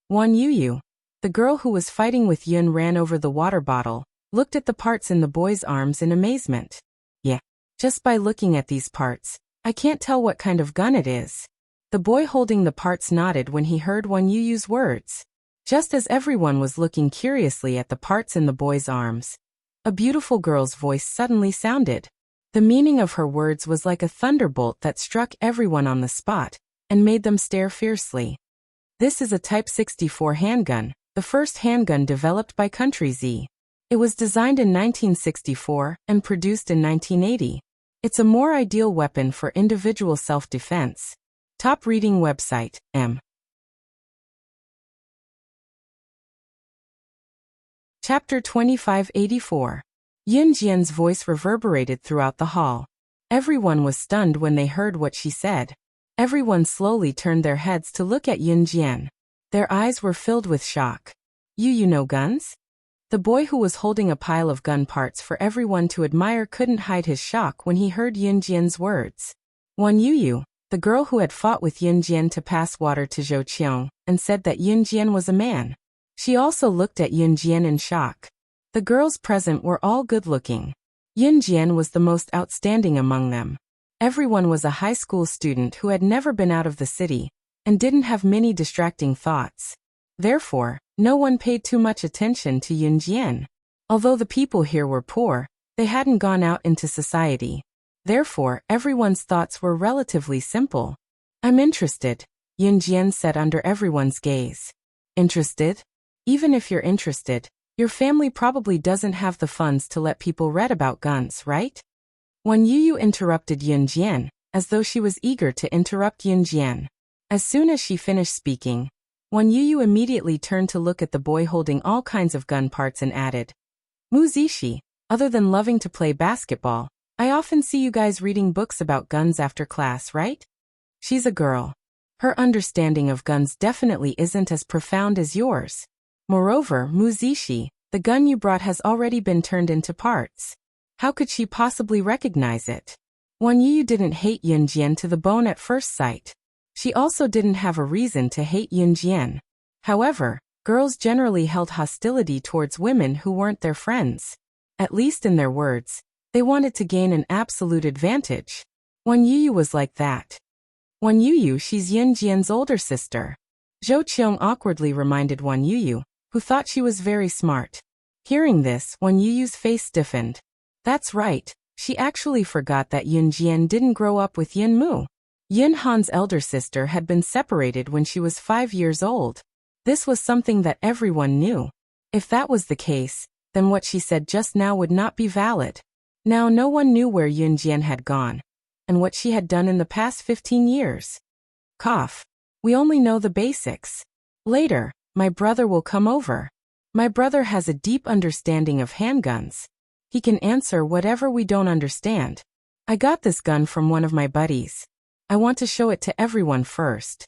Wan Yu, the girl who was fighting with Yun, ran over the water bottle, looked at the parts in the boy's arms in amazement. Yeah, just by looking at these parts, I can't tell what kind of gun it is. The boy holding the parts nodded when he heard Wan Yu's words. Just as everyone was looking curiously at the parts in the boy's arms, a beautiful girl's voice suddenly sounded. The meaning of her words was like a thunderbolt that struck everyone on the spot and made them stare fiercely. This is a Type 64 handgun, the first handgun developed by Country Z. It was designed in 1964 and produced in 1980. It's a more ideal weapon for individual self-defense. Top reading website, M. Chapter 2584. Yin Jian's voice reverberated throughout the hall. Everyone was stunned when they heard what she said. Everyone slowly turned their heads to look at Yin Jian. Their eyes were filled with shock. You know guns? The boy who was holding a pile of gun parts for everyone to admire couldn't hide his shock when he heard Yin Jian's words. Wan Yu, the girl who had fought with Yin Jian to pass water to Zhou Qiong, and said that Yin Jian was a man. She also looked at Yin Jian in shock. The girls present were all good-looking. Yin Jian was the most outstanding among them. Everyone was a high school student who had never been out of the city and didn't have many distracting thoughts. Therefore, no one paid too much attention to Yin Jian. Although the people here were poor, they hadn't gone out into society. Therefore, everyone's thoughts were relatively simple. I'm interested, Yin Jian said under everyone's gaze. Interested? Even if you're interested, your family probably doesn't have the funds to let people read about guns, right? Wan Yu interrupted Yin Jian, as though she was eager to interrupt Yin Jian. As soon as she finished speaking, Wan Yu immediately turned to look at the boy holding all kinds of gun parts and added, Mu Zishi, other than loving to play basketball, I often see you guys reading books about guns after class, right? She's a girl. Her understanding of guns definitely isn't as profound as yours. Moreover, Mu Zishi, the gun you brought has already been turned into parts. How could she possibly recognize it? Wan Yu didn't hate Yin Jian to the bone at first sight. She also didn't have a reason to hate Yin Jian. However, girls generally held hostility towards women who weren't their friends. At least in their words, they wanted to gain an absolute advantage. Wan Yu was like that. Wan Yu, she's Yin Jian's older sister. Zhou Qiong awkwardly reminded Wan Yu, who thought she was very smart. Hearing this, Wan Yu's face stiffened. That's right, she actually forgot that Yin Jian didn't grow up with Yin Mu. Yin Han's elder sister had been separated when she was 5 years old. This was something that everyone knew. If that was the case, then what she said just now would not be valid. Now no one knew where Yin Jian had gone, and what she had done in the past 15 years. Cough. We only know the basics. Later, my brother will come over. My brother has a deep understanding of handguns. He can answer whatever we don't understand. I got this gun from one of my buddies. I want to show it to everyone first.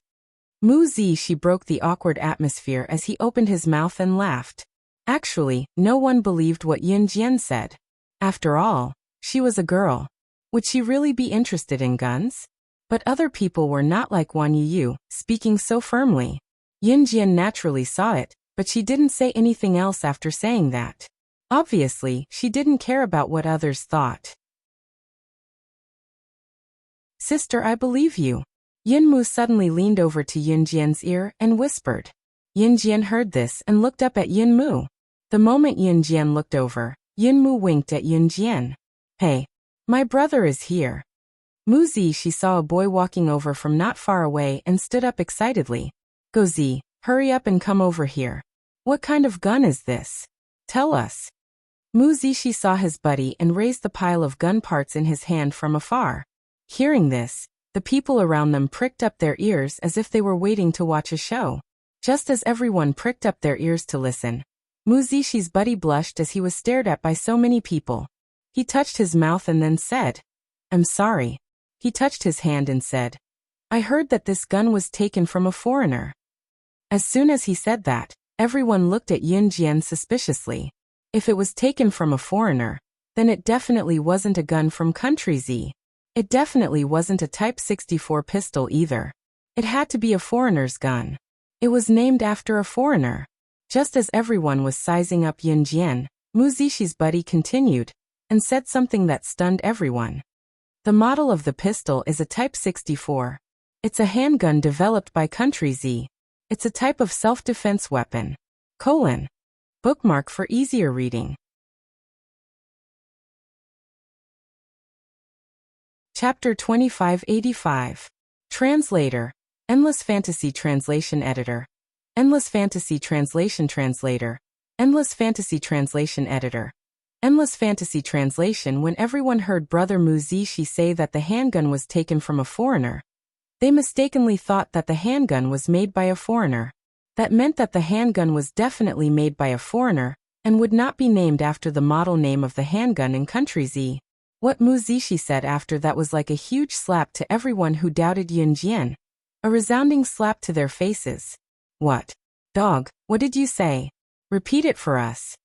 Mu Zishi broke the awkward atmosphere as he opened his mouth and laughed. Actually, no one believed what Yun Jian said. After all, she was a girl. Would she really be interested in guns? But other people were not like Wan Yu, speaking so firmly. Yun Jian naturally saw it, but she didn't say anything else after saying that. Obviously, she didn't care about what others thought. Sister, I believe you. Yun Mu suddenly leaned over to Yun Jian's ear and whispered. Yun Jian heard this and looked up at Yun Mu. The moment Yun Jian looked over, Yun Mu winked at Yun Jian. Hey, my brother is here. Mu Zishi saw a boy walking over from not far away and stood up excitedly. Go Zi, hurry up and come over here. What kind of gun is this? Tell us. Mu Zishi saw his buddy and raised the pile of gun parts in his hand from afar. Hearing this, the people around them pricked up their ears as if they were waiting to watch a show. Just as everyone pricked up their ears to listen, Mu Zishi's buddy blushed as he was stared at by so many people. He touched his mouth and then said, I'm sorry. He touched his hand and said, I heard that this gun was taken from a foreigner. As soon as he said that, everyone looked at Yun Jian suspiciously. If it was taken from a foreigner, then it definitely wasn't a gun from country Z. It definitely wasn't a Type 64 pistol either. It had to be a foreigner's gun. It was named after a foreigner. Just as everyone was sizing up Yun Jian, Mu Zishi's buddy continued, and said something that stunned everyone. The model of the pistol is a Type 64. It's a handgun developed by Country Z. It's a type of self-defense weapon. Bookmark for easier reading. Chapter 2585. Translator. Endless Fantasy Translation Editor. Endless Fantasy Translation Translator. Endless Fantasy Translation Editor. Endless Fantasy Translation. When everyone heard Brother Mu Zishi say that the handgun was taken from a foreigner, they mistakenly thought that the handgun was made by a foreigner. That meant that the handgun was definitely made by a foreigner, and would not be named after the model name of the handgun in Country Z. What Mu Zishi said after that was like a huge slap to everyone who doubted Yun Jian. A resounding slap to their faces. What? Dog, what did you say? Repeat it for us.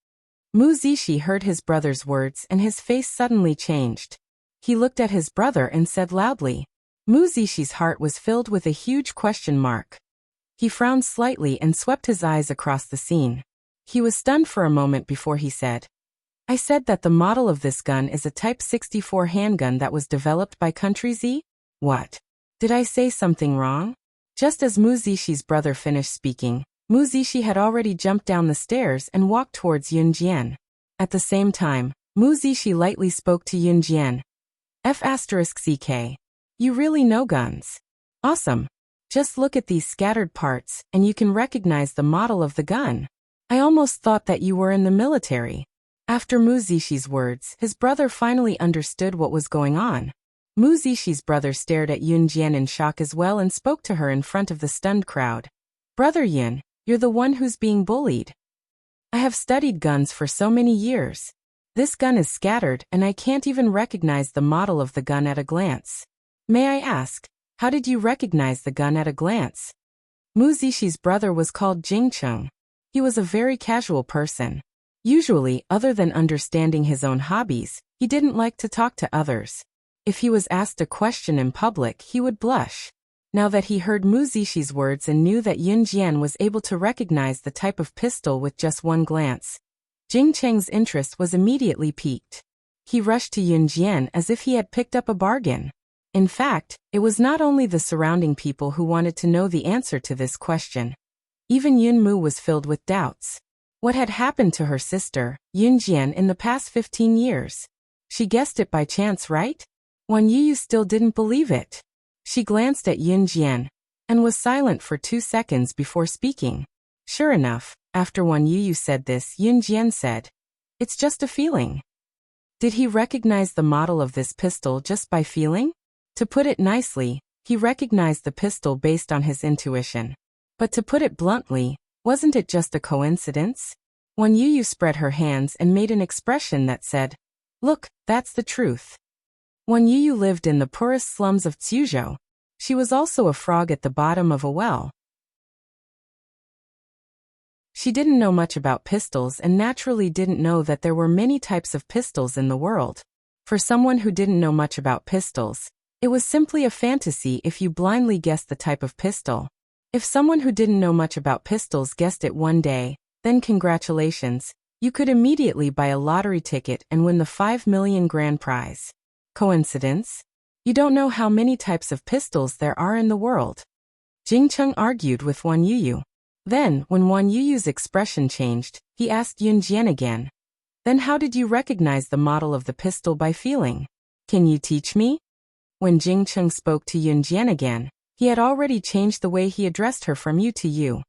Mu Zishi heard his brother's words and his face suddenly changed. He looked at his brother and said loudly. Mu Zishi's heart was filled with a huge question mark. He frowned slightly and swept his eyes across the scene. He was stunned for a moment before he said, I said that the model of this gun is a Type 64 handgun that was developed by Country Z? What? Did I say something wrong? Just as Mu Zishi's brother finished speaking, Mu Zishi had already jumped down the stairs and walked towards Yun Jian. At the same time, Mu Zishi lightly spoke to Yun Jian. F***CK. You really know guns. Awesome. Just look at these scattered parts, and you can recognize the model of the gun. I almost thought that you were in the military. After Mu Zishi's words, his brother finally understood what was going on. Mu Zishi's brother stared at Yun Jian in shock as well and spoke to her in front of the stunned crowd. Brother Yun, you're the one who's being bullied. I have studied guns for so many years. This gun is scattered and I can't even recognize the model of the gun at a glance. May I ask, how did you recognize the gun at a glance? Mu Zishi's brother was called Jingcheng. He was a very casual person. Usually, other than understanding his own hobbies, he didn't like to talk to others. If he was asked a question in public, he would blush. Now that he heard Mu Zishi's words and knew that Yun Jian was able to recognize the type of pistol with just one glance, Jing Cheng's interest was immediately piqued. He rushed to Yun Jian as if he had picked up a bargain. In fact, it was not only the surrounding people who wanted to know the answer to this question. Even Yun Mu was filled with doubts. What had happened to her sister, Yun Jian, in the past 15 years? She guessed it by chance, right? Wan Yu still didn't believe it. She glanced at Yun Jian, and was silent for 2 seconds before speaking. Sure enough, after Wan Yu said this, Yun Jian said, It's just a feeling. Did he recognize the model of this pistol just by feeling? To put it nicely, he recognized the pistol based on his intuition. But to put it bluntly, Wasn't it just a coincidence? Wan Yuyu spread her hands and made an expression that said, "Look, that's the truth." Wan Yuyu lived in the poorest slums of Zhuzhou. She was also a frog at the bottom of a well. She didn't know much about pistols and naturally didn't know that there were many types of pistols in the world. For someone who didn't know much about pistols, it was simply a fantasy if you blindly guessed the type of pistol. If someone who didn't know much about pistols guessed it one day, then congratulations, you could immediately buy a lottery ticket and win the 5 million grand prize. Coincidence? You don't know how many types of pistols there are in the world. Jing Cheng argued with Wan Yuyu. Then, when Wan Yuyu's expression changed, he asked Yun Jian again. Then how did you recognize the model of the pistol by feeling? Can you teach me? When Jing Cheng spoke to Yun Jian again, he had already changed the way he addressed her from you to you.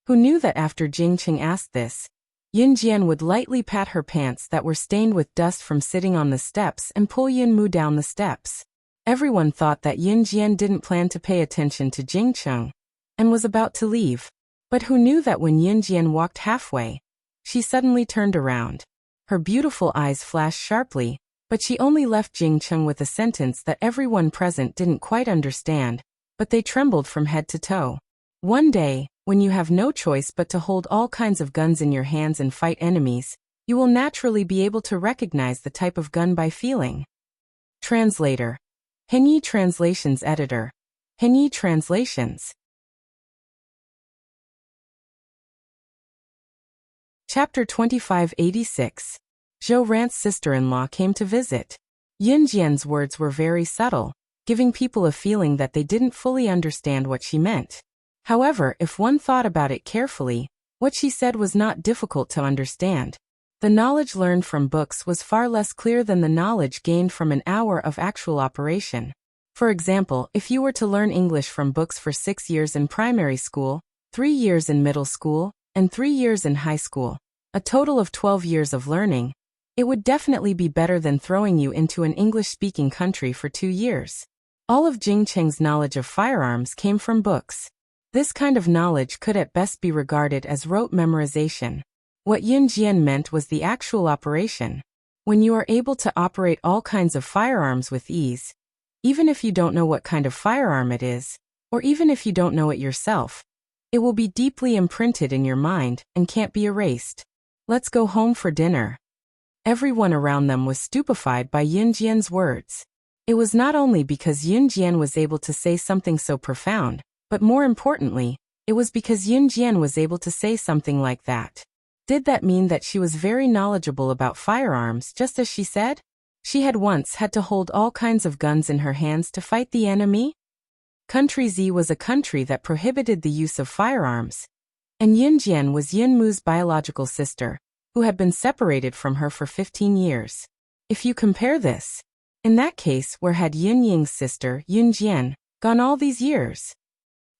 Who knew that after Jing Cheng asked this, Yun Jian would lightly pat her pants that were stained with dust from sitting on the steps and pull Yun Mu down the steps. Everyone thought that Yun Jian didn't plan to pay attention to Jing Cheng and was about to leave. But who knew that when Yun Jian walked halfway, she suddenly turned around. Her beautiful eyes flashed sharply, but she only left Jing Cheng with a sentence that everyone present didn't quite understand, but they trembled from head to toe. One day, when you have no choice but to hold all kinds of guns in your hands and fight enemies, you will naturally be able to recognize the type of gun by feeling. Translator. Henyi Translations Editor. Henyi Translations. Chapter 2586. Zhou Ran's sister-in-law came to visit. Yun Jian's words were very subtle, giving people a feeling that they didn't fully understand what she meant. However, if one thought about it carefully, what she said was not difficult to understand. The knowledge learned from books was far less clear than the knowledge gained from an hour of actual operation. For example, if you were to learn English from books for 6 years in primary school, 3 years in middle school, and 3 years in high school, a total of 12 years of learning, it would definitely be better than throwing you into an English-speaking country for 2 years. All of Jing Cheng's knowledge of firearms came from books. This kind of knowledge could at best be regarded as rote memorization. What Yun Jian meant was the actual operation. When you are able to operate all kinds of firearms with ease, even if you don't know what kind of firearm it is, or even if you don't know it yourself, it will be deeply imprinted in your mind and can't be erased. Let's go home for dinner. Everyone around them was stupefied by Yun Jian's words. It was not only because Yun Jian was able to say something so profound, but more importantly, it was because Yun Jian was able to say something like that. Did that mean that she was very knowledgeable about firearms, just as she said? She had once had to hold all kinds of guns in her hands to fight the enemy? Country Z was a country that prohibited the use of firearms, and Yun Jian was Yun Mu's biological sister, who had been separated from her for 15 years. If you compare this, in that case, where had Yun Ying's sister, Yun Jian, gone all these years?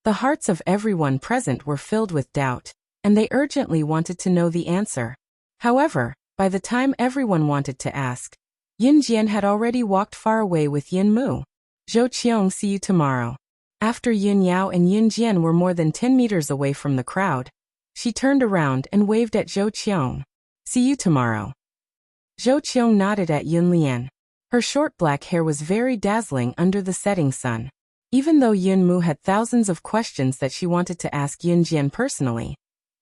The hearts of everyone present were filled with doubt, and they urgently wanted to know the answer. However, by the time everyone wanted to ask, Yun Jian had already walked far away with Yun Mu. Zhou Qiong, see you tomorrow. After Yun Yao and Yun Jian were more than 10 meters away from the crowd, she turned around and waved at Zhou Qiong. See you tomorrow. Zhou Qiong nodded at Yun Lian. Her short black hair was very dazzling under the setting sun. Even though Yun Mu had thousands of questions that she wanted to ask Yun Jian personally,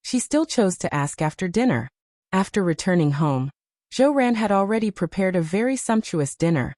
she still chose to ask after dinner. After returning home, Zhou Ran had already prepared a very sumptuous dinner.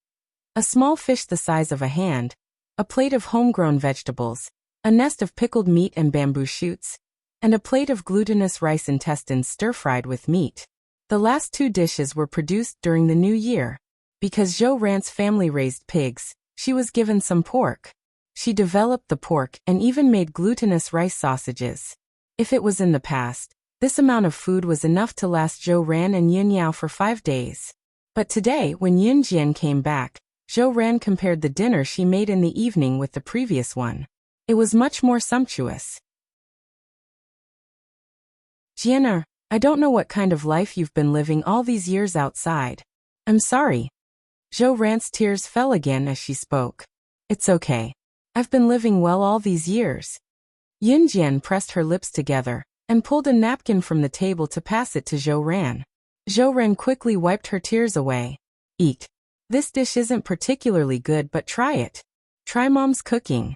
A small fish the size of a hand, a plate of homegrown vegetables, a nest of pickled meat and bamboo shoots, and a plate of glutinous rice intestines stir-fried with meat. The last 2 dishes were produced during the new year. Because Zhou Ran's family raised pigs, she was given some pork. She developed the pork and even made glutinous rice sausages. If it was in the past, this amount of food was enough to last Zhou Ran and Yun Yao for 5 days. But today, when Yun Jian came back, Zhou Ran compared the dinner she made in the evening with the previous one. It was much more sumptuous. Jianer, I don't know what kind of life you've been living all these years outside. I'm sorry. Zhou Ran's tears fell again as she spoke. It's okay. I've been living well all these years. Yun Jian pressed her lips together, and pulled a napkin from the table to pass it to Zhou Ran. Zhou Ran quickly wiped her tears away. Eat. This dish isn't particularly good, but try it. Try mom's cooking.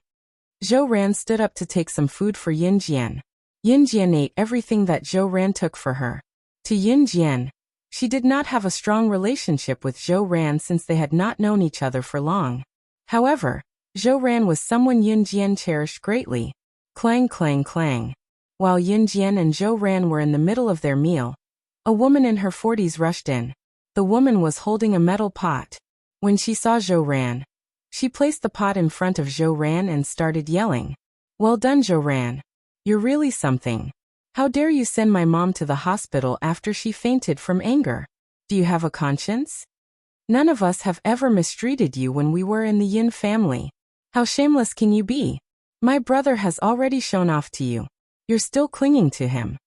Zhou Ran stood up to take some food for Yin Jian. Yin Jian ate everything that Zhou Ran took for her. To Yin Jian, she did not have a strong relationship with Zhou Ran since they had not known each other for long. However, Zhou Ran was someone Yin Jian cherished greatly. Clang clang clang. While Yin Jian and Zhou Ran were in the middle of their meal, a woman in her 40s rushed in. The woman was holding a metal pot. When she saw Zhou Ran, she placed the pot in front of Zhou Ran and started yelling. Well done, Zhou Ran. You're really something. How dare you send my mom to the hospital after she fainted from anger? Do you have a conscience? None of us have ever mistreated you when we were in the Yin family. How shameless can you be? My brother has already shown off to you. You're still clinging to him.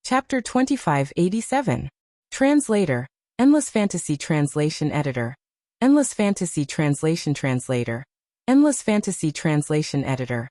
Chapter 2587. Translator. Endless Fantasy Translation Editor. Endless Fantasy Translation Translator. Endless Fantasy Translation Editor.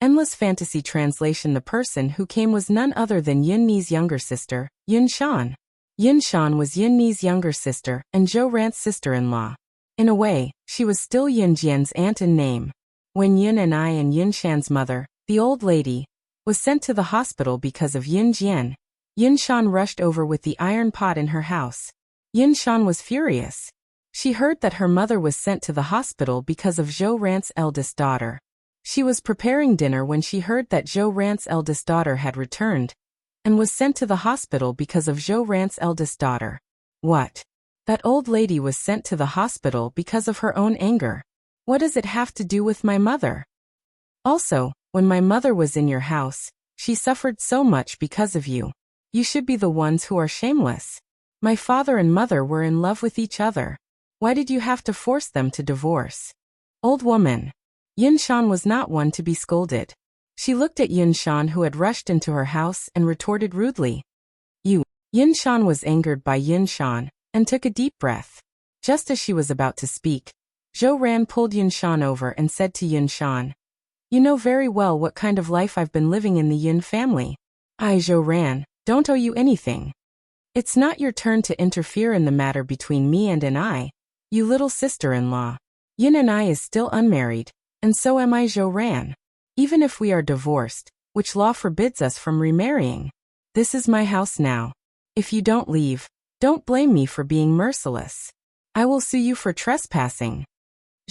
Endless Fantasy Translation. The person who came was none other than Yin Ni's younger sister, Yin Shan. Yin Shan was Yin Ni's younger sister and Zhou Ran's sister-in-law. In a way, she was still Yin Jian's aunt in name. When Yin and I and Yin Shan's mother, the old lady, was sent to the hospital because of Yin Jian, Yin Shan rushed over with the iron pot in her house. Yin Shan was furious. She heard that her mother was sent to the hospital because of Zhou Ran's eldest daughter. She was preparing dinner when she heard that Zhou Ran's eldest daughter had returned and was sent to the hospital because of Zhou Ran's eldest daughter. What? That old lady was sent to the hospital because of her own anger. What does it have to do with my mother? Also, when my mother was in your house, she suffered so much because of you. You should be the ones who are shameless. My father and mother were in love with each other. Why did you have to force them to divorce? Old woman. Yin Shan was not one to be scolded. She looked at Yin Shan, who had rushed into her house, and retorted rudely. You. Yin Shan was angered by Yin Shan and took a deep breath. Just as she was about to speak, Zhou Ran pulled Yin Shan over and said to Yin Shan, You know very well what kind of life I've been living in the Yin family. I, Zhou Ran, don't owe you anything. It's not your turn to interfere in the matter between me and I, you little sister-in-law. Yin and I is still unmarried, and so am I, Zhou Ran. Even if we are divorced, which law forbids us from remarrying. This is my house now. If you don't leave, don't blame me for being merciless. I will sue you for trespassing.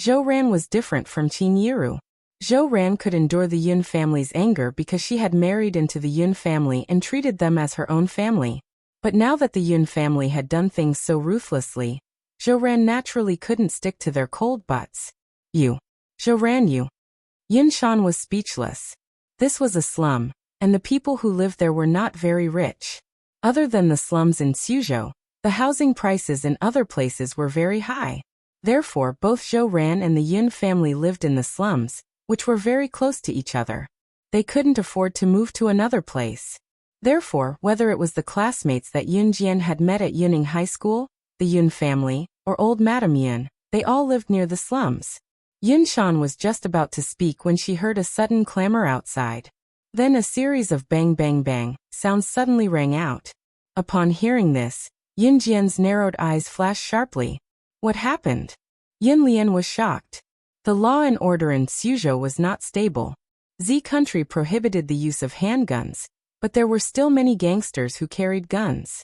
Zhou Ran was different from Qin Yiru. Zhou Ran could endure the Yin family's anger because she had married into the Yin family and treated them as her own family. But now that the Yin family had done things so ruthlessly, Zhou Ran naturally couldn't stick to their cold butts. You. Zhou Ran, you. Yin Shan was speechless. This was a slum, and the people who lived there were not very rich. Other than the slums in Suzhou, the housing prices in other places were very high. Therefore, both Zhou Ran and the Yin family lived in the slums, which were very close to each other. They couldn't afford to move to another place. Therefore, whether it was the classmates that Yin Jian had met at Yuning High School, the Yin family, or old Madame Yin, they all lived near the slums. Yin Shan was just about to speak when she heard a sudden clamor outside. Then a series of bang bang bang sounds suddenly rang out. Upon hearing this, Yin Jian's narrowed eyes flashed sharply. What happened? Yin Lian was shocked. The law and order in Suzhou was not stable. Z country prohibited the use of handguns, but there were still many gangsters who carried guns.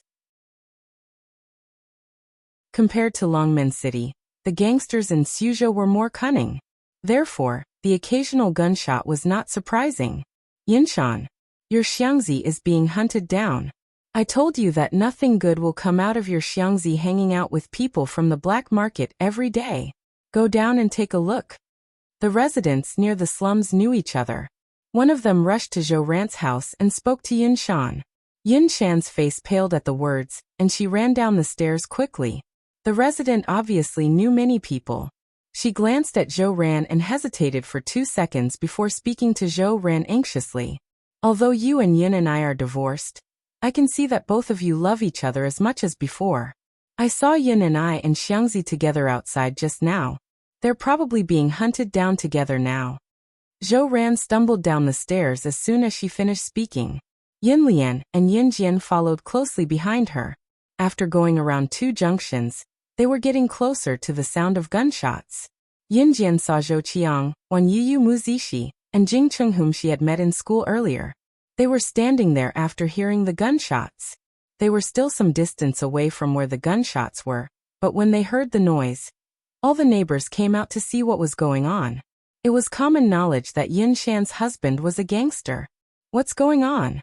Compared to Longmen City, the gangsters in Suzhou were more cunning. Therefore, the occasional gunshot was not surprising. Yinshan, your Xiangzi is being hunted down. I told you that nothing good will come out of your Xiangzi hanging out with people from the black market every day. Go down and take a look. The residents near the slums knew each other. One of them rushed to Zhou Ran's house and spoke to Yin Shan. Yin Shan's face paled at the words, and she ran down the stairs quickly. The resident obviously knew many people. She glanced at Zhou Ran and hesitated for 2 seconds before speaking to Zhou Ran anxiously. Although you and Yin and I are divorced, I can see that both of you love each other as much as before. I saw Yin and I and Xiangzi together outside just now. They're probably being hunted down together now. Zhou Ran stumbled down the stairs as soon as she finished speaking. Yin Lian and Yin Jian followed closely behind her. After going around 2 junctions, they were getting closer to the sound of gunshots. Yin Jian saw Zhou Qiang, Wan Yiyu Muzishi, and Jing Cheng whom she had met in school earlier. They were standing there after hearing the gunshots. They were still some distance away from where the gunshots were, but when they heard the noise, all the neighbors came out to see what was going on. It was common knowledge that Yin Shan's husband was a gangster. What's going on?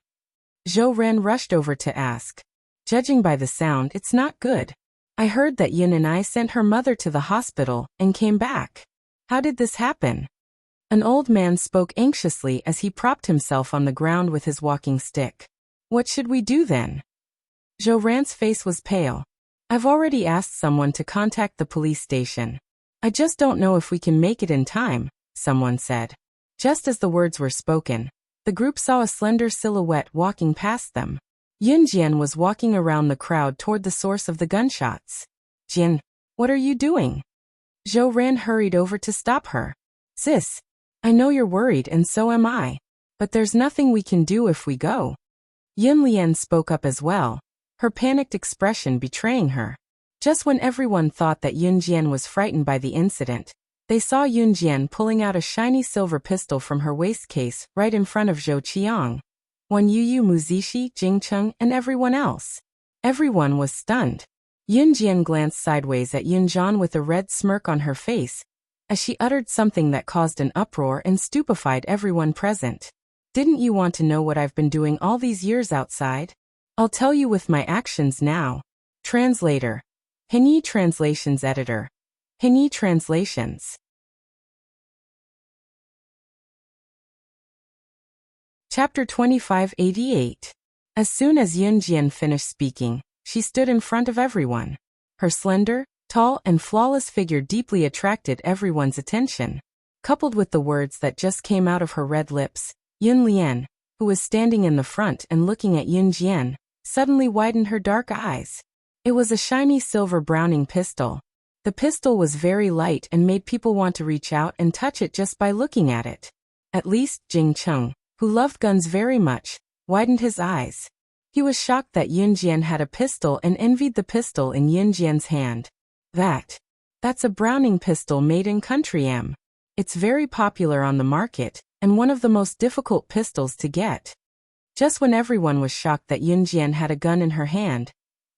Zhou Ren rushed over to ask. Judging by the sound, it's not good. I heard that Yin and I sent her mother to the hospital and came back. How did this happen? An old man spoke anxiously as he propped himself on the ground with his walking stick. What should we do then? Zhou Ran's face was pale. I've already asked someone to contact the police station. I just don't know if we can make it in time, someone said. Just as the words were spoken, the group saw a slender silhouette walking past them. Yin Jian was walking around the crowd toward the source of the gunshots. Jin, what are you doing? Zhou Ran hurried over to stop her. Sis, I know you're worried and so am I. But there's nothing we can do if we go. Yin Lian spoke up as well, her panicked expression betraying her. Just when everyone thought that Yun Jian was frightened by the incident, they saw Yun Jian pulling out a shiny silver pistol from her waist case right in front of Zhou Qiang, Wan Yuyu Muzishi, Jing Cheng, and everyone else. Everyone was stunned. Yun Jian glanced sideways at Yun Zhan with a red smirk on her face, as she uttered something that caused an uproar and stupefied everyone present. Didn't you want to know what I've been doing all these years outside? I'll tell you with my actions now. Translator. Pinyi Translations Editor. Pinyi Translations. Chapter 2588. As soon as Yun Jian finished speaking, she stood in front of everyone. Her slender, tall, and flawless figure deeply attracted everyone's attention. Coupled with the words that just came out of her red lips, Yun Lian, who was standing in the front and looking at Yun Jian, suddenly widened her dark eyes. It was a shiny silver Browning pistol. The pistol was very light and made people want to reach out and touch it just by looking at it. At least Jing Cheng, who loved guns very much, widened his eyes. He was shocked that Yun Jian had a pistol and envied the pistol in Yun Jian's hand. That's a Browning pistol made in Country M. It's very popular on the market, and one of the most difficult pistols to get. Just when everyone was shocked that Yun Jian had a gun in her hand,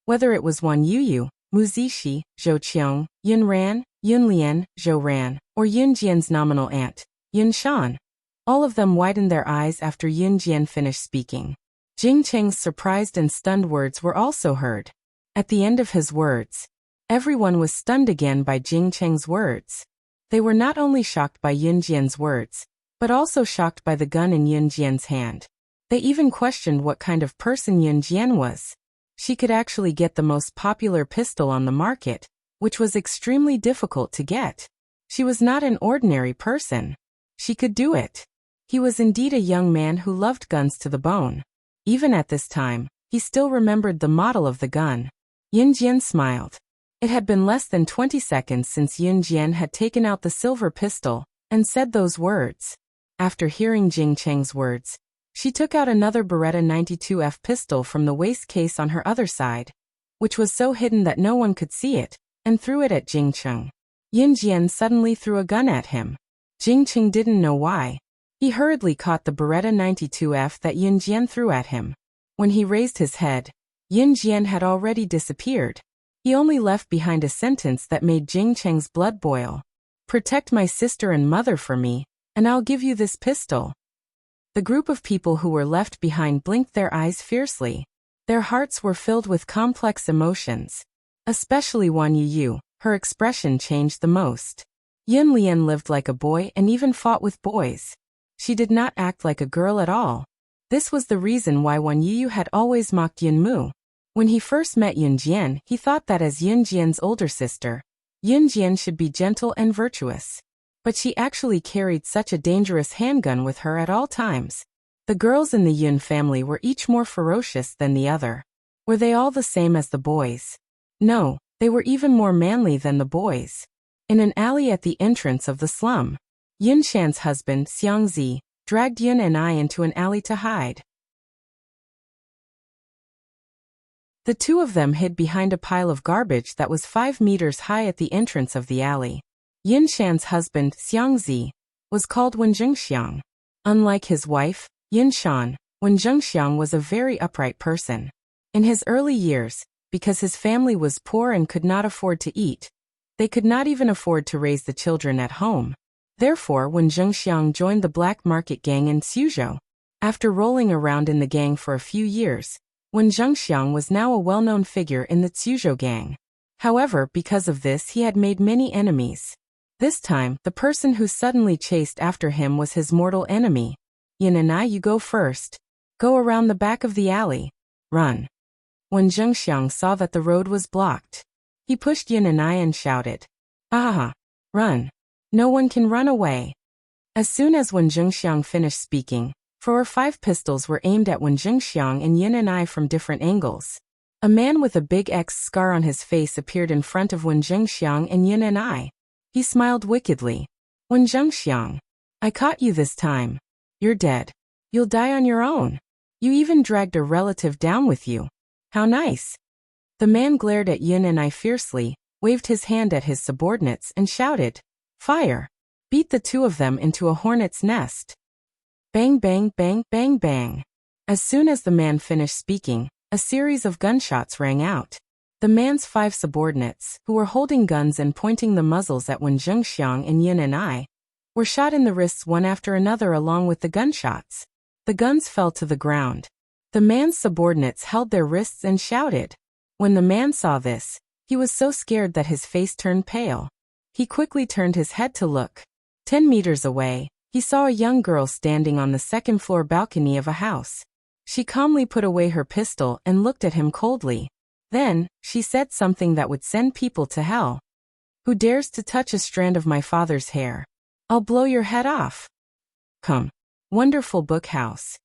whether it was Wan Yuyu, Muzishi, Zhou Qiang, Yun Ran, Yun Lian, Zhou Ran, or Yun Jian's nominal aunt, Yun Shan, all of them widened their eyes after Yun Jian finished speaking. Jing Cheng's surprised and stunned words were also heard. At the end of his words, everyone was stunned again by Jing Cheng's words. They were not only shocked by Yun Jian's words, but also shocked by the gun in Yun Jian's hand. They even questioned what kind of person Yun Jian was. She could actually get the most popular pistol on the market, which was extremely difficult to get. She was not an ordinary person. She could do it. He was indeed a young man who loved guns to the bone. Even at this time, he still remembered the model of the gun. Yun Jian smiled. It had been less than 20 seconds since Yun Jian had taken out the silver pistol and said those words. After hearing Jing Cheng's words, she took out another Beretta 92F pistol from the waist case on her other side, which was so hidden that no one could see it, and threw it at Jing Cheng. Yun Jian suddenly threw a gun at him. Jing Cheng didn't know why. He hurriedly caught the Beretta 92F that Yun Jian threw at him. When he raised his head, Yun Jian had already disappeared. He only left behind a sentence that made Jing Cheng's blood boil. Protect my sister and mother for me, and I'll give you this pistol. The group of people who were left behind blinked their eyes fiercely. Their hearts were filled with complex emotions. Especially Wan Yuyu, her expression changed the most. Yun Lian lived like a boy and even fought with boys. She did not act like a girl at all. This was the reason why Wan Yuyu had always mocked Yun Mu. When he first met Yun Jian, he thought that as Yun Jian's older sister, Yun Jian should be gentle and virtuous. But she actually carried such a dangerous handgun with her at all times. The girls in the Yun family were each more ferocious than the other. Were they all the same as the boys? No, they were even more manly than the boys. In an alley at the entrance of the slum, Yun Shan's husband, Xiangzi, dragged Yun and I into an alley to hide. The two of them hid behind a pile of garbage that was 5 meters high at the entrance of the alley. Yun Shan's husband, Xiangzi, was called Wen Zhengxiang. Unlike his wife, Yun Shan, Wen Zhengxiang was a very upright person. In his early years, because his family was poor and could not afford to eat, they could not even afford to raise the children at home. Therefore, Wen Zhengxiang joined the black market gang in Suzhou. After rolling around in the gang for a few years, Wen Zhengxiang was now a well-known figure in the Suzhou gang. However, because of this he had made many enemies. This time, the person who suddenly chased after him was his mortal enemy. Yin and I, you go first. Go around the back of the alley. Run. When Zhengxiang saw that the road was blocked, he pushed Yin and I and shouted, "Ah! Run! No one can run away." As soon as Wen Zhengxiang finished speaking, 4 or 5 pistols were aimed at Wen Zhengxiang and Yin and I from different angles. A man with a big X scar on his face appeared in front of Wen Zhengxiang and Yin and I. He smiled wickedly. "Wen Zhengxiang, I caught you this time. You're dead. You'll die on your own. You even dragged a relative down with you. How nice." The man glared at Yin and I fiercely, waved his hand at his subordinates and shouted, "Fire!" Beat the two of them into a hornet's nest. Bang bang bang bang bang. As soon as the man finished speaking, a series of gunshots rang out. The man's 5 subordinates, who were holding guns and pointing the muzzles at Wen Zhengxiang and Yin and I, were shot in the wrists one after another along with the gunshots. The guns fell to the ground. The man's subordinates held their wrists and shouted. When the man saw this, he was so scared that his face turned pale. He quickly turned his head to look. 10 meters away, he saw a young girl standing on the second-floor balcony of a house. She calmly put away her pistol and looked at him coldly. Then, she said something that would send people to hell. "Who dares to touch a strand of my father's hair? I'll blow your head off." Come. Wonderful book house.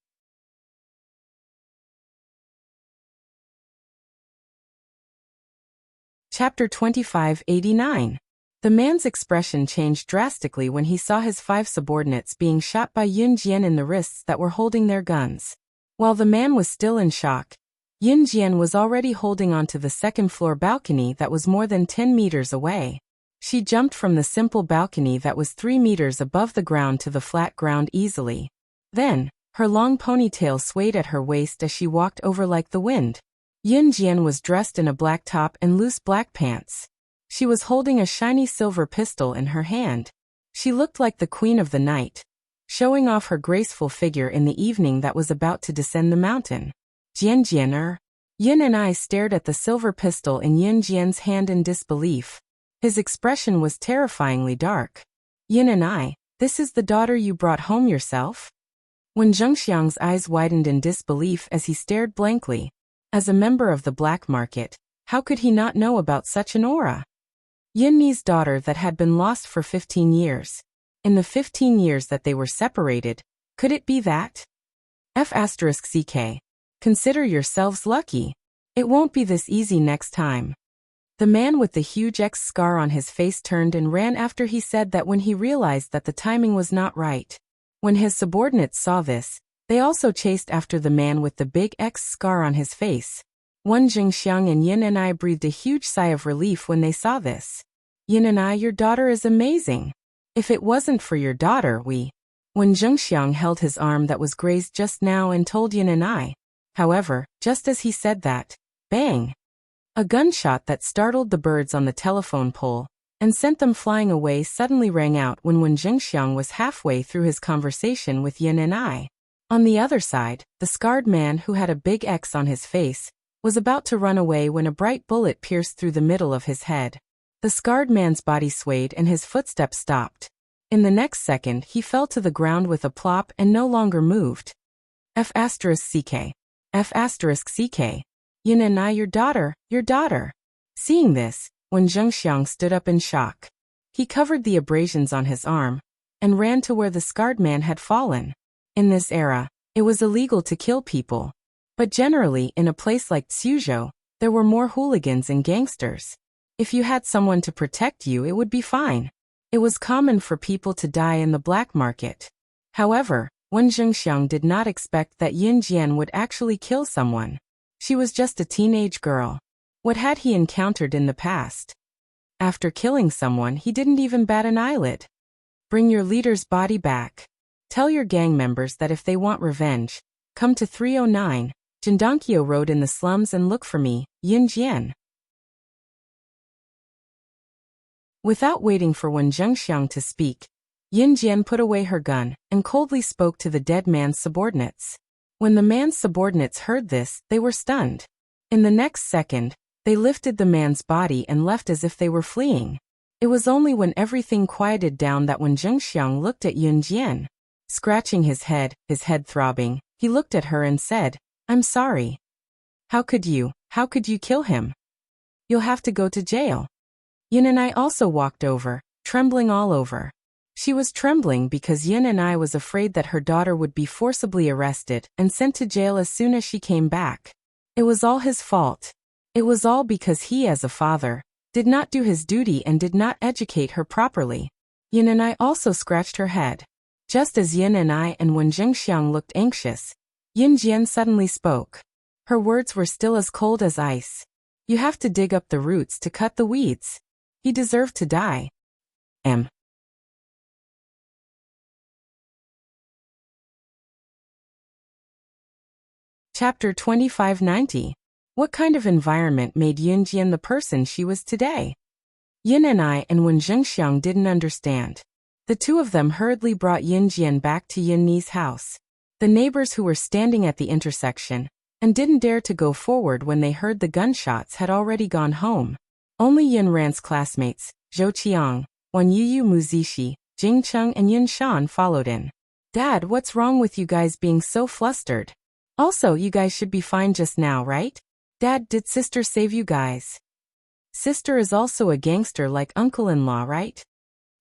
Chapter 2589. The man's expression changed drastically when he saw his 5 subordinates being shot by Yun Jian in the wrists that were holding their guns. While the man was still in shock, Yun Jian was already holding onto the second-floor balcony that was more than 10 meters away. She jumped from the simple balcony that was 3 meters above the ground to the flat ground easily. Then, her long ponytail swayed at her waist as she walked over like the wind. Yun Jian was dressed in a black top and loose black pants. She was holding a shiny silver pistol in her hand. She looked like the queen of the night, showing off her graceful figure in the evening that was about to descend the mountain. Jian. Yin and I stared at the silver pistol in Yun Jian's hand in disbelief. His expression was terrifyingly dark. Yin and I, this is the daughter you brought home yourself? When Zhengxiang's eyes widened in disbelief as he stared blankly. As a member of the black market, how could he not know about such an aura? Yin Ni's daughter that had been lost for 15 years. In the 15 years that they were separated, could it be that? F***CK. Consider yourselves lucky. It won't be this easy next time. The man with the huge X scar on his face turned and ran after he said that when he realized that the timing was not right. When his subordinates saw this, they also chased after the man with the big X scar on his face. Wen Zhengxiang and Yin and I breathed a huge sigh of relief when they saw this. Yin and I, your daughter is amazing. If it wasn't for your daughter, we... Wen Zhengxiang held his arm that was grazed just now and told Yin and I. However, just as he said that, bang! A gunshot that startled the birds on the telephone pole and sent them flying away suddenly rang out when Wen Zhengxiang was halfway through his conversation with Yin and I. On the other side, the scarred man who had a big X on his face was about to run away when a bright bullet pierced through the middle of his head. The scarred man's body swayed and his footsteps stopped. In the next second, he fell to the ground with a plop and no longer moved. F***CK. F***CK. Yin and I, your daughter. Seeing this, Wen Zhengxiang stood up in shock. He covered the abrasions on his arm and ran to where the scarred man had fallen. In this era, it was illegal to kill people. But generally, in a place like Suzhou, there were more hooligans and gangsters. If you had someone to protect you, it would be fine. It was common for people to die in the black market. However, Wen Zhengxiang did not expect that Yin Jian would actually kill someone. She was just a teenage girl. What had he encountered in the past? After killing someone, he didn't even bat an eyelid. Bring your leader's body back. Tell your gang members that if they want revenge, come to 309, Jindonkyo Road in the slums and look for me, Yin Jian. Without waiting for Wen Zhengxiang to speak, Yin Jian put away her gun and coldly spoke to the dead man's subordinates. When the man's subordinates heard this, they were stunned. In the next second, they lifted the man's body and left as if they were fleeing. It was only when everything quieted down that when Zhengxiang looked at Yin Jian, scratching his head throbbing, he looked at her and said, "I'm sorry. How could you kill him? You'll have to go to jail." Yin and I also walked over, trembling all over. She was trembling because Yin and I was afraid that her daughter would be forcibly arrested and sent to jail as soon as she came back. It was all his fault. It was all because he, as a father, did not do his duty and did not educate her properly. Yin and I also scratched her head. Just as Yin and I and Wen Zhengxiang looked anxious, Yin Jian suddenly spoke. Her words were still as cold as ice. "You have to dig up the roots to cut the weeds. He deserved to die." Chapter 2590. What kind of environment made Yin Jian the person she was today? Yin and I and Wen Zhengxiang didn't understand. The two of them hurriedly brought Yin Jian back to Yin Ni's house. The neighbors who were standing at the intersection and didn't dare to go forward when they heard the gunshots had already gone home. Only Yin Ran's classmates, Zhou Qiang, Wan Yuyu Muzishi, Jing Cheng and Yin Shan followed in. "Dad, what's wrong with you guys being so flustered? Also, you guys should be fine just now, right? Dad, did sister save you guys? Sister is also a gangster like uncle-in-law, right?"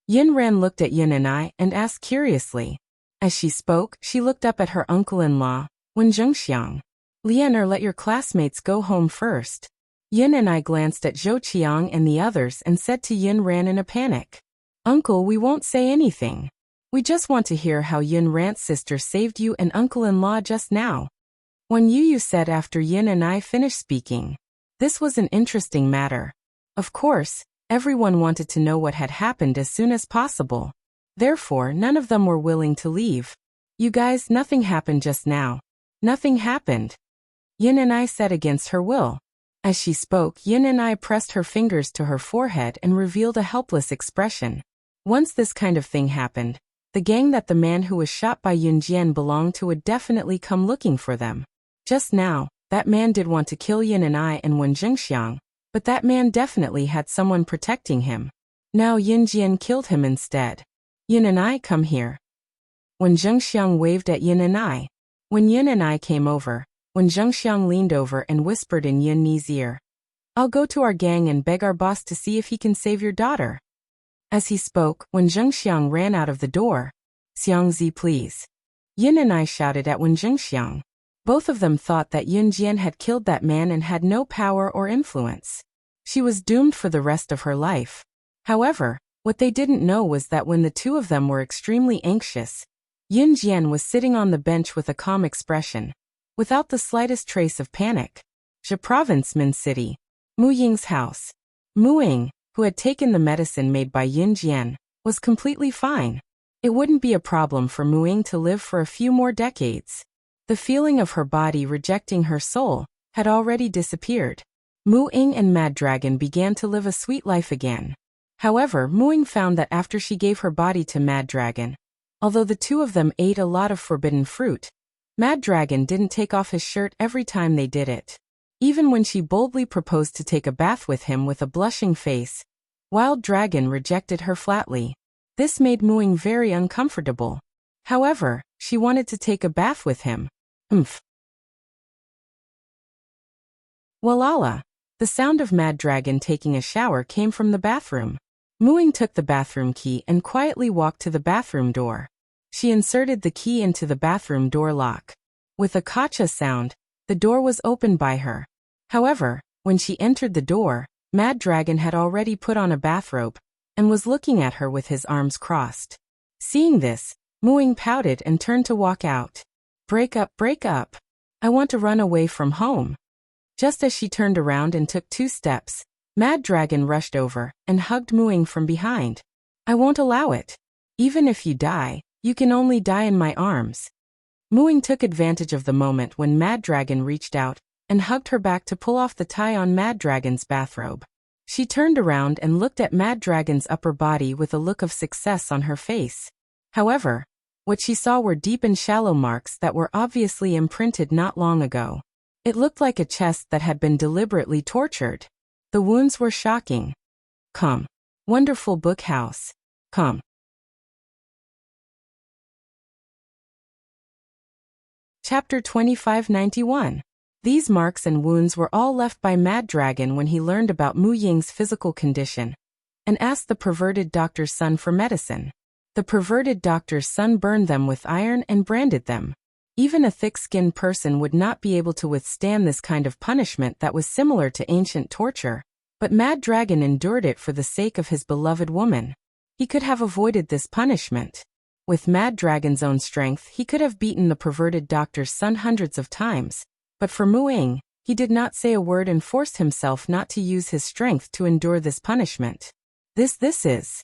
Yin Ran looked at Yin and I and asked curiously. As she spoke, she looked up at her uncle-in-law, Wen Zhengxiang. "Lian, or let your classmates go home first." Yin and I glanced at Zhou Qiang and the others and said to Yin Ran in a panic, "Uncle, we won't say anything. We just want to hear how Yin Ran's sister saved you and uncle-in-law just now." Wan Yuyu said after Yin and I finished speaking. This was an interesting matter. Of course, everyone wanted to know what had happened as soon as possible. Therefore, none of them were willing to leave. "You guys, nothing happened just now. Nothing happened," Yin and I said against her will. As she spoke, Yin and I pressed her fingers to her forehead and revealed a helpless expression. Once this kind of thing happened, the gang that the man who was shot by Yin Jian belonged to would definitely come looking for them. Just now, that man did want to kill Yin and I and Wen Zhengxiang, but that man definitely had someone protecting him. Now Yin Jian killed him instead. "Yin and I, come here." Wen Zhengxiang waved at Yin and I. When Yin and I came over, Wen Zhengxiang leaned over and whispered in Yin Ni's ear, "I'll go to our gang and beg our boss to see if he can save your daughter." As he spoke, Wen Zhengxiang ran out of the door. "Xiangzi, please." Yin and I shouted at Wen Zhengxiang. Both of them thought that Yin Jian had killed that man and had no power or influence. She was doomed for the rest of her life. However, what they didn't know was that when the two of them were extremely anxious, Yin Jian was sitting on the bench with a calm expression, without the slightest trace of panic. Zhe Province, Min City. Mu Ying's house. Mu Ying, who had taken the medicine made by Yin Jian, was completely fine. It wouldn't be a problem for Mu Ying to live for a few more decades. The feeling of her body rejecting her soul had already disappeared. Mu Ying and Mad Dragon began to live a sweet life again. However, Mu Ying found that after she gave her body to Mad Dragon, although the two of them ate a lot of forbidden fruit, Mad Dragon didn't take off his shirt every time they did it. Even when she boldly proposed to take a bath with him with a blushing face, Wild Dragon rejected her flatly. This made Mu Ying very uncomfortable. However, she wanted to take a bath with him. Walala. The sound of Mad Dragon taking a shower came from the bathroom. Mu Ying took the bathroom key and quietly walked to the bathroom door. She inserted the key into the bathroom door lock. With a kacha sound, the door was opened by her. However, when she entered the door, Mad Dragon had already put on a bathrobe, and was looking at her with his arms crossed. Seeing this, Muing pouted and turned to walk out. Break up, break up. I want to run away from home. Just as she turned around and took 2 steps, Mad Dragon rushed over and hugged Muing from behind. I won't allow it. Even if you die, you can only die in my arms. Muing took advantage of the moment when Mad Dragon reached out and hugged her back to pull off the tie on Mad Dragon's bathrobe. She turned around and looked at Mad Dragon's upper body with a look of success on her face. However, what she saw were deep and shallow marks that were obviously imprinted not long ago. It looked like a chest that had been deliberately tortured. The wounds were shocking. Come. Wonderful book house. Come. Chapter 2591. These marks and wounds were all left by Mad Dragon when he learned about Mu Ying's physical condition and asked the perverted doctor's son for medicine. The perverted doctor's son burned them with iron and branded them. Even a thick-skinned person would not be able to withstand this kind of punishment that was similar to ancient torture, but Mad Dragon endured it for the sake of his beloved woman. He could have avoided this punishment. With Mad Dragon's own strength, he could have beaten the perverted doctor's son hundreds of times, but for Muing, he did not say a word and forced himself not to use his strength to endure this punishment. This is.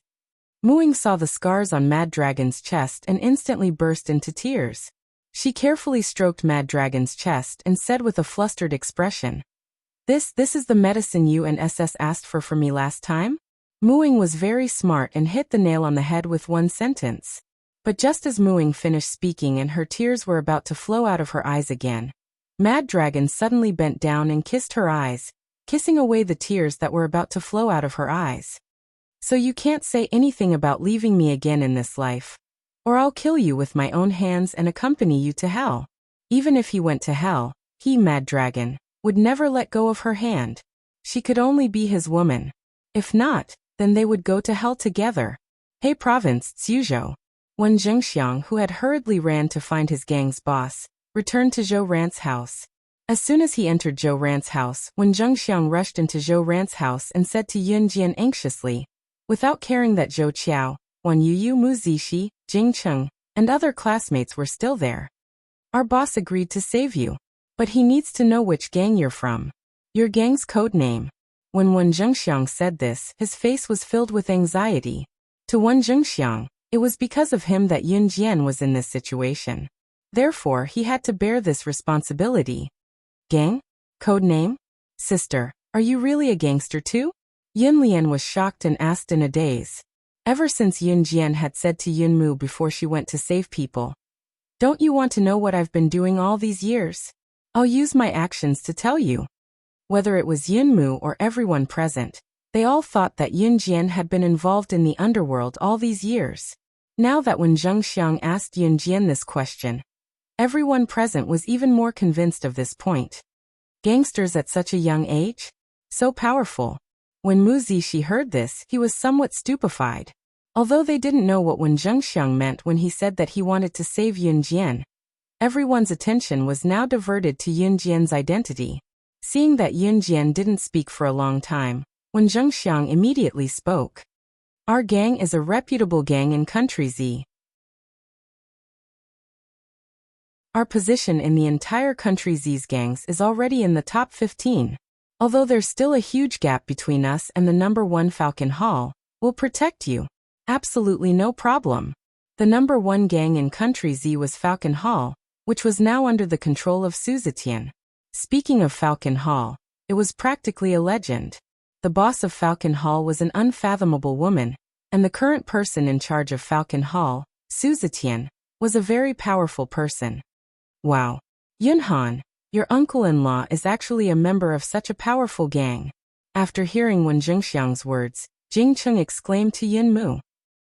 Muing saw the scars on Mad Dragon's chest and instantly burst into tears. She carefully stroked Mad Dragon's chest and said with a flustered expression, This is the medicine you and SS asked for me last time? Muing was very smart and hit the nail on the head with one sentence. But just as Muing finished speaking and her tears were about to flow out of her eyes again, Mad Dragon suddenly bent down and kissed her eyes, kissing away the tears that were about to flow out of her eyes. So you can't say anything about leaving me again in this life, or I'll kill you with my own hands and accompany you to hell. Even if he went to hell, he, Mad Dragon, would never let go of her hand. She could only be his woman. If not, then they would go to hell together. Hey Province, Tsuzhou. When Zhengxiang, who had hurriedly ran to find his gang's boss, returned to Zhou Ran's house. As soon as he entered Zhou Ran's house, when Zhengxiang rushed into Zhou Ran's house and said to Yun Jian anxiously, without caring that Zhou Qiao, Wan Yuyu, Mu Zishi, Jing Cheng, and other classmates were still there. Our boss agreed to save you, but he needs to know which gang you're from. Your gang's code name. When Wan Zhengxiang said this, his face was filled with anxiety. To Wan Zhengxiang, it was because of him that Yun Jian was in this situation. Therefore, he had to bear this responsibility. Gang? Code name? Sister, are you really a gangster too? Yun Lian was shocked and asked in a daze. Ever since Yun Jian had said to Yun Mu before she went to save people, Don't you want to know what I've been doing all these years? I'll use my actions to tell you. Whether it was Yun Mu or everyone present, they all thought that Yun Jian had been involved in the underworld all these years. Now that when Zhengxiang asked Yun Jian this question, everyone present was even more convinced of this point. Gangsters at such a young age? So powerful. When Mu Zishi heard this, he was somewhat stupefied. Although they didn't know what Wen Zhengxiang meant when he said that he wanted to save Yun Jian, everyone's attention was now diverted to Yun Jian's identity. Seeing that Yun Jian didn't speak for a long time, Wen Zhengxiang immediately spoke. Our gang is a reputable gang in Country Z. Our position in the entire Country Z's gangs is already in the top 15. Although there's still a huge gap between us and the number 1 Falcon Hall, we'll protect you. Absolutely no problem. The number 1 gang in Country Z was Falcon Hall, which was now under the control of Su Zetian. Speaking of Falcon Hall, it was practically a legend. The boss of Falcon Hall was an unfathomable woman, and the current person in charge of Falcon Hall, Su Zetian, was a very powerful person. Wow. Yunhan, your uncle-in-law is actually a member of such a powerful gang. After hearing Wen Zhengxiang's words, Jing Cheng exclaimed to Yun Mu.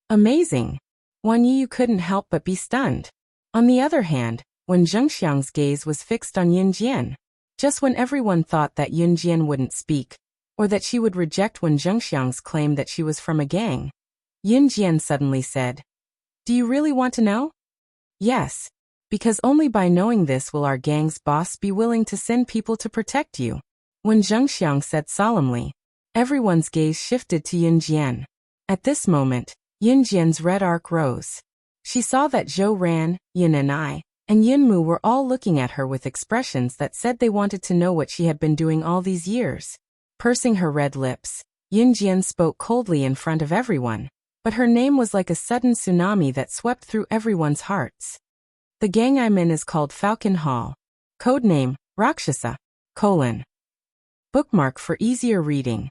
Amazing. Wan Yu couldn't help but be stunned. On the other hand, Wen Zhengxiang's gaze was fixed on Yun Jian. Just when everyone thought that Yun Jian wouldn't speak, or that she would reject Wen Zhengxiang's claim that she was from a gang, Yun Jian suddenly said, Do you really want to know? Yes. Because only by knowing this will our gang's boss be willing to send people to protect you. When Zhengxiang said solemnly, everyone's gaze shifted to Yun Jian. At this moment, Yin Jian's red arc rose. She saw that Zhou Ran, Yin and I, and Yin Mu were all looking at her with expressions that said they wanted to know what she had been doing all these years. Pursing her red lips, Yin Jian spoke coldly in front of everyone, but her name was like a sudden tsunami that swept through everyone's hearts. The gang I'm in is called Falcon Hall. Codename, Rakshasa: Bookmark for easier reading.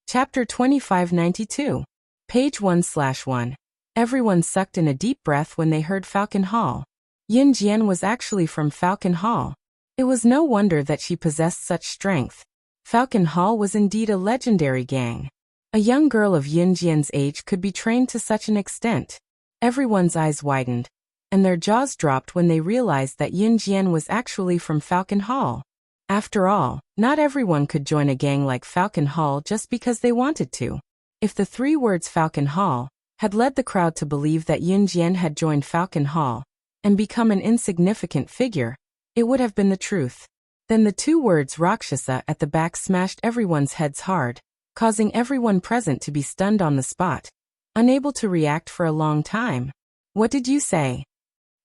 Chapter 2592. Page 1/1. Everyone sucked in a deep breath when they heard Falcon Hall. Yin Jian was actually from Falcon Hall. It was no wonder that she possessed such strength. Falcon Hall was indeed a legendary gang. A young girl of Yin Jian's age could be trained to such an extent. Everyone's eyes widened, and their jaws dropped when they realized that Yin Jian was actually from Falcon Hall. After all, not everyone could join a gang like Falcon Hall just because they wanted to. If the three words Falcon Hall had led the crowd to believe that Yin Jian had joined Falcon Hall and become an insignificant figure, it would have been the truth. Then the two words Rakshasa at the back smashed everyone's heads hard, causing everyone present to be stunned on the spot, unable to react for a long time. What did you say?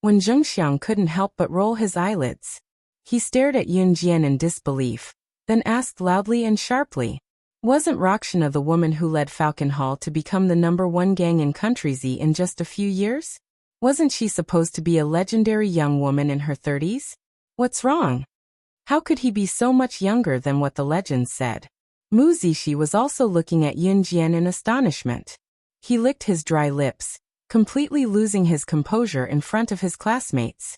When Zhengxiang couldn't help but roll his eyelids. He stared at Yin Jian in disbelief, then asked loudly and sharply, "Wasn't Rakshana the woman who led Falcon Hall to become the #1 gang in Country Z in just a few years? Wasn't she supposed to be a legendary young woman in her 30s? What's wrong? How could he be so much younger than what the legends said?" Mu Zishi was also looking at Yin Jian in astonishment. He licked his dry lips, completely losing his composure in front of his classmates.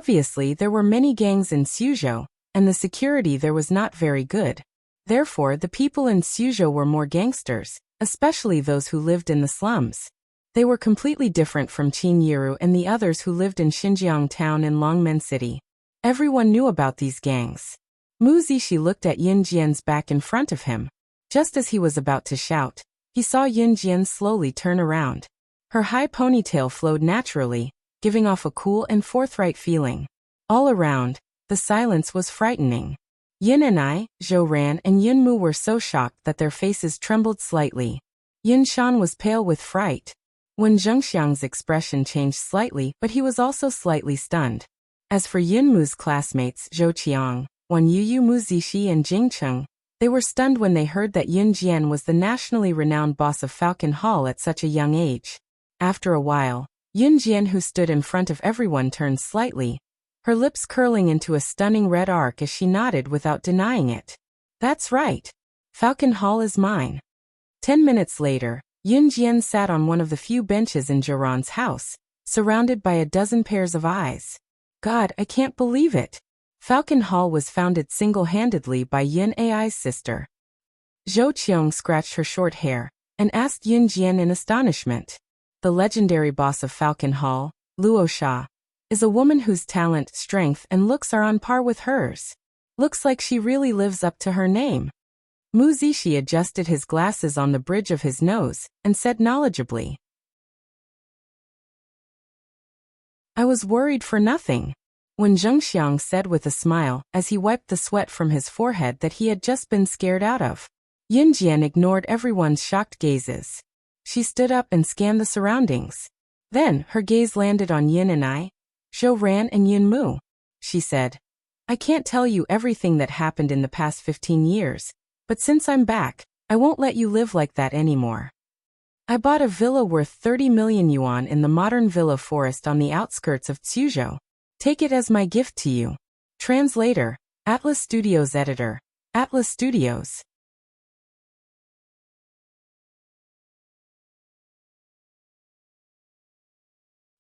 Obviously, there were many gangs in Suzhou, and the security there was not very good. Therefore, the people in Suzhou were more gangsters, especially those who lived in the slums. They were completely different from Qin Yiru and the others who lived in Xinjiang town and Longmen City. Everyone knew about these gangs. Mu Zishi looked at Yin Jian's back in front of him. Just as he was about to shout, he saw Yin Jian slowly turn around. Her high ponytail flowed naturally, giving off a cool and forthright feeling. All around, the silence was frightening. Yin and I, Zhou Ran and Yin Mu were so shocked that their faces trembled slightly. Yin Shan was pale with fright. Wen Zhengxiang's expression changed slightly, but he was also slightly stunned. As for Yin Mu's classmates Zhou Qiang, Wan Yuyu, Mu Zishi and Jing Cheng, they were stunned when they heard that Yin Jian was the nationally renowned boss of Falcon Hall at such a young age. After a while, Yin Jian, who stood in front of everyone, turned slightly, her lips curling into a stunning red arc as she nodded without denying it. "That's right. Falcon Hall is mine." 10 minutes later, Yin Jian sat on one of the few benches in Zhouran's house, surrounded by a dozen pairs of eyes. "God, I can't believe it. Falcon Hall was founded single-handedly by Yin Ai's sister." Zhou Qiong scratched her short hair and asked Yin Jian in astonishment. "The legendary boss of Falcon Hall, Luo Sha, is a woman whose talent, strength, and looks are on par with hers. Looks like she really lives up to her name." Mu Zishi adjusted his glasses on the bridge of his nose and said knowledgeably, "I was worried for nothing." When Zhengxiang said with a smile, as he wiped the sweat from his forehead that he had just been scared out of. Yin Jian ignored everyone's shocked gazes. She stood up and scanned the surroundings. Then, her gaze landed on Yin and I, Zhou Ran and Yin Mu. She said, "I can't tell you everything that happened in the past 15 years, but since I'm back, I won't let you live like that anymore. I bought a villa worth 30 million yuan in the modern villa forest on the outskirts of Suzhou. Take it as my gift to you." Translator, Atlas Studios Editor, Atlas Studios.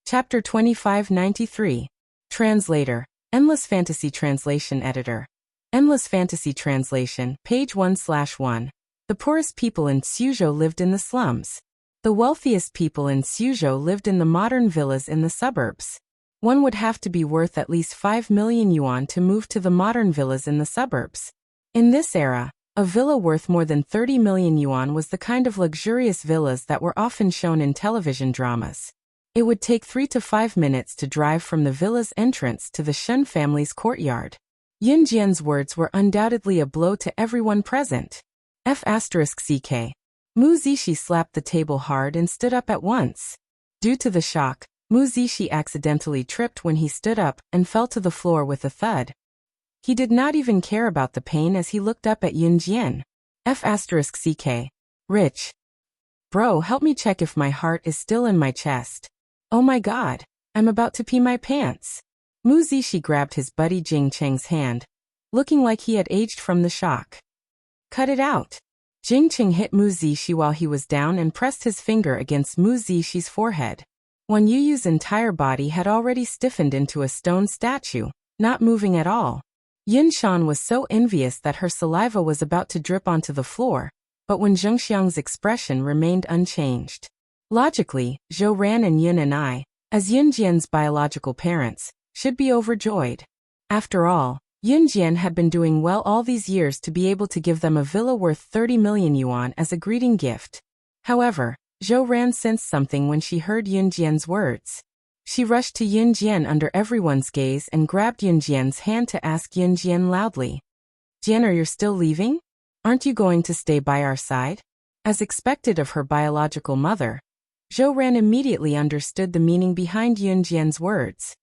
Chapter 2593. Translator, Endless Fantasy Translation Editor. Endless Fantasy Translation, page 1/1. The poorest people in Suzhou lived in the slums. The wealthiest people in Suzhou lived in the modern villas in the suburbs. One would have to be worth at least 5 million yuan to move to the modern villas in the suburbs. In this era, a villa worth more than 30 million yuan was the kind of luxurious villas that were often shown in television dramas. It would take 3 to 5 minutes to drive from the villa's entrance to the Shen family's courtyard. Yin Jian's words were undoubtedly a blow to everyone present. F***ck. Mu Zishi slapped the table hard and stood up at once. Due to the shock, Mu Zishi accidentally tripped when he stood up and fell to the floor with a thud. He did not even care about the pain as he looked up at Yin Jian. F***ck. Rich. Bro, help me check if my heart is still in my chest. Oh my god, I'm about to pee my pants. Mu Zishi grabbed his buddy Jing Cheng's hand, looking like he had aged from the shock. Cut it out. Jing Cheng hit Mu Zishi while he was down and pressed his finger against Mu Zishi's forehead. Wan Yuyu's entire body had already stiffened into a stone statue, not moving at all. Yin Shan was so envious that her saliva was about to drip onto the floor, but when Zheng Xiang's expression remained unchanged. Logically, Zhou Ran and Yun and I, as Yun Jian's biological parents, should be overjoyed. After all, Yun Jian had been doing well all these years to be able to give them a villa worth 30 million yuan as a greeting gift. However, Zhou Ran sensed something when she heard Yun Jian's words. She rushed to Yun Jian under everyone's gaze and grabbed Yun Jian's hand to ask Yun Jian loudly. Jian, are you still leaving? Aren't you going to stay by our side? As expected of her biological mother, Zhou Ran immediately understood the meaning behind Yun Jian's words.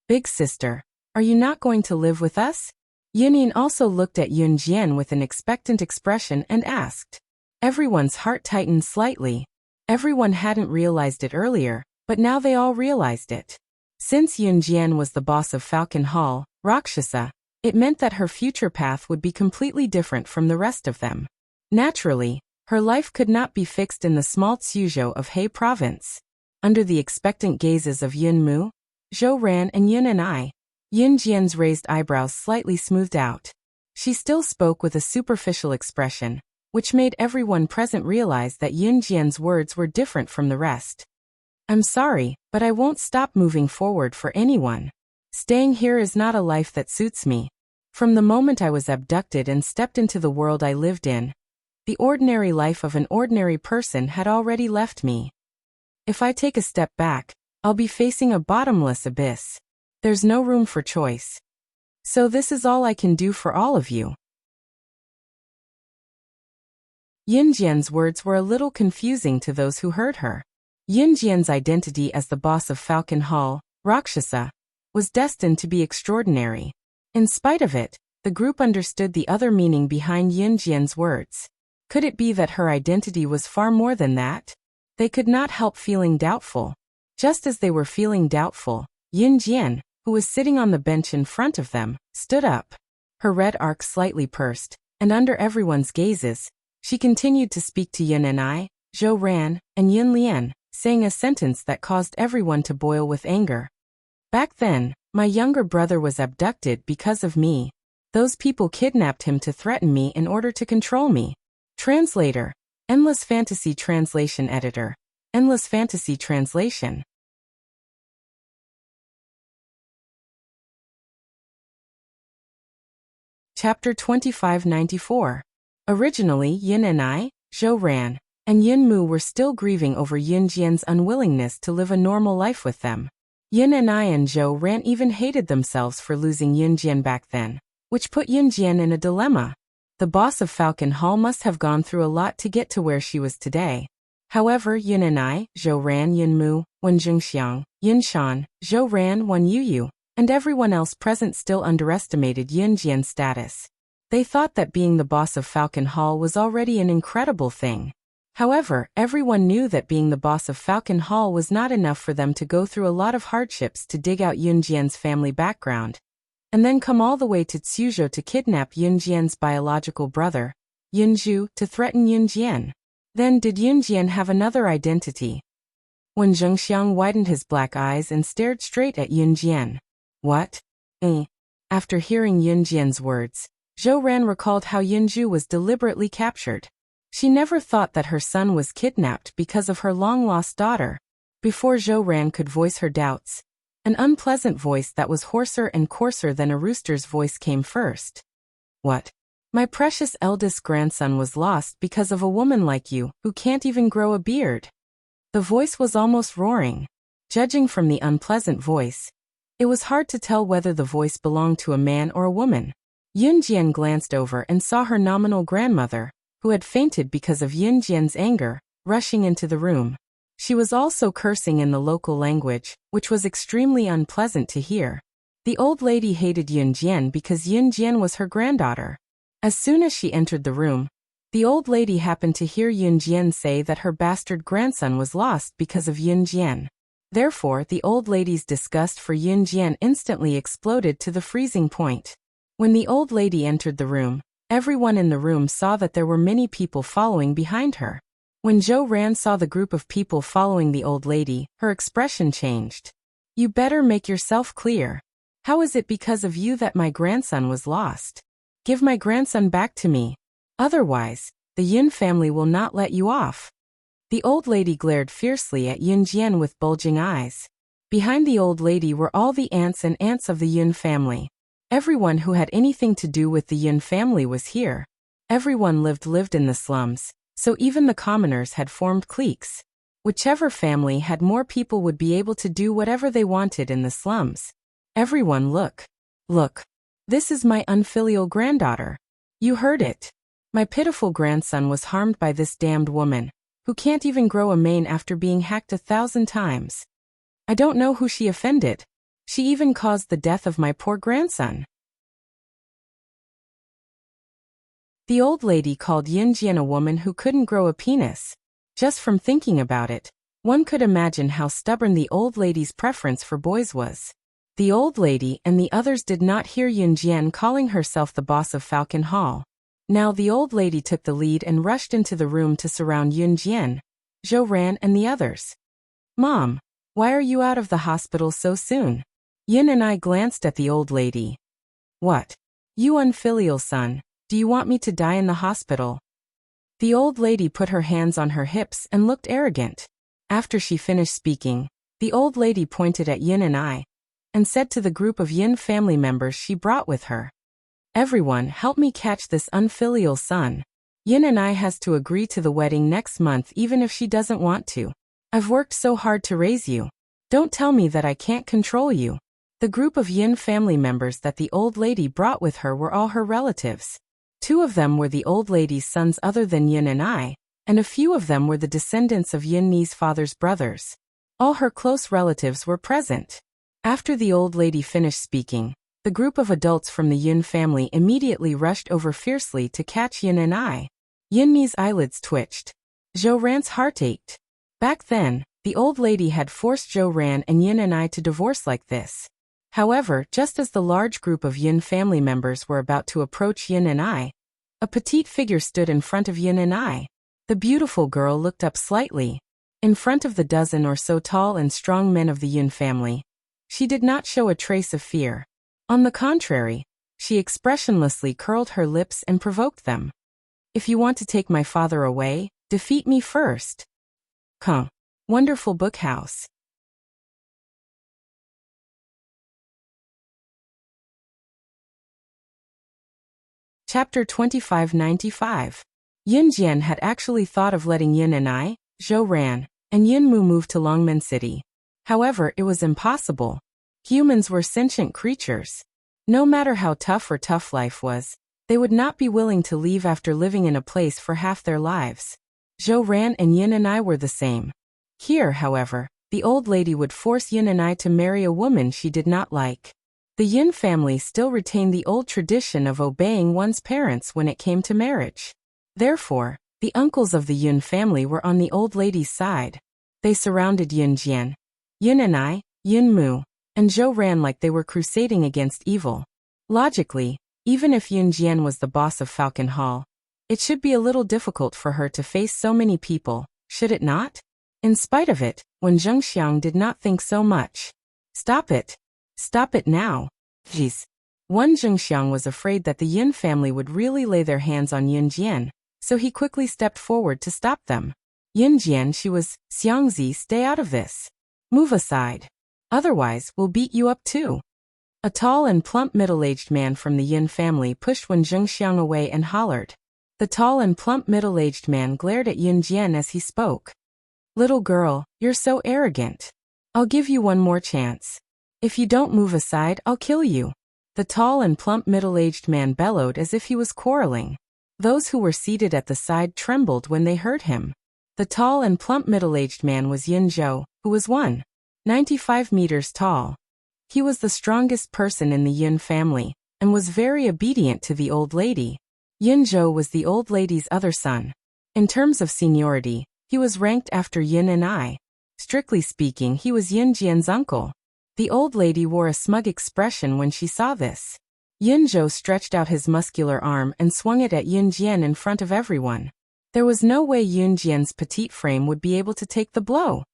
Big sister, are you not going to live with us? Yunin also looked at Yun Jian with an expectant expression and asked. Everyone's heart tightened slightly. Everyone hadn't realized it earlier, but now they all realized it. Since Yun Jian was the boss of Falcon Hall, Rakshasa, it meant that her future path would be completely different from the rest of them. Naturally, her life could not be fixed in the small Tsuzhou of He province. Under the expectant gazes of Yun Mu, Zhou Ran and Yun and I, Yun Jian's raised eyebrows slightly smoothed out. She still spoke with a superficial expression, which made everyone present realize that Yun Jian's words were different from the rest. I'm sorry, but I won't stop moving forward for anyone. Staying here is not a life that suits me. From the moment I was abducted and stepped into the world I lived in, the ordinary life of an ordinary person had already left me. If I take a step back, I'll be facing a bottomless abyss. There's no room for choice. So this is all I can do for all of you. Yin Jian's words were a little confusing to those who heard her. Yin Jian's identity as the boss of Falcon Hall, Rakshasa, was destined to be extraordinary. In spite of it, the group understood the other meaning behind Yin Jian's words. Could it be that her identity was far more than that? They could not help feeling doubtful. Just as they were feeling doubtful, Yin Jian, who was sitting on the bench in front of them, stood up. Her red arc slightly pursed, and under everyone's gazes, she continued to speak to Yun and I, Zhou Ran, and Yun Lian, saying a sentence that caused everyone to boil with anger. Back then, my younger brother was abducted because of me. Those people kidnapped him to threaten me in order to control me. Translator. Endless Fantasy Translation Editor. Endless Fantasy Translation. Chapter 2594. Originally, Yin and I, Zhou Ran, and Yun Mu were still grieving over Yun Jian's unwillingness to live a normal life with them. Yun and I and Zhou Ran even hated themselves for losing Yun Jian back then, which put Yun Jian in a dilemma. The boss of Falcon Hall must have gone through a lot to get to where she was today. However, Yun and I, Zhou Ran, Yun Mu, Wan Zhengxiang, Yun Shan, Zhou Ran, Wan Yuyu, and everyone else present still underestimated Yun Jian's status. They thought that being the boss of Falcon Hall was already an incredible thing. However, everyone knew that being the boss of Falcon Hall was not enough for them to go through a lot of hardships to dig out Yun Jian's family background, and then come all the way to Tsuzhou to kidnap Yun Jian's biological brother, Yun Zhu, to threaten Yun Jian. Then did Yun Jian have another identity? When Zhengxiang widened his black eyes and stared straight at Yun Jian. What? After hearing Yun Jian's words, Zhou Ran recalled how Yun Zhu was deliberately captured. She never thought that her son was kidnapped because of her long-lost daughter. Before Zhou Ran could voice her doubts, an unpleasant voice that was hoarser and coarser than a rooster's voice came first. What? My precious eldest grandson was lost because of a woman like you, who can't even grow a beard. The voice was almost roaring. Judging from the unpleasant voice, it was hard to tell whether the voice belonged to a man or a woman. Yun Jian glanced over and saw her nominal grandmother, who had fainted because of Yun Jian's anger, rushing into the room. She was also cursing in the local language, which was extremely unpleasant to hear. The old lady hated Yun Jian because Yun Jian was her granddaughter. As soon as she entered the room, the old lady happened to hear Yun Jian say that her bastard grandson was lost because of Yun Jian. Therefore, the old lady's disgust for Yun Jian instantly exploded to the freezing point. When the old lady entered the room, everyone in the room saw that there were many people following behind her. When Zhou Ran saw the group of people following the old lady, her expression changed. You better make yourself clear. How is it because of you that my grandson was lost? Give my grandson back to me. Otherwise, the Yun family will not let you off. The old lady glared fiercely at Yun Jian with bulging eyes. Behind the old lady were all the aunts and aunts of the Yun family. Everyone who had anything to do with the Yun family was here. Everyone lived in the slums, so even the commoners had formed cliques. Whichever family had more people would be able to do whatever they wanted in the slums. Everyone look. This is my unfilial granddaughter. You heard it. My pitiful grandson was harmed by this damned woman, who can't even grow a mane after being hacked 1,000 times. I don't know who she offended. She even caused the death of my poor grandson. The old lady called Yun Jian a woman who couldn't grow a penis. Just from thinking about it, one could imagine how stubborn the old lady's preference for boys was. The old lady and the others did not hear Yun Jian calling herself the boss of Falcon Hall. Now the old lady took the lead and rushed into the room to surround Yun Jian, Zhou Ran and the others. Mom, why are you out of the hospital so soon? Yun and I glanced at the old lady. What? You unfilial son, do you want me to die in the hospital? The old lady put her hands on her hips and looked arrogant. After she finished speaking, the old lady pointed at Yun and I, and said to the group of Yun family members she brought with her. Everyone help me catch this unfilial son. Yun and I has to agree to the wedding next month even if she doesn't want to. I've worked so hard to raise you. Don't tell me that I can't control you. The group of Yun family members that the old lady brought with her were all her relatives. 2 of them were the old lady's sons other than Yun and I, and a few of them were the descendants of Yun Ni's father's brothers. All her close relatives were present. After the old lady finished speaking, the group of adults from the Yun family immediately rushed over fiercely to catch Yun and I. Yun Ni's eyelids twitched. Zhou Ran's heart ached. Back then, the old lady had forced Zhou Ran and Yun and I to divorce like this. However, just as the large group of Yun family members were about to approach Yun and I, a petite figure stood in front of Yun and I. The beautiful girl looked up slightly. In front of the dozen or so tall and strong men of the Yun family, she did not show a trace of fear. On the contrary, she expressionlessly curled her lips and provoked them. If you want to take my father away, defeat me first. Wonderful book house. Chapter 2595. Yun Jian had actually thought of letting Yun and I, Zhou Ran, and Yun Mu move to Longmen City. However, it was impossible. Humans were sentient creatures. No matter how tough life was, they would not be willing to leave after living in a place for half their lives. Zhou Ran and Yun and I were the same. Here, however, the old lady would force Yun and I to marry a woman she did not like. The Yun family still retained the old tradition of obeying one's parents when it came to marriage. Therefore, the uncles of the Yun family were on the old lady's side. They surrounded Yun Jian, Yun and I, Yun Mu, and Zhou Ran like they were crusading against evil. Logically, even if Yun Jian was the boss of Falcon Hall, it should be a little difficult for her to face so many people, should it not? In spite of it, Wen Zhengxiang did not think so much. Stop it. Stop it now. Jeez. Wen Zhengxiang was afraid that the Yun family would really lay their hands on Yun Jian, so he quickly stepped forward to stop them. Yun Jian, she was, Xiangzi, stay out of this. Move aside. Otherwise, we'll beat you up too. A tall and plump middle-aged man from the Yun family pushed Wen Zhengxiang away and hollered. The tall and plump middle-aged man glared at Yun Jian as he spoke. Little girl, you're so arrogant. I'll give you one more chance. If you don't move aside, I'll kill you. The tall and plump middle-aged man bellowed as if he was quarreling. Those who were seated at the side trembled when they heard him. The tall and plump middle-aged man was Yin Zhou, who was 195 meters tall. He was the strongest person in the Yin family, and was very obedient to the old lady. Yin Zhou was the old lady's other son. In terms of seniority, he was ranked after Yin and I. Strictly speaking, he was Yin Jian's uncle. The old lady wore a smug expression when she saw this. Yin Zhou stretched out his muscular arm and swung it at Yin Jian in front of everyone. There was no way Yin Jian's petite frame would be able to take the blow.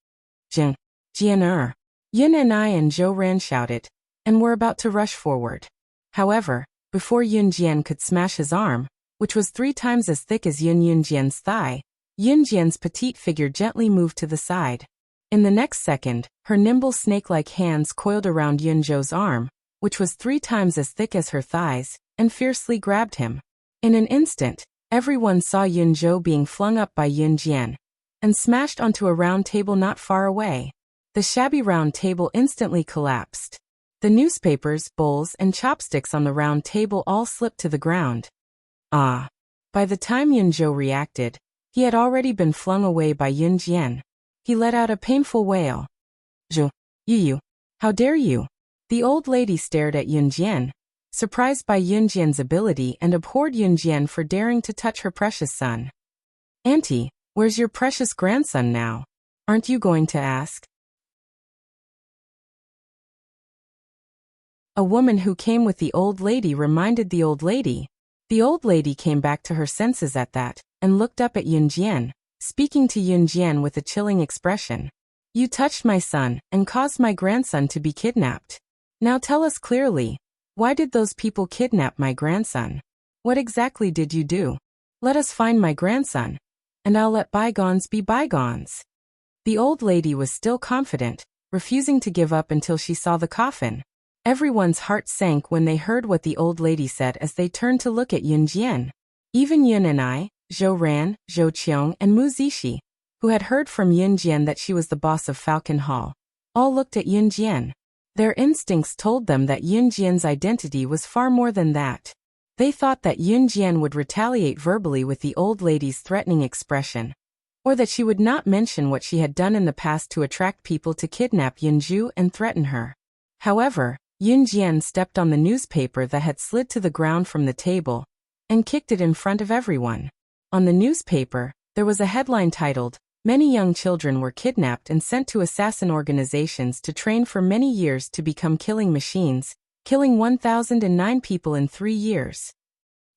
Jian, Jian Yin and I and Zhou Ran shouted, and were about to rush forward. However, before Yin Jian could smash his arm, which was 3 times as thick as Yin Jian's thigh, Yin Jian's petite figure gently moved to the side. In the next second, her nimble snake-like hands coiled around Yin Zhou's arm, which was 3 times as thick as her thighs, and fiercely grabbed him. In an instant, everyone saw Yin Zhou being flung up by Yin Jian, and smashed onto a round table not far away. The shabby round table instantly collapsed. The newspapers, bowls, and chopsticks on the round table all slipped to the ground. Ah! By the time Yin Zhou reacted, he had already been flung away by Yin Jian. He let out a painful wail. Zhou, you, how dare you? The old lady stared at Yin Jian, surprised by Yin Jian's ability, and abhorred Yin Jian for daring to touch her precious son. Auntie, where's your precious grandson now? Aren't you going to ask? A woman who came with the old lady reminded the old lady. The old lady came back to her senses at that, and looked up at Yin Jian, speaking to Yin Jian with a chilling expression. You touched my son, and caused my grandson to be kidnapped. Now tell us clearly, why did those people kidnap my grandson? What exactly did you do? Let us find my grandson, and I'll let bygones be bygones. The old lady was still confident, refusing to give up until she saw the coffin. Everyone's heart sank when they heard what the old lady said as they turned to look at Yin Jian. Even Yin and I, Zhou Ran, Zhou Qiong, and Mu Zishi, who had heard from Yin Jian that she was the boss of Falcon Hall, all looked at Yin Jian. Their instincts told them that Yin Jian's identity was far more than that. They thought that Yin Jian would retaliate verbally with the old lady's threatening expression, or that she would not mention what she had done in the past to attract people to kidnap Yin Zhu and threaten her. However, Yin Jian stepped on the newspaper that had slid to the ground from the table, and kicked it in front of everyone. On the newspaper, there was a headline titled, "Many young children were kidnapped and sent to assassin organizations to train for many years to become killing machines, killing 1,009 people in 3 years."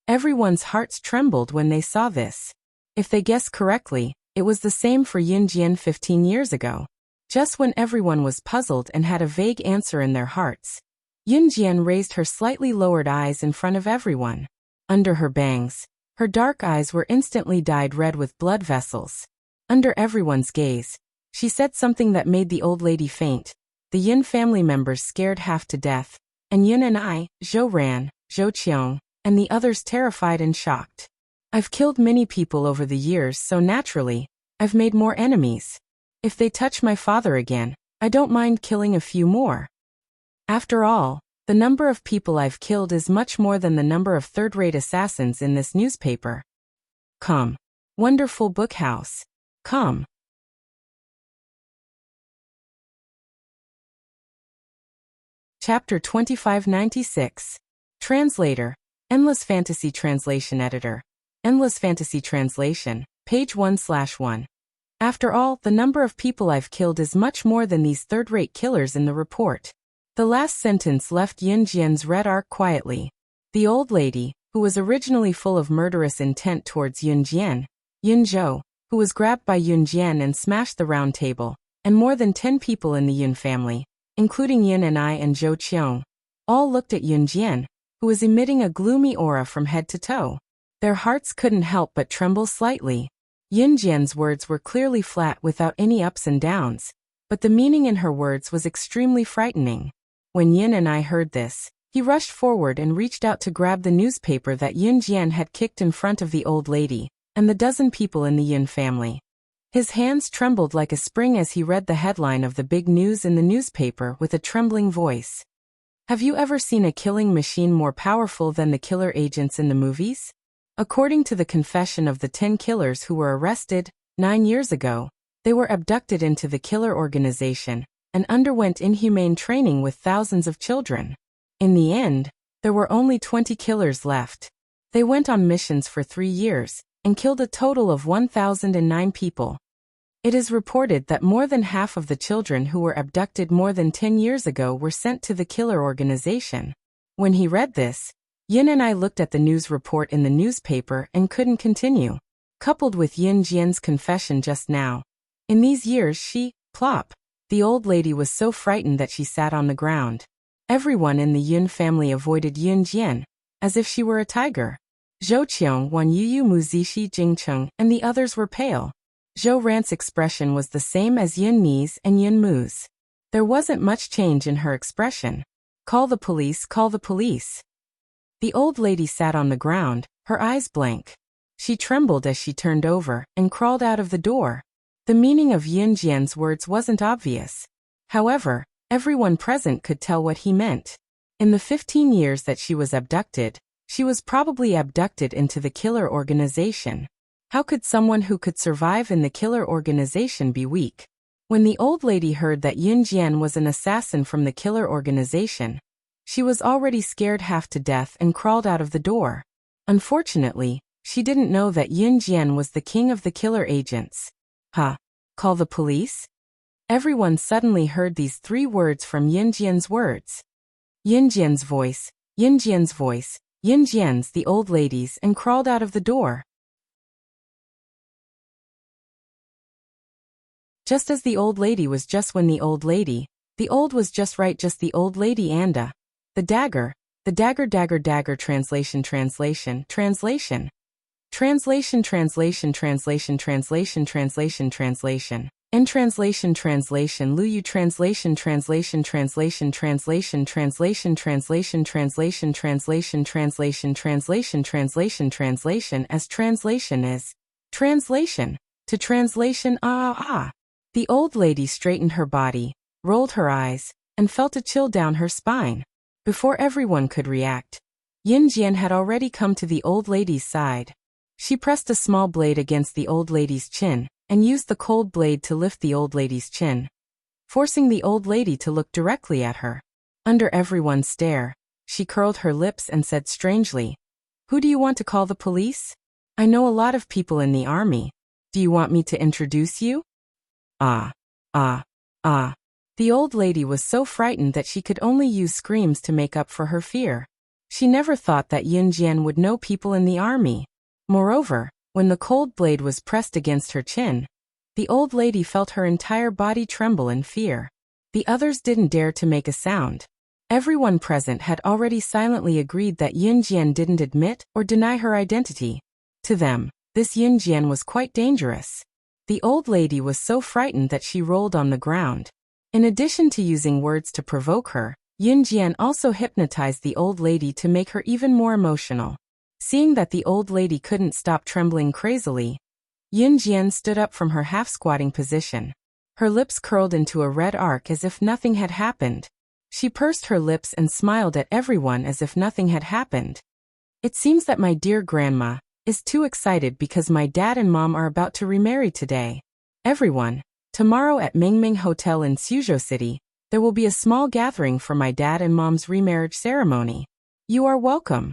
Everyone's hearts trembled when they saw this. If they guessed correctly, it was the same for Yin Jian 15 years ago. Just when everyone was puzzled and had a vague answer in their hearts, Yin Jian raised her slightly lowered eyes in front of everyone. Under her bangs, her dark eyes were instantly dyed red with blood vessels. Under everyone's gaze, she said something that made the old lady faint. The Yin family members scared half to death, and Yin and I, Zhou Ran, Zhou Qiong, and the others terrified and shocked. I've killed many people over the years, so naturally, I've made more enemies. If they touch my father again, I don't mind killing a few more. After all, the number of people I've killed is much more than the number of third-rate assassins in this newspaper. Come. Wonderful book house. Come. Chapter 2596. Translator. Endless Fantasy Translation Editor. Endless Fantasy Translation, page 1/1. After all, the number of people I've killed is much more than these third-rate killers in the report. The last sentence left Yin Jian's red arc quietly. The old lady, who was originally full of murderous intent towards Yin Jian, Yin Zhou, who was grabbed by Yin Jian and smashed the round table, and more than 10 people in the Yin family, including Yin and I and Zhou Qiong, all looked at Yin Jian, who was emitting a gloomy aura from head to toe. Their hearts couldn't help but tremble slightly. Yin Jian's words were clearly flat without any ups and downs, but the meaning in her words was extremely frightening. When Yin and I heard this, he rushed forward and reached out to grab the newspaper that Yin Jian had kicked in front of the old lady, and the dozen people in the Yin family. His hands trembled like a spring as he read the headline of the big news in the newspaper with a trembling voice. Have you ever seen a killing machine more powerful than the killer agents in the movies? According to the confession of the 10 killers who were arrested 9 years ago, they were abducted into the killer organization and underwent inhumane training with thousands of children. In the end, there were only 20 killers left. They went on missions for 3 years and killed a total of 1,009 people. It is reported that more than half of the children who were abducted more than 10 years ago were sent to the killer organization. When he read this, Yin and I looked at the news report in the newspaper and couldn't continue. Coupled with Yin Jian's confession just now, in these years she, plop, the old lady was so frightened that she sat on the ground. Everyone in the Yun family avoided Yun Jian, as if she were a tiger. Zhou Qiong, Wan Yuyu, Muzishi, Jingcheng, and the others were pale. Zhou Ran's expression was the same as Yun Ni's and Yun Mu's. There wasn't much change in her expression. Call the police, call the police. The old lady sat on the ground, her eyes blank. She trembled as she turned over and crawled out of the door. The meaning of Yun Jian's words wasn't obvious. However, everyone present could tell what he meant. In the 15 years that she was abducted, she was probably abducted into the killer organization. How could someone who could survive in the killer organization be weak? When the old lady heard that Yun Jian was an assassin from the killer organization, she was already scared half to death and crawled out of the door. Unfortunately, she didn't know that Yun Jian was the king of the killer agents. Huh? Call the police? Everyone suddenly heard these 3 words from Yun Jian's words. Yun Jian's voice, Yun Jian's voice, Yun Jian's, the old ladies, and crawled out of the door. Just as the old lady was just when the old lady, the old was just right just the old lady and the dagger translation translation translation translation translation translation translation translation translation in translation translation Luyu translation translation translation translation translation translation translation translation translation translation translation translation as translation is translation to translation The old lady straightened her body, rolled her eyes, and felt a chill down her spine. Before everyone could react, Yin Jian had already come to the old lady's side. She pressed a small blade against the old lady's chin, and used the cold blade to lift the old lady's chin, forcing the old lady to look directly at her. Under everyone's stare, she curled her lips and said strangely, "Who do you want to call the police? I know a lot of people in the army. Do you want me to introduce you?" The old lady was so frightened that she could only use screams to make up for her fear. She never thought that Yun Jian would know people in the army. Moreover, when the cold blade was pressed against her chin, the old lady felt her entire body tremble in fear. The others didn't dare to make a sound. Everyone present had already silently agreed that Yun Jian didn't admit or deny her identity. To them, this Yun Jian was quite dangerous. The old lady was so frightened that she rolled on the ground. In addition to using words to provoke her, Yun Jian also hypnotized the old lady to make her even more emotional. Seeing that the old lady couldn't stop trembling crazily, Yun Jian stood up from her half-squatting position. Her lips curled into a red arc as if nothing had happened. She pursed her lips and smiled at everyone as if nothing had happened. "It seems that my dear grandma is too excited because my dad and mom are about to remarry today. Everyone, tomorrow at Mingming Hotel in Suzhou City, there will be a small gathering for my dad and mom's remarriage ceremony. You are welcome."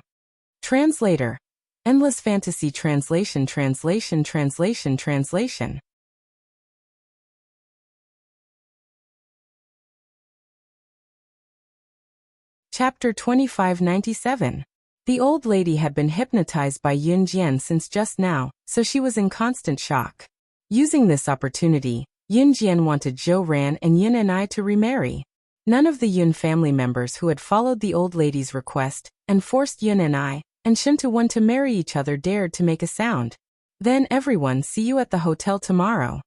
Translator. Endless Fantasy Translation Translation Translation Translation Chapter 2597. The old lady had been hypnotized by Yun Jian since just now, so she was in constant shock. Using this opportunity, Yun Jian wanted Zhou Ran and Yun and I to remarry. None of the Yun family members who had followed the old lady's request and forced Yun and I and Shinta to marry each other dared to make a sound. Then everyone, see you at the hotel tomorrow.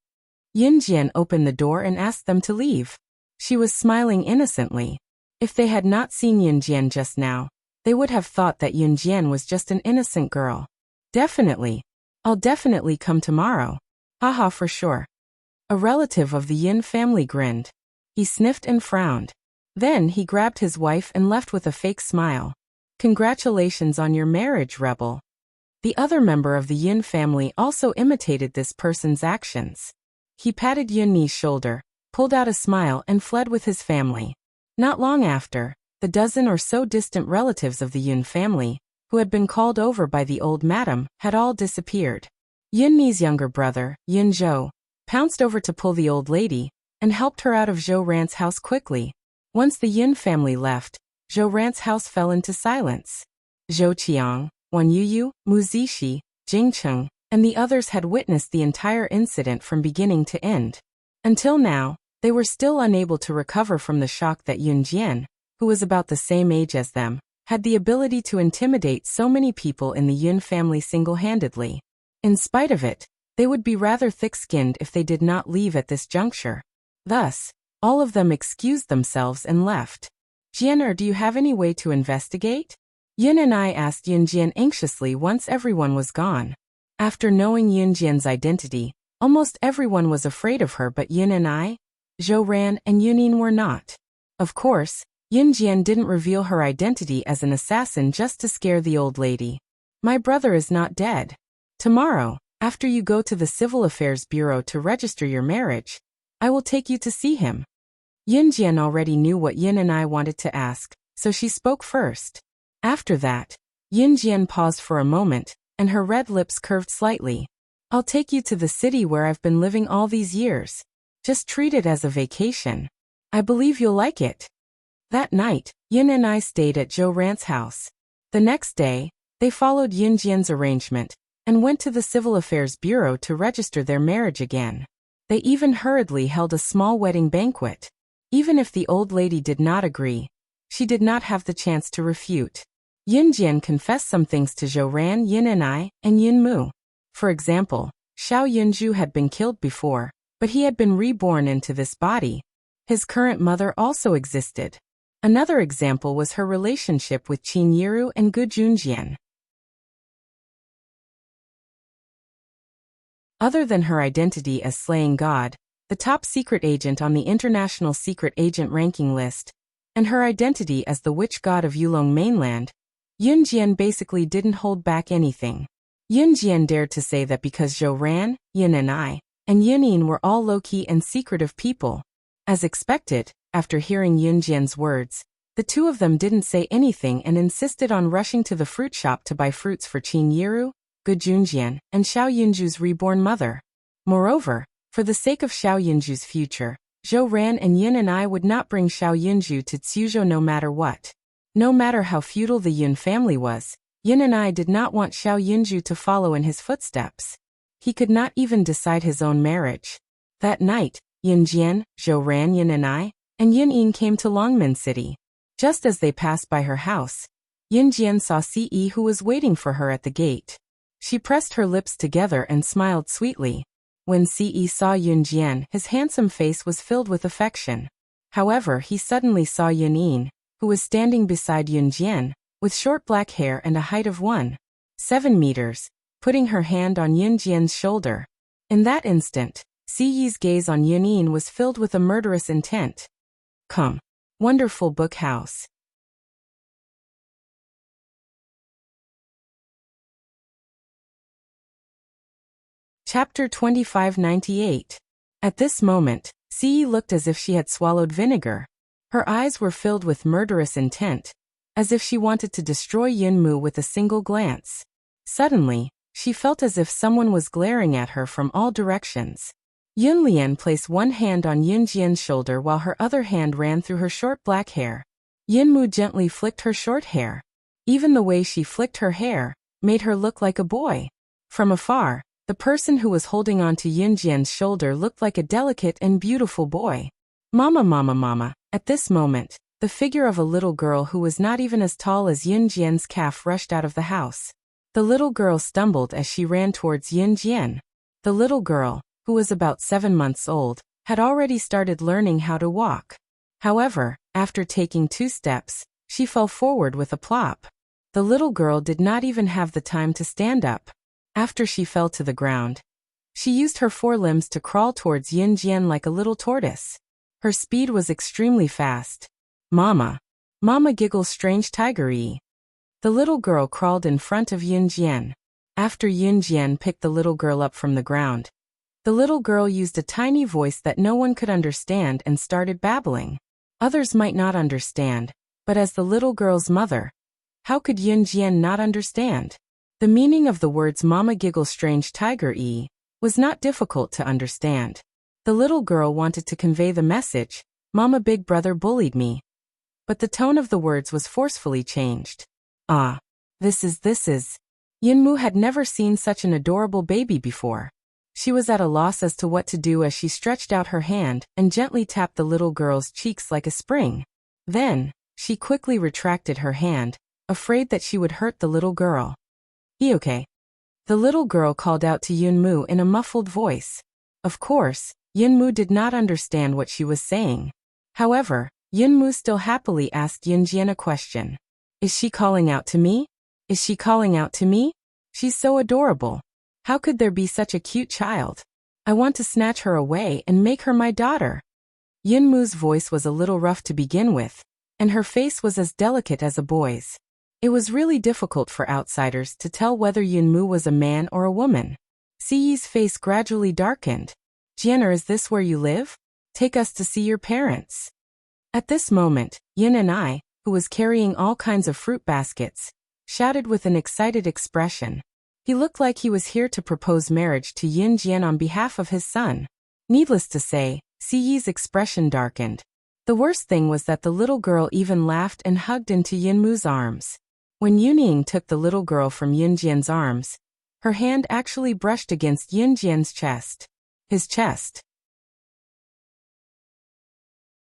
Yun Jian opened the door and asked them to leave. She was smiling innocently. If they had not seen Yun Jian just now, they would have thought that Yun Jian was just an innocent girl. "Definitely. I'll definitely come tomorrow. Haha, for sure." A relative of the Yin family grinned. He sniffed and frowned. Then he grabbed his wife and left with a fake smile. Congratulations on your marriage, rebel. The other member of the Yun family also imitated this person's actions. He patted Yun Ni's shoulder, pulled out a smile and fled with his family. Not long after, the dozen or so distant relatives of the Yun family, who had been called over by the old madam, had all disappeared. Yun Ni's younger brother, Yun Zhou, pounced over to pull the old lady, and helped her out of Zhou Ran's house quickly. Once the Yun family left, Zhou Ran's house fell into silence. Zhou Qiang, Wan Yuyu, Mu Zixi, Jing Cheng, and the others had witnessed the entire incident from beginning to end. Until now, they were still unable to recover from the shock that Yun Jian, who was about the same age as them, had the ability to intimidate so many people in the Yun family single-handedly. In spite of it, they would be rather thick-skinned if they did not leave at this juncture. Thus, all of them excused themselves and left. Jian, do you have any way to investigate? Yun and I asked Yun Jian anxiously once everyone was gone. After knowing Yun Jian's identity, almost everyone was afraid of her, but Yun and I, Zhou Ran and Yunin were not. Of course, Yun Jian didn't reveal her identity as an assassin just to scare the old lady. My brother is not dead. Tomorrow, after you go to the Civil Affairs Bureau to register your marriage, I will take you to see him. Yun Jian already knew what Yun and I wanted to ask, so she spoke first. After that, Yun Jian paused for a moment, and her red lips curved slightly. I'll take you to the city where I've been living all these years. Just treat it as a vacation. I believe you'll like it. That night, Yun and I stayed at Zhou Ran's house. The next day, they followed Yun Jian's arrangement, and went to the Civil Affairs Bureau to register their marriage again. They even hurriedly held a small wedding banquet. Even if the old lady did not agree, she did not have the chance to refute. Yun Jian confessed some things to Zhou Ran, Yun and I, and Yun Mu. For example, Xiao Yunju had been killed before, but he had been reborn into this body. His current mother also existed. Another example was her relationship with Qin Yiru and Gu Junjian. Other than her identity as Slaying God, the top secret agent on the International Secret Agent ranking list, and her identity as the Witch God of Yulong Mainland, Yun Jian basically didn't hold back anything. Yun Jian dared to say that because Zhou Ran, Yun and I, and Yunin were all low-key and secretive people. As expected, after hearing Yun Jian's words, the two of them didn't say anything and insisted on rushing to the fruit shop to buy fruits for Qin Yiru, Gu Junjian, and Xiao Yunju's reborn mother. Moreover, for the sake of Xiao Yunju's future, Zhou Ran and Yun and I would not bring Xiao Yunju to Tsuzhou no matter what. No matter how feudal the Yun family was, Yun and I did not want Xiao Yunju to follow in his footsteps. He could not even decide his own marriage. That night, Yun Jian, Zhou Ran, Yun and I, and Yun Yin came to Longmen City. Just as they passed by her house, Yun Jian saw Ce who was waiting for her at the gate. She pressed her lips together and smiled sweetly. When Ce saw Yun Jian, his handsome face was filled with affection. However, he suddenly saw Yun Yin, who was standing beside Yun Jian, with short black hair and a height of 1.7 meters, putting her hand on Yun Jian's shoulder. In that instant, Ce's gaze on Yun Yin was filled with a murderous intent. Come. Wonderful book house. Chapter 2598. At this moment, Ce looked as if she had swallowed vinegar. Her eyes were filled with murderous intent, as if she wanted to destroy Yun Mu with a single glance. Suddenly, she felt as if someone was glaring at her from all directions. Yun Lian placed one hand on Yun Jian's shoulder while her other hand ran through her short black hair. Yun Mu gently flicked her short hair. Even the way she flicked her hair made her look like a boy. From afar, the person who was holding on to Yun Jian's shoulder looked like a delicate and beautiful boy. Mama, mama, mama. At this moment, the figure of a little girl who was not even as tall as Yun Jian's calf rushed out of the house. The little girl stumbled as she ran towards Yun Jian. The little girl, who was about 7 months old, had already started learning how to walk. However, after taking 2 steps, she fell forward with a plop. The little girl did not even have the time to stand up. After she fell to the ground, she used her 4 limbs to crawl towards Yun Jian like a little tortoise. Her speed was extremely fast. Mama. Mama giggles strange tiger-y. The little girl crawled in front of Yunjian. After Yunjian picked the little girl up from the ground, the little girl used a tiny voice that no one could understand and started babbling. Others might not understand, but as the little girl's mother, how could Yunjian not understand? The meaning of the words Mama giggles strange tiger-y was not difficult to understand. The little girl wanted to convey the message, Mama big brother bullied me. But the tone of the words was forcefully changed. Ah, this is. Yunmu had never seen such an adorable baby before. She was at a loss as to what to do as she stretched out her hand and gently tapped the little girl's cheeks like a spring. Then, she quickly retracted her hand, afraid that she would hurt the little girl. Okay? The little girl called out to Yunmu in a muffled voice. Of course, Yunmu did not understand what she was saying. However, Yunmu still happily asked Yunjian a question. Is she calling out to me? Is she calling out to me? She's so adorable. How could there be such a cute child? I want to snatch her away and make her my daughter. Yunmu's voice was a little rough to begin with, and her face was as delicate as a boy's. It was really difficult for outsiders to tell whether Yunmu was a man or a woman. Siyi's face gradually darkened. Jianer, is this where you live? Take us to see your parents. At this moment, Yin and I, who was carrying all kinds of fruit baskets, shouted with an excited expression. He looked like he was here to propose marriage to Yin Jian on behalf of his son. Needless to say, Siyi's expression darkened. The worst thing was that the little girl even laughed and hugged into Yunmu's arms. When Yunying took the little girl from Yunjian's arms, her hand actually brushed against Yunjian's chest. His chest.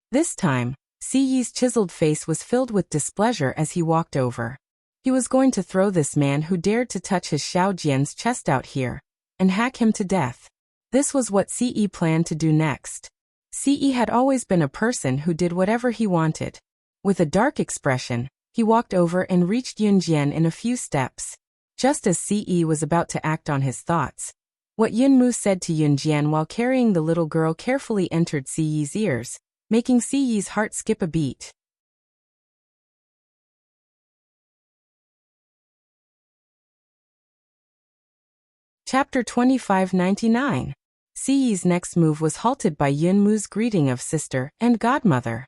This time, Siyi's chiseled face was filled with displeasure as he walked over. He was going to throw this man who dared to touch his Xiaojian's chest out here, and hack him to death. This was what Siyi planned to do next. Siyi had always been a person who did whatever he wanted. With a dark expression, he walked over and reached Yunjian in a few steps. Just as Siyi was about to act on his thoughts, what Yunmu said to Yunjian while carrying the little girl carefully entered Siyi's ears, making Siyi's heart skip a beat. Chapter 2599. Siyi's next move was halted by Yunmu's greeting of sister and godmother.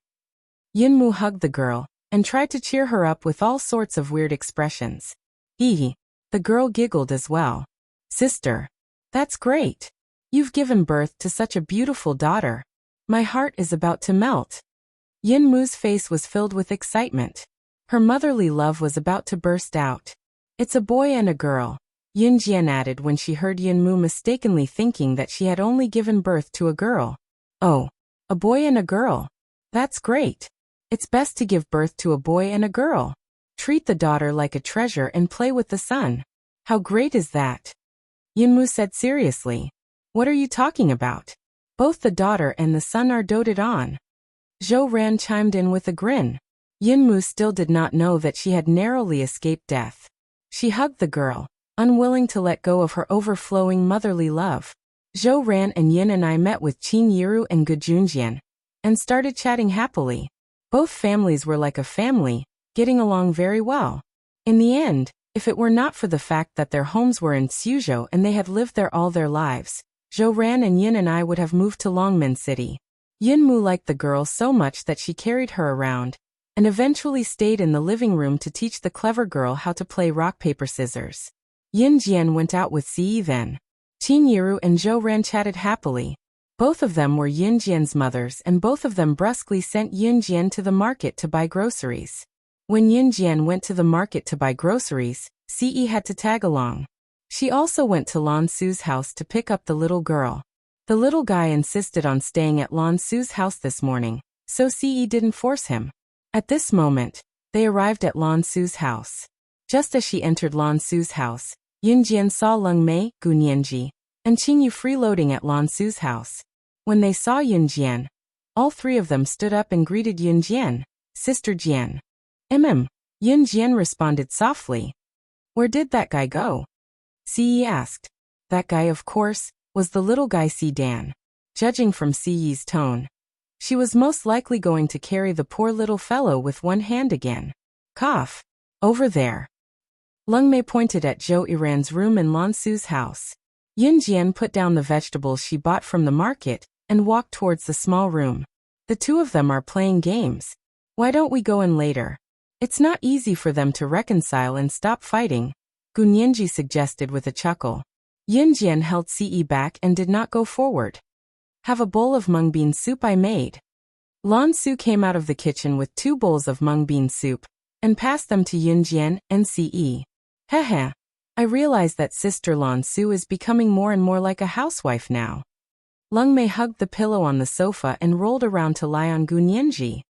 Yunmu hugged the girl and tried to cheer her up with all sorts of weird expressions. Hee. The girl giggled as well. Sister. That's great. You've given birth to such a beautiful daughter. My heart is about to melt. Yunmu's face was filled with excitement. Her motherly love was about to burst out. It's a boy and a girl, Yunjian added when she heard Yunmu mistakenly thinking that she had only given birth to a girl. Oh, a boy and a girl. That's great. It's best to give birth to a boy and a girl. Treat the daughter like a treasure and play with the son. How great is that? Yunmu said seriously. What are you talking about? Both the daughter and the son are doted on. Zhou Ran chimed in with a grin. Yunmu still did not know that she had narrowly escaped death. She hugged the girl, unwilling to let go of her overflowing motherly love. Zhou Ran and Yin and I met with Qin Yiru and Gu Junjian, and started chatting happily. Both families were like a family, getting along very well. In the end, if it were not for the fact that their homes were in Suzhou and they had lived there all their lives, Zhou Ran and Yin and I would have moved to Longmen City. Yunmu liked the girl so much that she carried her around, and eventually stayed in the living room to teach the clever girl how to play rock paper scissors. Yin Jian went out with Siyi then. Qin Yiru and Zhou Ran chatted happily. Both of them were Yin Jian's mothers and both of them brusquely sent Yin Jian to the market to buy groceries. When Yin Jian went to the market to buy groceries, Siyi had to tag along. She also went to Lan Su's house to pick up the little girl. The little guy insisted on staying at Lan Su's house this morning, so Siyi didn't force him. At this moment, they arrived at Lan Su's house. Just as she entered Lan Su's house, Yin Jian saw Leng Mei, Gu Nianji, and Qing Yu freeloading at Lan Su's house. When they saw Yun Jian, all three of them stood up and greeted Yun Jian, Sister Jian. Yun Jian responded softly. Where did that guy go? Siyi asked. That guy, of course, was the little guy Si Dan. Judging from Siyi's tone, She was most likely going to carry the poor little fellow with one hand again. Cough. Over there. Lung Mei pointed at Zhou Yiran's room in Lan Su's house. Yun Jian put down the vegetables she bought from the market and walked towards the small room. The two of them are playing games. Why don't we go in later? It's not easy for them to reconcile and stop fighting, Gu Nianji suggested with a chuckle. Yun Jian held Ce back and did not go forward. Have a bowl of mung bean soup I made. Lan Su came out of the kitchen with 2 bowls of mung bean soup and passed them to Yun Jian and Ce. Heh. I realize that Sister Lan Su is becoming more and more like a housewife now. Lung Mei hugged the pillow on the sofa and rolled around to lie on Gu Nianji.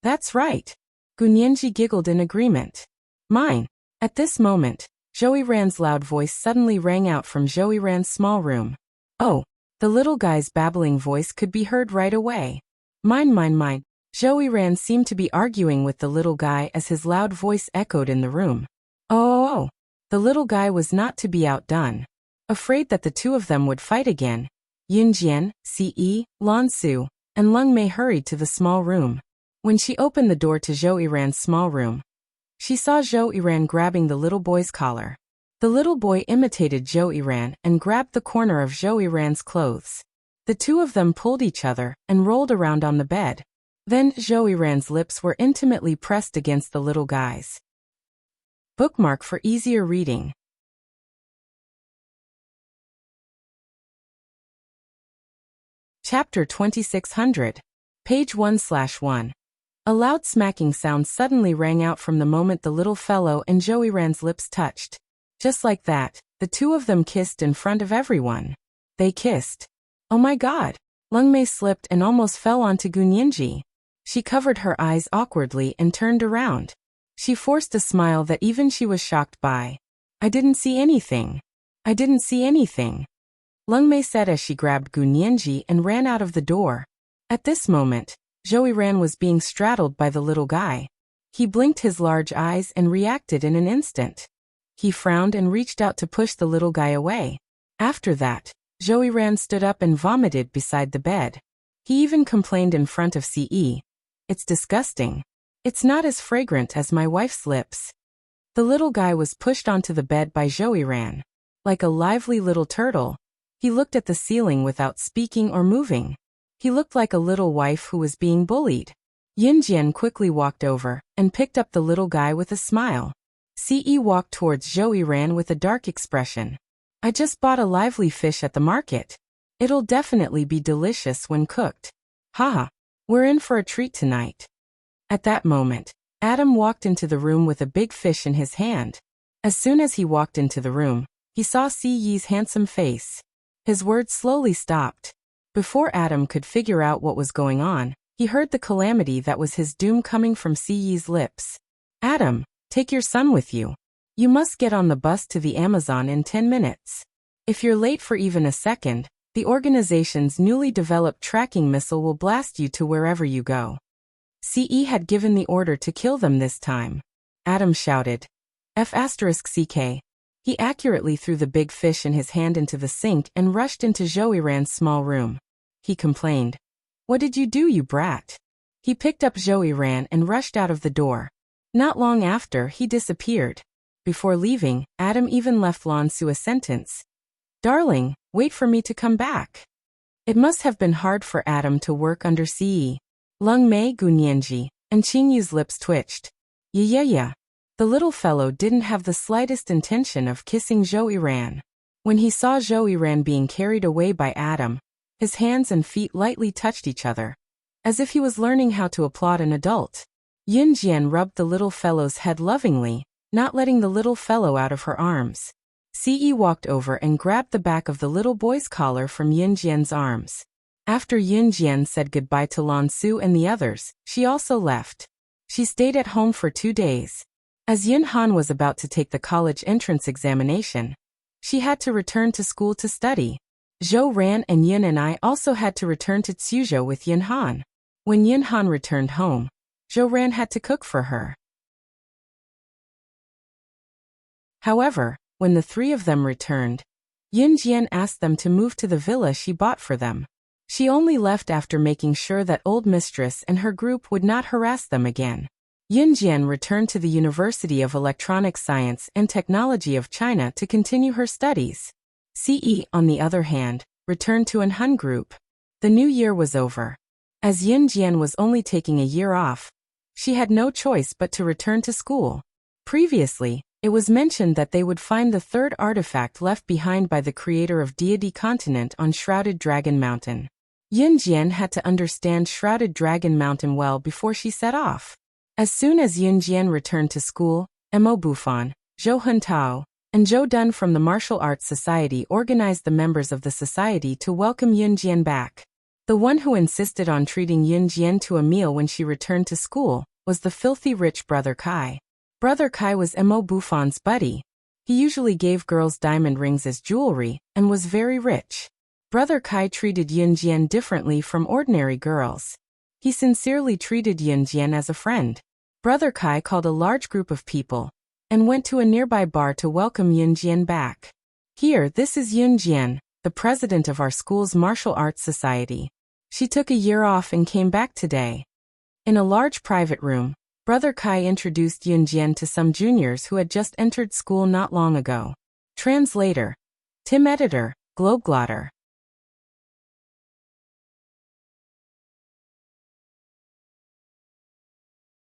That's right. Gu Nianji giggled in agreement. Mine. At this moment, Zhou Yiran's loud voice suddenly rang out from Zhou Yiran's small room. Oh, the little guy's babbling voice could be heard right away. Mine. Zhou Yiran seemed to be arguing with the little guy as his loud voice echoed in the room. Oh. The little guy was not to be outdone. Afraid that the two of them would fight again, Yun Jian, Ce, Lan Su, and Lung Mei hurried to the small room. When she opened the door to Zhou Yiran's small room, she saw Zhou Yiran grabbing the little boy's collar. The little boy imitated Zhou Yiran and grabbed the corner of Zhou Yiran's clothes. The two of them pulled each other and rolled around on the bed. Then Zhou Yiran's lips were intimately pressed against the little guy's. Bookmark for easier reading. Chapter 2600. Page 1/1. A loud smacking sound suddenly rang out from the moment the little fellow and Zhou Yiran's lips touched. Just like that, the two of them kissed in front of everyone. They kissed. Oh my god! Lung Mei slipped and almost fell onto Gu Nianji. She covered her eyes awkwardly and turned around. She forced a smile that even she was shocked by. I didn't see anything. Lung Mei said as she grabbed Gu Nianji and ran out of the door. At this moment, Zhou Yiran was being straddled by the little guy. He blinked his large eyes and reacted in an instant. He frowned and reached out to push the little guy away. After that, Zhou Yiran stood up and vomited beside the bed. He even complained in front of Ce. It's disgusting. It's not as fragrant as my wife's lips. The little guy was pushed onto the bed by Zhou Yiran. Like a lively little turtle, he looked at the ceiling without speaking or moving. He looked like a little wife who was being bullied. Yun Jian quickly walked over and picked up the little guy with a smile. Ce walked towards Zhou Yiran with a dark expression. I just bought a lively fish at the market. It'll definitely be delicious when cooked. Haha, we're in for a treat tonight. At that moment, Adam walked into the room with a big fish in his hand. As soon as he walked into the room, he saw Si Yi's handsome face. His words slowly stopped. Before Adam could figure out what was going on, he heard the calamity that was his doom coming from Si Yi's lips. Adam, take your son with you. You must get on the bus to the Amazon in 10 minutes. If you're late for even a second, the organization's newly developed tracking missile will blast you to wherever you go. Ce had given the order to kill them this time. Adam shouted. F***ck. He accurately threw the big fish in his hand into the sink and rushed into Zhou Yiran's small room. He complained. What did you do, you brat? He picked up Zhou Yiran and rushed out of the door. Not long after, he disappeared. Before leaving, Adam even left Lan Su a sentence. Darling, wait for me to come back. It must have been hard for Adam to work under Ce. Lung Mei, Gu Nianji, and Qingyu's lips twitched. Yeah. The little fellow didn't have the slightest intention of kissing Zhou Yiran. When he saw Zhou Yiran being carried away by Adam, his hands and feet lightly touched each other, as if he was learning how to applaud an adult. Yun Jian rubbed the little fellow's head lovingly, not letting the little fellow out of her arms. Ce walked over and grabbed the back of the little boy's collar from Yun Jian's arms. After Yun Jian said goodbye to Lan Su and the others, she also left. She stayed at home for 2 days. As Yun Han was about to take the college entrance examination, she had to return to school to study. Zhou Ran and Yun and I also had to return to Tsuzhou with Yun Han. When Yun Han returned home, Zhou Ran had to cook for her. However, when the 3 of them returned, Yin Jian asked them to move to the villa she bought for them. She only left after making sure that old mistress and her group would not harass them again. Yin Jian returned to the University of Electronic Science and Technology of China to continue her studies. Ce, on the other hand, returned to an Hun group. The new year was over. As Yin Jian was only taking a year off, she had no choice but to return to school. Previously, it was mentioned that they would find the third artifact left behind by the creator of Deity Continent on Shrouded Dragon Mountain. Yin Jian had to understand Shrouded Dragon Mountain well before she set off. As soon as Yin Jian returned to school, Mo Bufan, Zhou Huntao, and Zhou Dun from the Martial Arts Society organized the members of the society to welcome Yin Jian back. The one who insisted on treating Yin Jian to a meal when she returned to school was the filthy rich Brother Kai. Brother Kai was Mo Bufan's buddy. He usually gave girls diamond rings as jewelry and was very rich. Brother Kai treated Yin Jian differently from ordinary girls. He sincerely treated Yin Jian as a friend. Brother Kai called a large group of people and went to a nearby bar to welcome Yin Jian back. Here, this is Yin Jian, the president of our school's martial arts society. She took a year off and came back today. In a large private room, Brother Kai introduced Yin Jian to some juniors who had just entered school not long ago. Translator. Tim Editor, Globeglotter.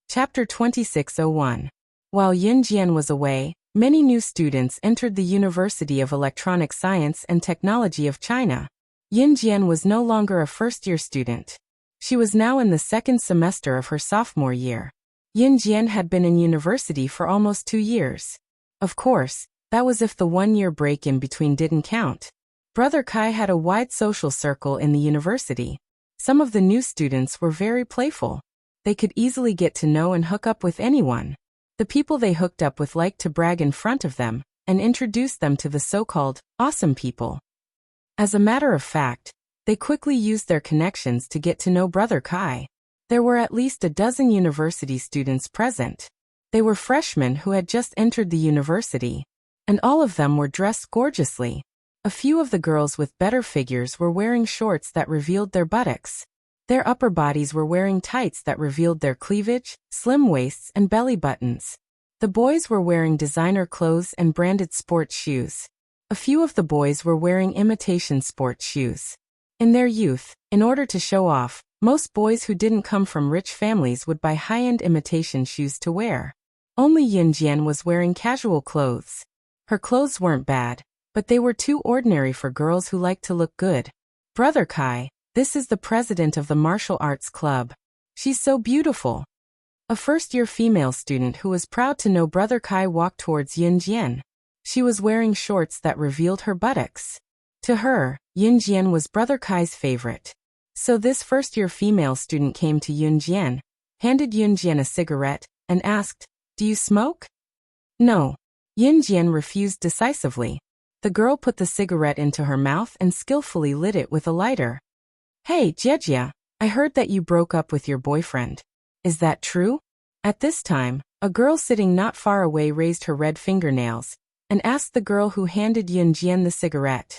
Chapter 2601. While Yin Jian was away, many new students entered the University of Electronic Science and Technology of China. Yin Jian was no longer a first-year student. She was now in the second semester of her sophomore year. Yin Jian had been in university for almost 2 years. Of course, that was if the 1-year break in between didn't count. Brother Kai had a wide social circle in the university. Some of the new students were very playful. They could easily get to know and hook up with anyone. The people they hooked up with liked to brag in front of them and introduce them to the so-called awesome people. As a matter of fact, they quickly used their connections to get to know Brother Kai. There were at least a dozen university students present. They were freshmen who had just entered the university, and all of them were dressed gorgeously. A few of the girls with better figures were wearing shorts that revealed their buttocks. Their upper bodies were wearing tights that revealed their cleavage, slim waists, and belly buttons. The boys were wearing designer clothes and branded sports shoes. A few of the boys were wearing imitation sports shoes. In their youth, in order to show off, most boys who didn't come from rich families would buy high-end imitation shoes to wear. Only Yin Jian was wearing casual clothes. Her clothes weren't bad, but they were too ordinary for girls who like to look good. Brother Kai, this is the president of the martial arts club. She's so beautiful. A first-year female student who was proud to know Brother Kai walked towards Yin Jian. She was wearing shorts that revealed her buttocks. To her, Yin Jian was Brother Kai's favorite. So this first-year female student came to Yin Jian, handed Yin Jian a cigarette, and asked, "Do you smoke?" No. Yin Jian refused decisively. The girl put the cigarette into her mouth and skillfully lit it with a lighter. "Hey, Jiejia, I heard that you broke up with your boyfriend. Is that true?" At this time, a girl sitting not far away raised her red fingernails and asked the girl who handed Yin Jian the cigarette.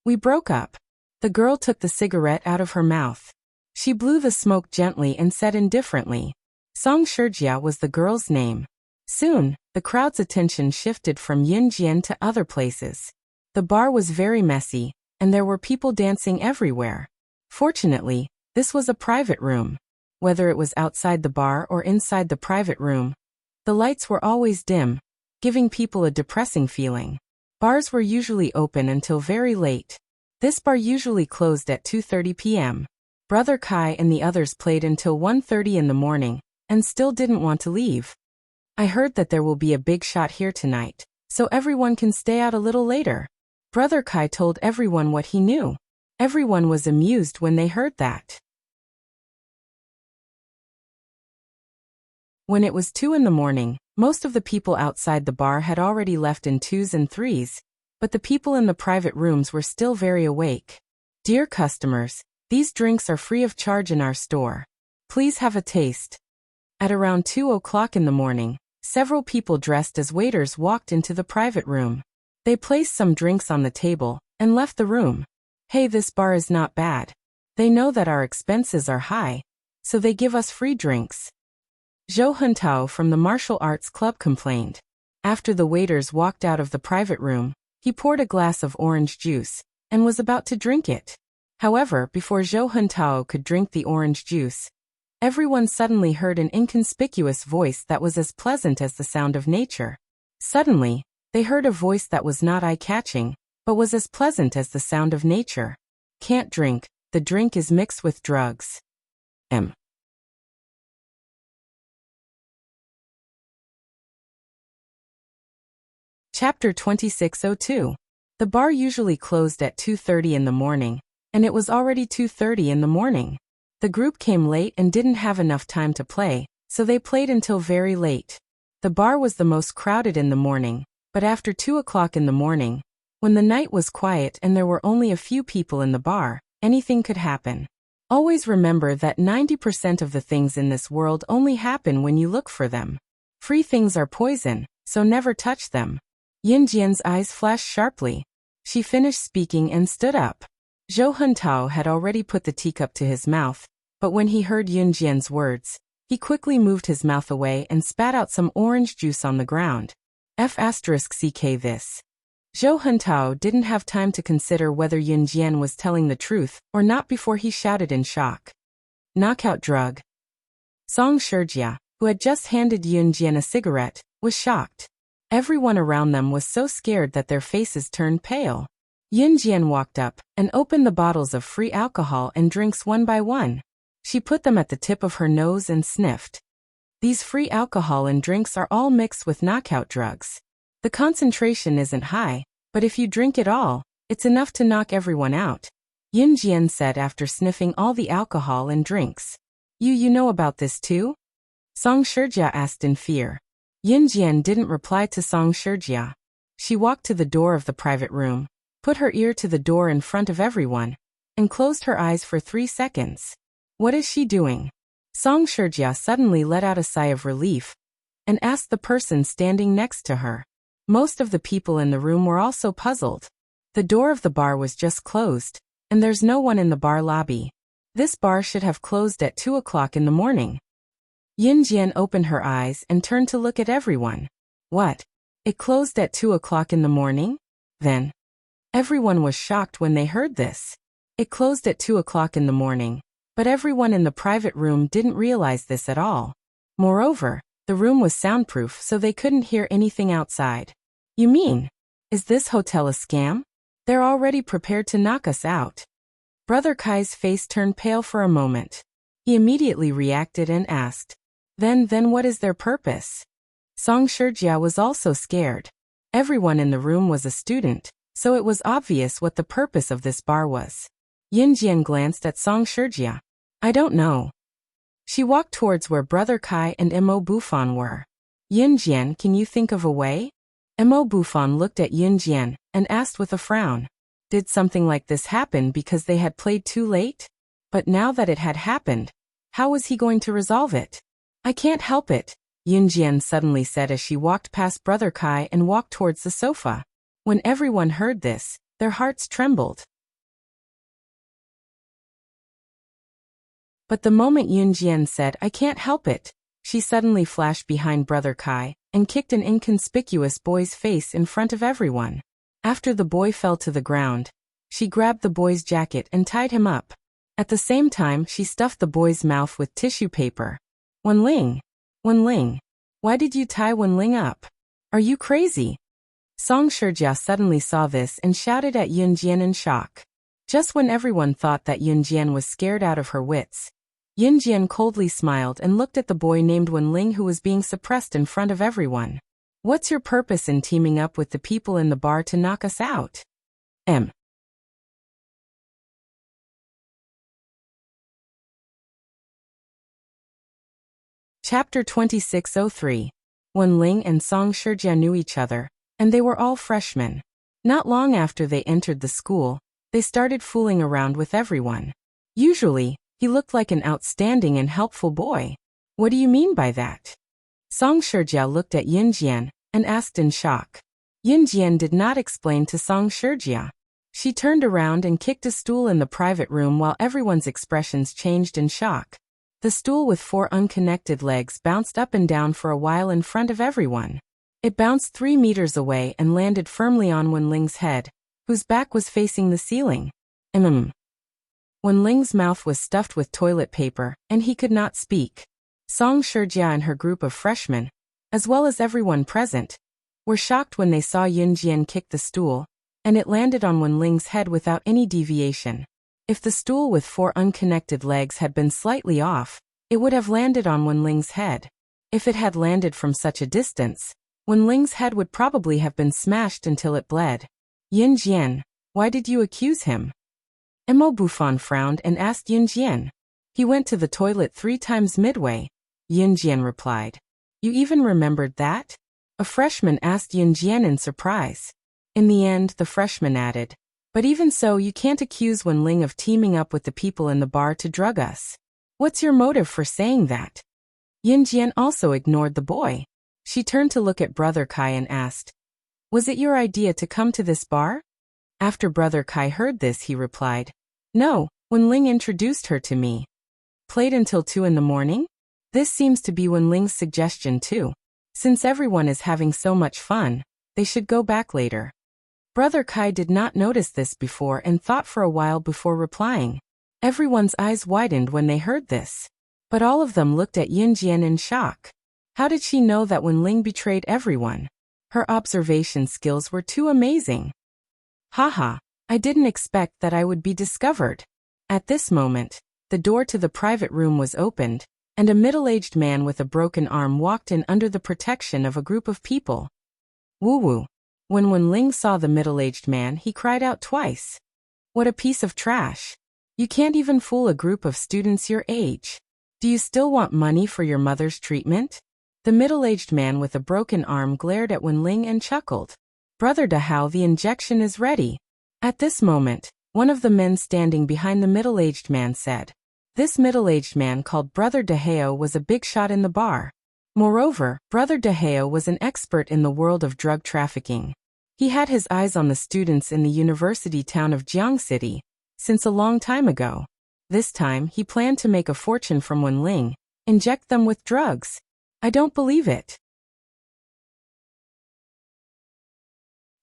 "We broke up." The girl took the cigarette out of her mouth. She blew the smoke gently and said indifferently. Song Shijia was the girl's name. Soon, the crowd's attention shifted from Yin Jian to other places. The bar was very messy, and there were people dancing everywhere. Fortunately, this was a private room. Whether it was outside the bar or inside the private room, the lights were always dim, giving people a depressing feeling. Bars were usually open until very late. This bar usually closed at 2:30 p.m. Brother Kai and the others played until 1:30 in the morning, and still didn't want to leave. "I heard that there will be a big shot here tonight, so everyone can stay out a little later." Brother Kai told everyone what he knew. Everyone was amused when they heard that. When it was 2 in the morning, most of the people outside the bar had already left in 2s and 3s, but the people in the private rooms were still very awake. "Dear customers, these drinks are free of charge in our store. Please have a taste." At around 2 o'clock in the morning, several people dressed as waiters walked into the private room. They placed some drinks on the table and left the room. Hey, this bar is not bad. They know that our expenses are high, so they give us free drinks. Zhou Huntao from the martial arts club complained. After the waiters walked out of the private room, he poured a glass of orange juice and was about to drink it. However, before Zhou Huntao could drink the orange juice, everyone suddenly heard an inconspicuous voice that was as pleasant as the sound of nature. Suddenly, they heard a voice that was not eye-catching, but was as pleasant as the sound of nature. Can't drink, the drink is mixed with drugs. Chapter 2602. The bar usually closed at 2:30 in the morning, and it was already 2:30 in the morning. The group came late and didn't have enough time to play, so they played until very late. The bar was the most crowded in the morning, but after 2 o'clock in the morning, when the night was quiet and there were only a few people in the bar, anything could happen. Always remember that 90% of the things in this world only happen when you look for them. Free things are poison, so never touch them. Yin Jian's eyes flashed sharply. She finished speaking and stood up. Zhou Huntao had already put the teacup to his mouth, but when he heard Yin Jian's words, he quickly moved his mouth away and spat out some orange juice on the ground. F***ck this. Zhou Huntao didn't have time to consider whether Yin Jian was telling the truth or not before he shouted in shock. Knockout drug. Song Shijia, who had just handed Yin Jian a cigarette, was shocked. Everyone around them was so scared that their faces turned pale. Yin Jian walked up and opened the bottles of free alcohol and drinks one by one. She put them at the tip of her nose and sniffed. These free alcohol and drinks are all mixed with knockout drugs. The concentration isn't high, but if you drink it all, it's enough to knock everyone out, Yin Jian said after sniffing all the alcohol and drinks. You know about this too? Song Shijia asked in fear. Yin Jian didn't reply to Song Shijia. She walked to the door of the private room, put her ear to the door in front of everyone, and closed her eyes for 3 seconds. What is she doing? Song Shijia suddenly let out a sigh of relief and asked the person standing next to her. Most of the people in the room were also puzzled. The door of the bar was just closed, and there's no one in the bar lobby. This bar should have closed at 2 o'clock in the morning. Yin Jian opened her eyes and turned to look at everyone. What? It closed at 2 o'clock in the morning? Then. Everyone was shocked when they heard this. It closed at 2 o'clock in the morning, but everyone in the private room didn't realize this at all. Moreover, the room was soundproof so they couldn't hear anything outside. You mean, is this hotel a scam? They're already prepared to knock us out. Brother Kai's face turned pale for a moment. He immediately reacted and asked, Then what is their purpose? Song Shijia was also scared. Everyone in the room was a student, so it was obvious what the purpose of this bar was. Yin Jian glanced at Song Shijia. I don't know. She walked towards where Brother Kai and Mo Bufan were. Yin Jian, can you think of a way? Mo Bufan looked at Yin Jian and asked with a frown. Did something like this happen because they had played too late? But now that it had happened, how was he going to resolve it? I can't help it, Yin Jian suddenly said as she walked past Brother Kai and walked towards the sofa. When everyone heard this, their hearts trembled. But the moment Yin Jian said, I can't help it, she suddenly flashed behind Brother Kai and kicked an inconspicuous boy's face in front of everyone. After the boy fell to the ground, she grabbed the boy's jacket and tied him up. At the same time, she stuffed the boy's mouth with tissue paper. Wenling, why did you tie Wenling up? Are you crazy? Song Shijia suddenly saw this and shouted at Yin Jian in shock. Just when everyone thought that Yin Jian was scared out of her wits, Yin Jian coldly smiled and looked at the boy named Wenling who was being suppressed in front of everyone. What's your purpose in teaming up with the people in the bar to knock us out? Chapter 2603. Wenling and Song Shijia knew each other, and they were all freshmen. Not long after they entered the school, they started fooling around with everyone. Usually, he looked like an outstanding and helpful boy. What do you mean by that? Song Shijia looked at Yin Jian and asked in shock. Yunjian did not explain to Song Shijia. She turned around and kicked a stool in the private room while everyone's expressions changed in shock. The stool with 4 unconnected legs bounced up and down for a while in front of everyone. It bounced 3 meters away and landed firmly on Wenling's head, whose back was facing the ceiling. Wenling's mouth was stuffed with toilet paper, and he could not speak. Song Shijia and her group of freshmen, as well as everyone present, were shocked when they saw Yunjian kick the stool, and it landed on Wenling's head without any deviation. If the stool with 4 unconnected legs had been slightly off, it would have landed on Wenling's head. If it had landed from such a distance, Wenling's head would probably have been smashed until it bled. Yunjian, why did you accuse him? Mo Bufan frowned and asked Yunjian. He went to the toilet 3 times midway. Yunjian replied. You even remembered that? A freshman asked Yunjian in surprise. In the end, the freshman added, but even so, you can't accuse Wenling of teaming up with the people in the bar to drug us. What's your motive for saying that? Yunjian also ignored the boy. She turned to look at Brother Kai and asked, was it your idea to come to this bar? After Brother Kai heard this, he replied, no, Wenling introduced her to me. Played until 2 in the morning? This seems to be Wenling's suggestion too. Since everyone is having so much fun, they should go back later. Brother Kai did not notice this before and thought for a while before replying. Everyone's eyes widened when they heard this. But all of them looked at Yunjian in shock. How did she know that Wenling betrayed everyone? Her observation skills were too amazing. Haha, I didn't expect that I would be discovered. At this moment, the door to the private room was opened, and a middle-aged man with a broken arm walked in under the protection of a group of people. Woo-woo. When Wenling saw the middle-aged man, he cried out twice. What a piece of trash. You can't even fool a group of students your age. Do you still want money for your mother's treatment? The middle-aged man with a broken arm glared at Wenling and chuckled. Brother Dahao, the injection is ready. At this moment, one of the men standing behind the middle-aged man said. This middle-aged man called Brother Dahao was a big shot in the bar. Moreover, Brother Dahao was an expert in the world of drug trafficking. He had his eyes on the students in the university town of Jiang City since a long time ago. This time, he planned to make a fortune from Wenling, inject them with drugs. I don't believe it.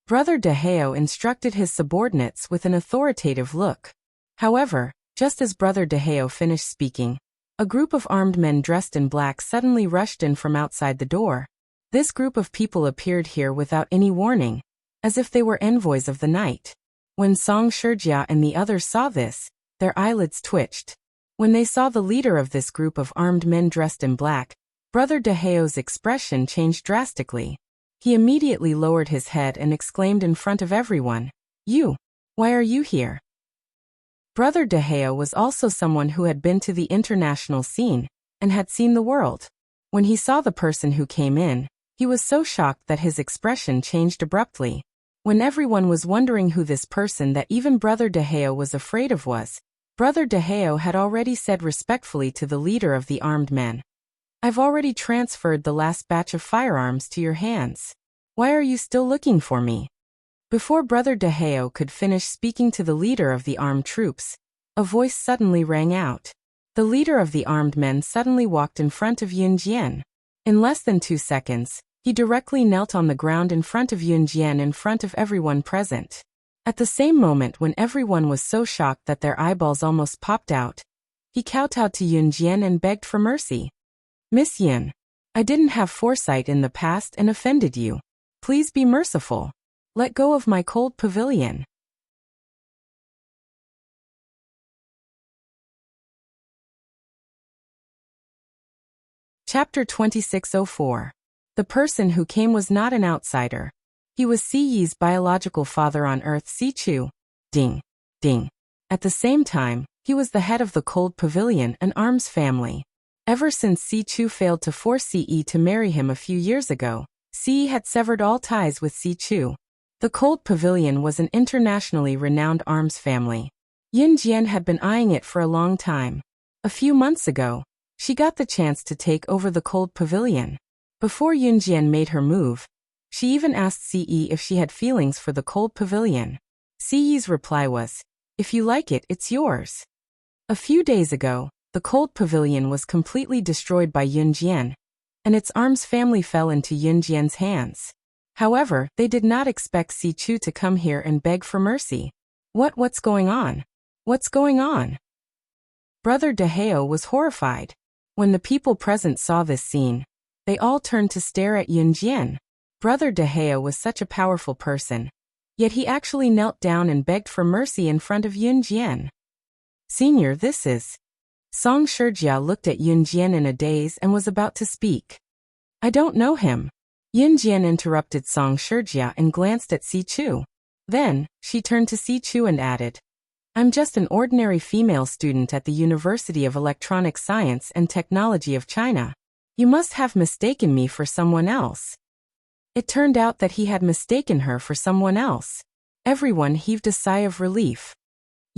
Brother Dahao instructed his subordinates with an authoritative look. However, just as Brother Dahao finished speaking, a group of armed men dressed in black suddenly rushed in from outside the door. This group of people appeared here without any warning, as if they were envoys of the night. When Song Shijia and the others saw this, their eyelids twitched. When they saw the leader of this group of armed men dressed in black, Brother Dahao's expression changed drastically. He immediately lowered his head and exclaimed in front of everyone, "You! Why are you here?" Brother Dahao was also someone who had been to the international scene and had seen the world. When he saw the person who came in, he was so shocked that his expression changed abruptly. When everyone was wondering who this person that even Brother Dahao was afraid of was, Brother Dahao had already said respectfully to the leader of the armed men, "I've already transferred the last batch of firearms to your hands. Why are you still looking for me?" Before Brother Dahao could finish speaking to the leader of the armed troops, a voice suddenly rang out. The leader of the armed men suddenly walked in front of Yunjian. In less than 2 seconds, he directly knelt on the ground in front of Yunjian in front of everyone present. At the same moment when everyone was so shocked that their eyeballs almost popped out, he kowtowed to Yunjian and begged for mercy. "Miss Yin, I didn't have foresight in the past and offended you. Please be merciful. Let go of my cold pavilion." Chapter 2604. The person who came was not an outsider. He was Si Yi's biological father on Earth, Si Chu. Ding. Ding. At the same time, he was the head of the Cold Pavilion, an arms family. Ever since Si Chu failed to force Si Yi to marry him a few years ago, Si Yi had severed all ties with Si Chu. The Cold Pavilion was an internationally renowned arms family. Yin Jian had been eyeing it for a long time. A few months ago, she got the chance to take over the Cold Pavilion. Before Yun Jian made her move, She even asked Ce if she had feelings for the cold pavilion. Ce's reply was, "If you like it, it's yours." A few days ago, the cold pavilion was completely destroyed by Yunjian, and its arms family fell into Yunjian's hands. However, they did not expect Si Chu to come here and beg for mercy. What's going on? What's going on? Brother Deheo was horrified. When the people present saw this scene, they all turned to stare at Yunjian. Brother Deheo was such a powerful person, yet he actually knelt down and begged for mercy in front of Yunjian. "Senior, this is..." Song Shijia looked at Yunjian in a daze and was about to speak. "I don't know him." Yunjian interrupted Song Shijia and glanced at Si Chu. Then, she turned to Si Chu and added, "I'm just an ordinary female student at the University of Electronic Science and Technology of China. You must have mistaken me for someone else." It turned out that he had mistaken her for someone else. Everyone heaved a sigh of relief.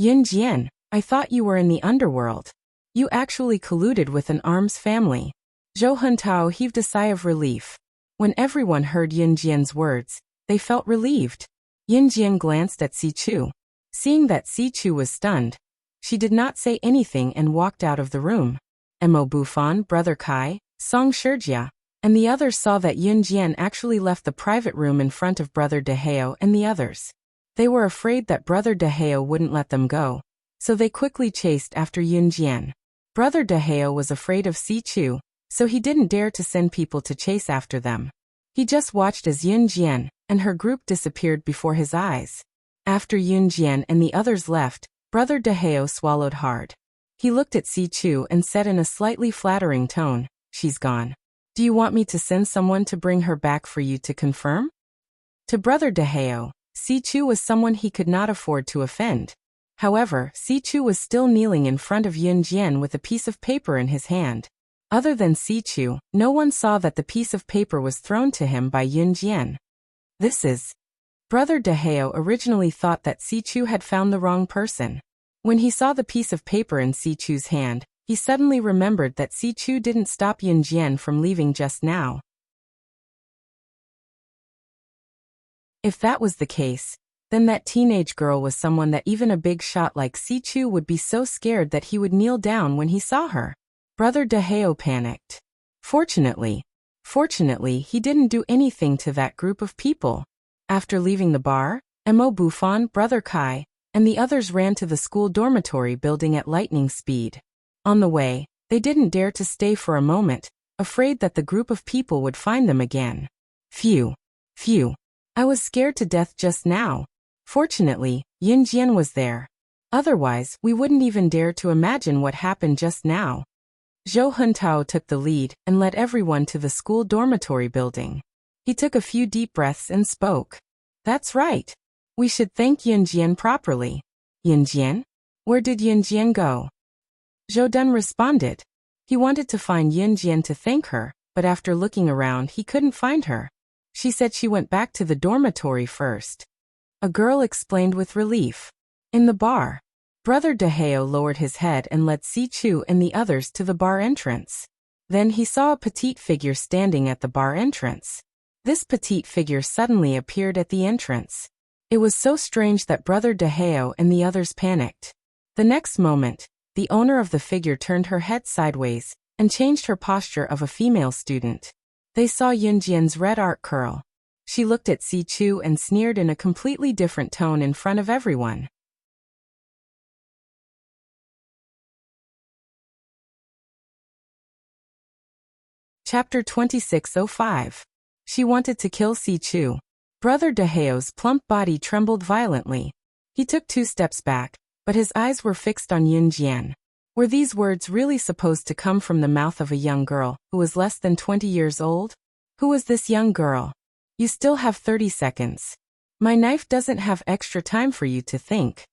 "Yunjian, I thought you were in the underworld. You actually colluded with an arms family." Zhou Huntao heaved a sigh of relief. When everyone heard Yunjian's words, they felt relieved. Yunjian glanced at Si Chu. Seeing that Si Chu was stunned, she did not say anything and walked out of the room. Mo Bufan, Brother Kai, Song Shijia, and the others saw that Yunjian actually left the private room in front of Brother Deheo and the others. They were afraid that Brother Deheo wouldn't let them go, so they quickly chased after Yunjian. Brother Deheo was afraid of Si Chu, so he didn't dare to send people to chase after them. He just watched as Yunjian and her group disappeared before his eyes. After Yunjian and the others left, Brother Deheo swallowed hard. He looked at Si Chu and said in a slightly flattering tone, "She's gone. Do you want me to send someone to bring her back for you to confirm?" To Brother Deheo, Si Chu was someone he could not afford to offend. However, Si Chu was still kneeling in front of Yunjian with a piece of paper in his hand. Other than Si Chu, no one saw that the piece of paper was thrown to him by Yunjian. This is... Brother Deheo originally thought that Si Chu had found the wrong person. When he saw the piece of paper in Si Chu's hand, he suddenly remembered that Si Chu didn't stop Yunjian from leaving just now. If that was the case, then that teenage girl was someone that even a big shot like Si Chu would be so scared that he would kneel down when he saw her. Brother Deheo panicked. Fortunately, he didn't do anything to that group of people. After leaving the bar, Mo Bufan, Brother Kai, and the others ran to the school dormitory building at lightning speed. On the way, they didn't dare to stay for a moment, afraid that the group of people would find them again. Phew. I was scared to death just now. Fortunately, Yunjian was there. Otherwise, we wouldn't even dare to imagine what happened just now. Zhou Huntao took the lead and led everyone to the school dormitory building. He took a few deep breaths and spoke. "That's right. We should thank Yunjian properly." "Yunjian? Where did Yunjian go?" Zhou Dun responded. He wanted to find Yunjian to thank her, but after looking around he couldn't find her. She said she went back to the dormitory first. A girl explained with relief. In the bar, Brother Deheo lowered his head and led Si Chu and the others to the bar entrance. Then he saw a petite figure standing at the bar entrance. This petite figure suddenly appeared at the entrance. It was so strange that Brother Deheo and the others panicked. The next moment, the owner of the figure turned her head sideways and changed her posture of a female student. They saw Yunjian's red art curl. She looked at Si Chu and sneered in a completely different tone in front of everyone. Chapter 2605. She wanted to kill Si Chu. Brother Deheo's plump body trembled violently. He took 2 steps back, but his eyes were fixed on Yunjian. Were these words really supposed to come from the mouth of a young girl who was less than 20 years old? Who was this young girl? You still have 30 seconds. My knife doesn't have extra time for you to think.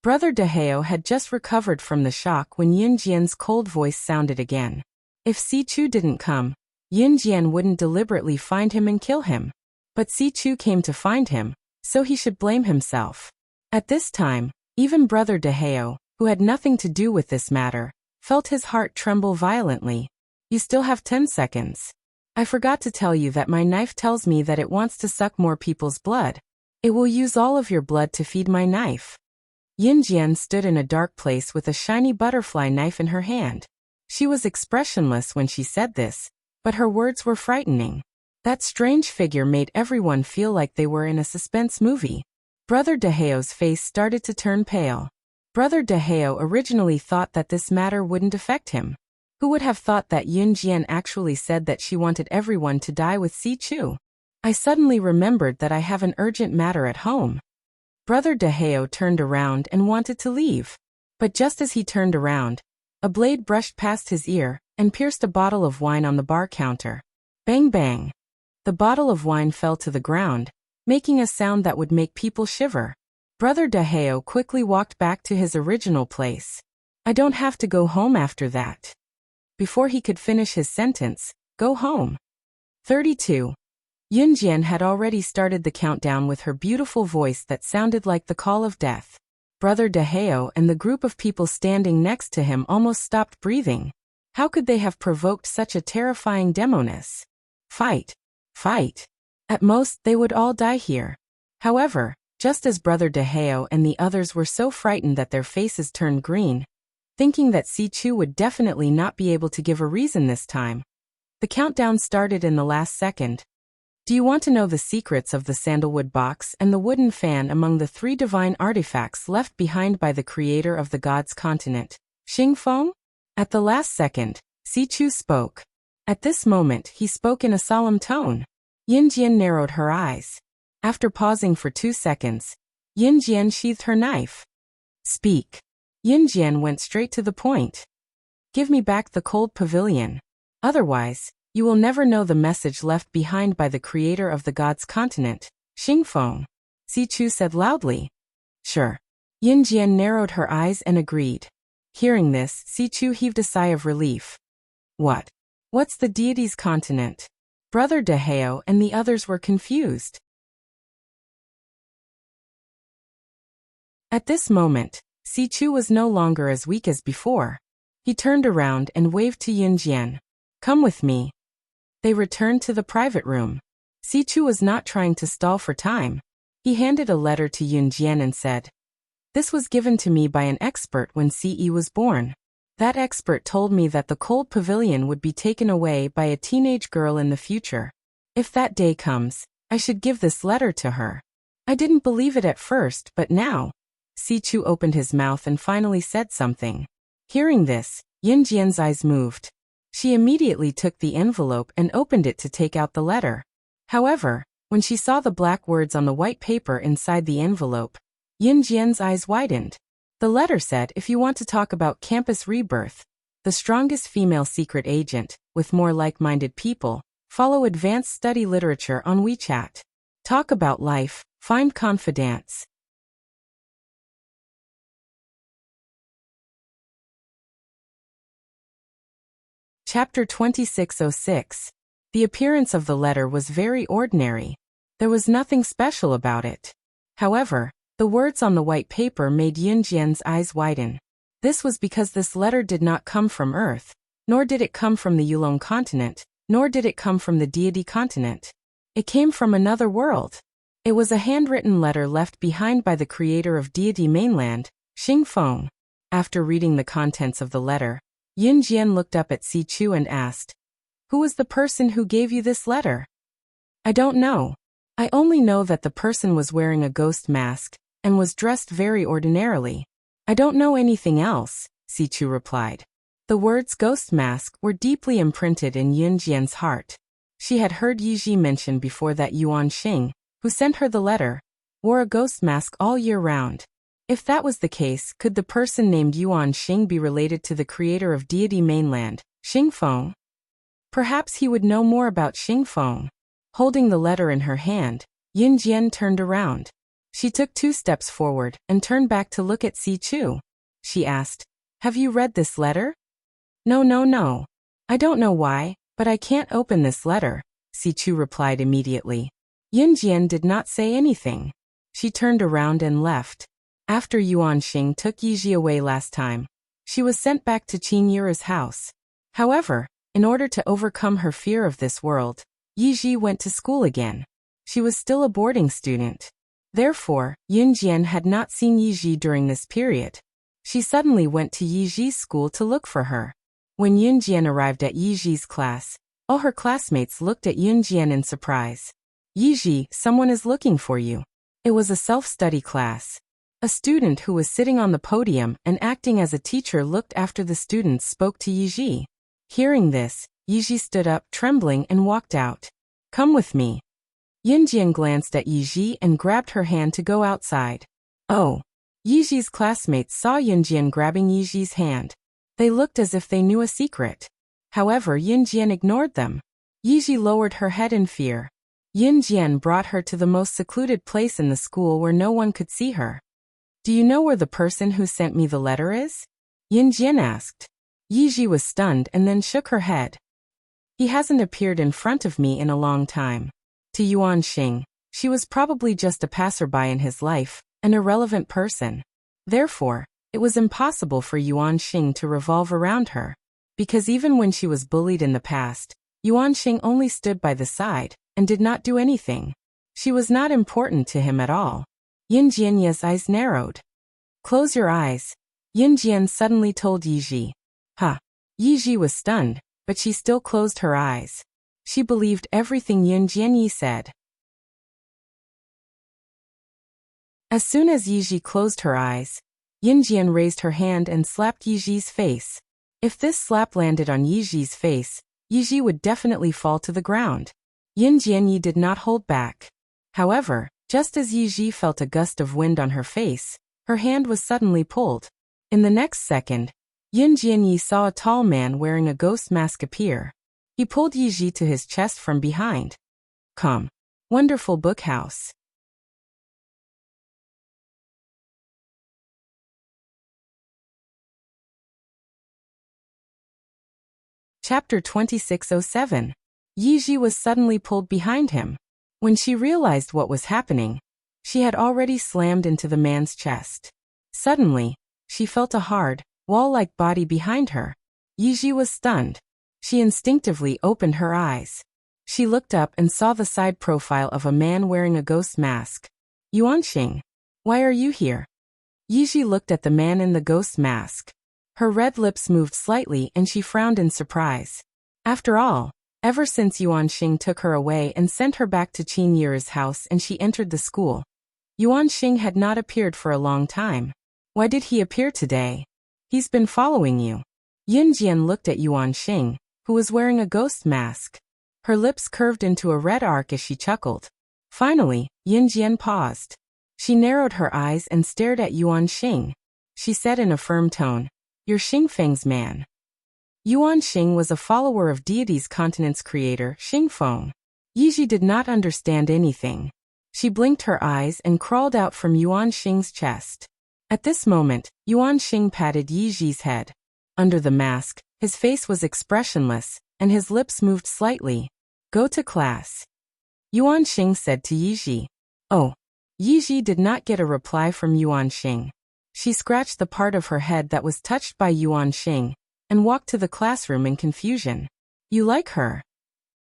Brother Deheo had just recovered from the shock when Yunjian's cold voice sounded again. If Si Chu didn't come, Yunjian wouldn't deliberately find him and kill him. But Si Chu came to find him, so he should blame himself. At this time, even Brother Deheo, who had nothing to do with this matter, felt his heart tremble violently. You still have 10 seconds. I forgot to tell you that my knife tells me that it wants to suck more people's blood. It will use all of your blood to feed my knife. Yunjian stood in a dark place with a shiny butterfly knife in her hand. She was expressionless when she said this, but her words were frightening. That strange figure made everyone feel like they were in a suspense movie. Brother Daheo's face started to turn pale. Brother Daheo originally thought that this matter wouldn't affect him. Who would have thought that Yunjian actually said that she wanted everyone to die with Si Chu? I suddenly remembered that I have an urgent matter at home. Brother Daheo turned around and wanted to leave. But just as he turned around, a blade brushed past his ear and pierced a bottle of wine on the bar counter. Bang bang. The bottle of wine fell to the ground, making a sound that would make people shiver. Brother Daheo quickly walked back to his original place. I don't have to go home after that. Before he could finish his sentence, go home. 32. Yunjian had already started the countdown with her beautiful voice that sounded like the call of death. Brother Daheo and the group of people standing next to him almost stopped breathing. How could they have provoked such a terrifying demoness? Fight! Fight! At most, they would all die here. However, just as Brother Daheo and the others were so frightened that their faces turned green, thinking that Si Chu would definitely not be able to give a reason this time, the countdown started in the last second. Do you want to know the secrets of the sandalwood box and the wooden fan among the 3 divine artifacts left behind by the creator of the gods' continent, Xingfeng? At the last second, Si Chu spoke. At this moment, he spoke in a solemn tone. Yunjian narrowed her eyes. After pausing for 2 seconds, Yunjian sheathed her knife. Speak. Yunjian went straight to the point. Give me back the cold pavilion. Otherwise, you will never know the message left behind by the creator of the gods' continent, Xingfeng. Si Chu said loudly. Sure. Yunjian narrowed her eyes and agreed. Hearing this, Si Chu heaved a sigh of relief. What? What's the deity's continent? Brother Daheo and the others were confused. At this moment, Si Chu was no longer as weak as before. He turned around and waved to Yunjian. Come with me. They returned to the private room. Si Chu was not trying to stall for time. He handed a letter to Yunjian and said, This was given to me by an expert when Ce was born. That expert told me that the cold pavilion would be taken away by a teenage girl in the future. If that day comes, I should give this letter to her. I didn't believe it at first, but now. Si Chu opened his mouth and finally said something. Hearing this, Yunjian's eyes moved. She immediately took the envelope and opened it to take out the letter. However, when she saw the black words on the white paper inside the envelope, Yunjian's eyes widened. The letter said, if you want to talk about campus rebirth, the strongest female secret agent, with more like-minded people, follow advanced study literature on WeChat. Talk about life, find confidants. Chapter 2606. The appearance of the letter was very ordinary. There was nothing special about it. However, the words on the white paper made Yunjian's eyes widen. This was because this letter did not come from Earth, nor did it come from the Yulong continent, nor did it come from the deity continent. It came from another world. It was a handwritten letter left behind by the creator of deity mainland, Xingfeng. After reading the contents of the letter, Yunjian looked up at Si Chu and asked, Who was the person who gave you this letter? I don't know. I only know that the person was wearing a ghost mask and was dressed very ordinarily. I don't know anything else, Si Chu replied. The words ghost mask were deeply imprinted in Yunjian's heart. She had heard Yiji mention before that Yuan Xing, who sent her the letter, wore a ghost mask all year round. If that was the case, could the person named Yuan Xing be related to the creator of deity mainland, Xingfeng? Perhaps he would know more about Xingfeng. Holding the letter in her hand, Yunjian turned around. She took 2 steps forward and turned back to look at Si Chu. She asked, Have you read this letter? No. I don't know why, but I can't open this letter, Si Chu replied immediately. Yunjian did not say anything. She turned around and left. After Yuan Xing took Yiji away last time, she was sent back to Qin Yura's house. However, In order to overcome her fear of this world, Yiji went to school again. She was still a boarding student. Therefore, Yunjian had not seen Yiji during this period. She suddenly went to Yiji's school to look for her. When Yunjian arrived at Yiji's class, all her classmates looked at Yunjian in surprise. Yiji, someone is looking for you. It was a self-study class. A student who was sitting on the podium and acting as a teacher looked after the students spoke to Yiji. Hearing this, Yiji stood up trembling and walked out. Come with me. Yunjian glanced at Yiji and grabbed her hand to go outside. Oh. Yiji's classmates saw Yunjian grabbing Yiji's hand. They looked as if they knew a secret. However, Yunjian ignored them. Yiji lowered her head in fear. Yunjian brought her to the most secluded place in the school where no one could see her. Do you know where the person who sent me the letter is? Yunjian asked. Yiji was stunned and then shook her head. He hasn't appeared in front of me in a long time. To Yuan Xing, she was probably just a passerby in his life, an irrelevant person. Therefore, it was impossible for Yuan Xing to revolve around her. Because even when she was bullied in the past, Yuan Xing only stood by the side and did not do anything. She was not important to him at all. Yunjian's eyes narrowed. Close your eyes. Yunjian suddenly told Yiji. Yiji was stunned, but she still closed her eyes. She believed everything Yunjian said. As soon as Yiji closed her eyes, Yunjian raised her hand and slapped Yiji's face. If this slap landed on Yiji's face, Yiji would definitely fall to the ground. Yunjian did not hold back. However, just as Yiji felt a gust of wind on her face, her hand was suddenly pulled. In the next second, Yunjian saw a tall man wearing a ghost mask appear. He pulled Yiji to his chest from behind. Come. Wonderful book house. Chapter 2607. Yiji was suddenly pulled behind him. When she realized what was happening, she had already slammed into the man's chest. Suddenly, she felt a hard, wall-like body behind her. Yiji was stunned. She instinctively opened her eyes. She looked up and saw the side profile of a man wearing a ghost mask. Yuan Xing, why are you here? Yiji looked at the man in the ghost mask. Her red lips moved slightly and she frowned in surprise. After all, ever since Yuan Xing took her away and sent her back to Qin Yi's house and she entered the school, Yuan Xing had not appeared for a long time. Why did he appear today? He's been following you. Yunjian looked at Yuan Xing, who was wearing a ghost mask. Her lips curved into a red arc as she chuckled. Finally, Yunjian paused. She narrowed her eyes and stared at Yuan Xing. She said in a firm tone, You're Xingfeng's man. Yuan Xing was a follower of deity's continent's creator, Xingfeng. Yiji did not understand anything. She blinked her eyes and crawled out from Yuan Xing's chest. At this moment, Yuan Xing patted Yiji's head. Under the mask, his face was expressionless, and his lips moved slightly. Go to class. Yuan Xing said to Yiji. Oh. Yiji did not get a reply from Yuan Xing. She scratched the part of her head that was touched by Yuan Xing, and walked to the classroom in confusion. You like her?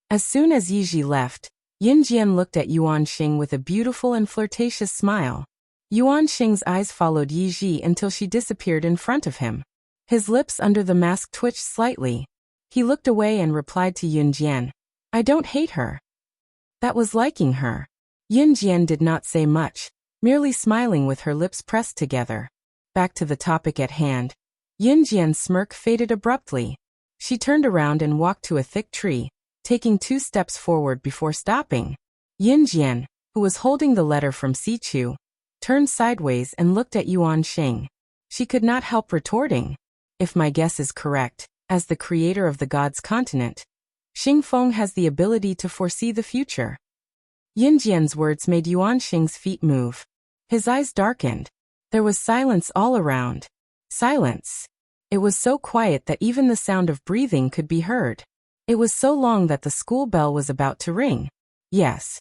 As soon as Yiji left, Yunjian looked at Yuan Xing with a beautiful and flirtatious smile. Yuan Xing's eyes followed Yiji until she disappeared in front of him. His lips under the mask twitched slightly. He looked away and replied to Yunjian, I don't hate her. That was liking her. Yunjian did not say much, merely smiling with her lips pressed together. Back to the topic at hand. Yunjian's smirk faded abruptly. She turned around and walked to a thick tree, taking 2 steps forward before stopping. Yunjian, who was holding the letter from Sichu, turned sideways and looked at Yuan Xing. She could not help retorting. If my guess is correct, as the creator of the god's continent, Xingfeng has the ability to foresee the future. Yunjian's words made Yuan Xing's feet move. His eyes darkened. There was silence all around. Silence. It was so quiet that even the sound of breathing could be heard. It was so long that the school bell was about to ring. Yes.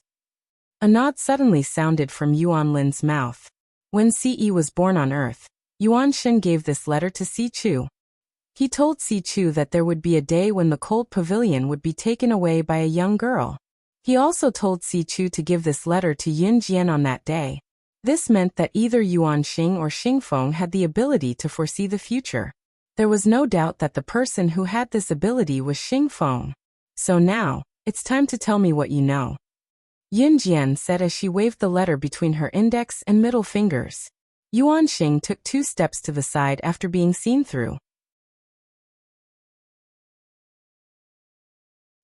A nod suddenly sounded from Yuan Lin's mouth. When Ce was born on Earth, Yuan Shen gave this letter to Sichu. He told Si Chu that there would be a day when the cold pavilion would be taken away by a young girl. He also told Si Chu to give this letter to Yun Jian on that day. This meant that either Yuan Xing or Xing Feng had the ability to foresee the future. There was no doubt that the person who had this ability was Xing Feng. So now, it's time to tell me what you know. Yun Jian said as she waved the letter between her index and middle fingers. Yuan Xing took 2 steps to the side after being seen through.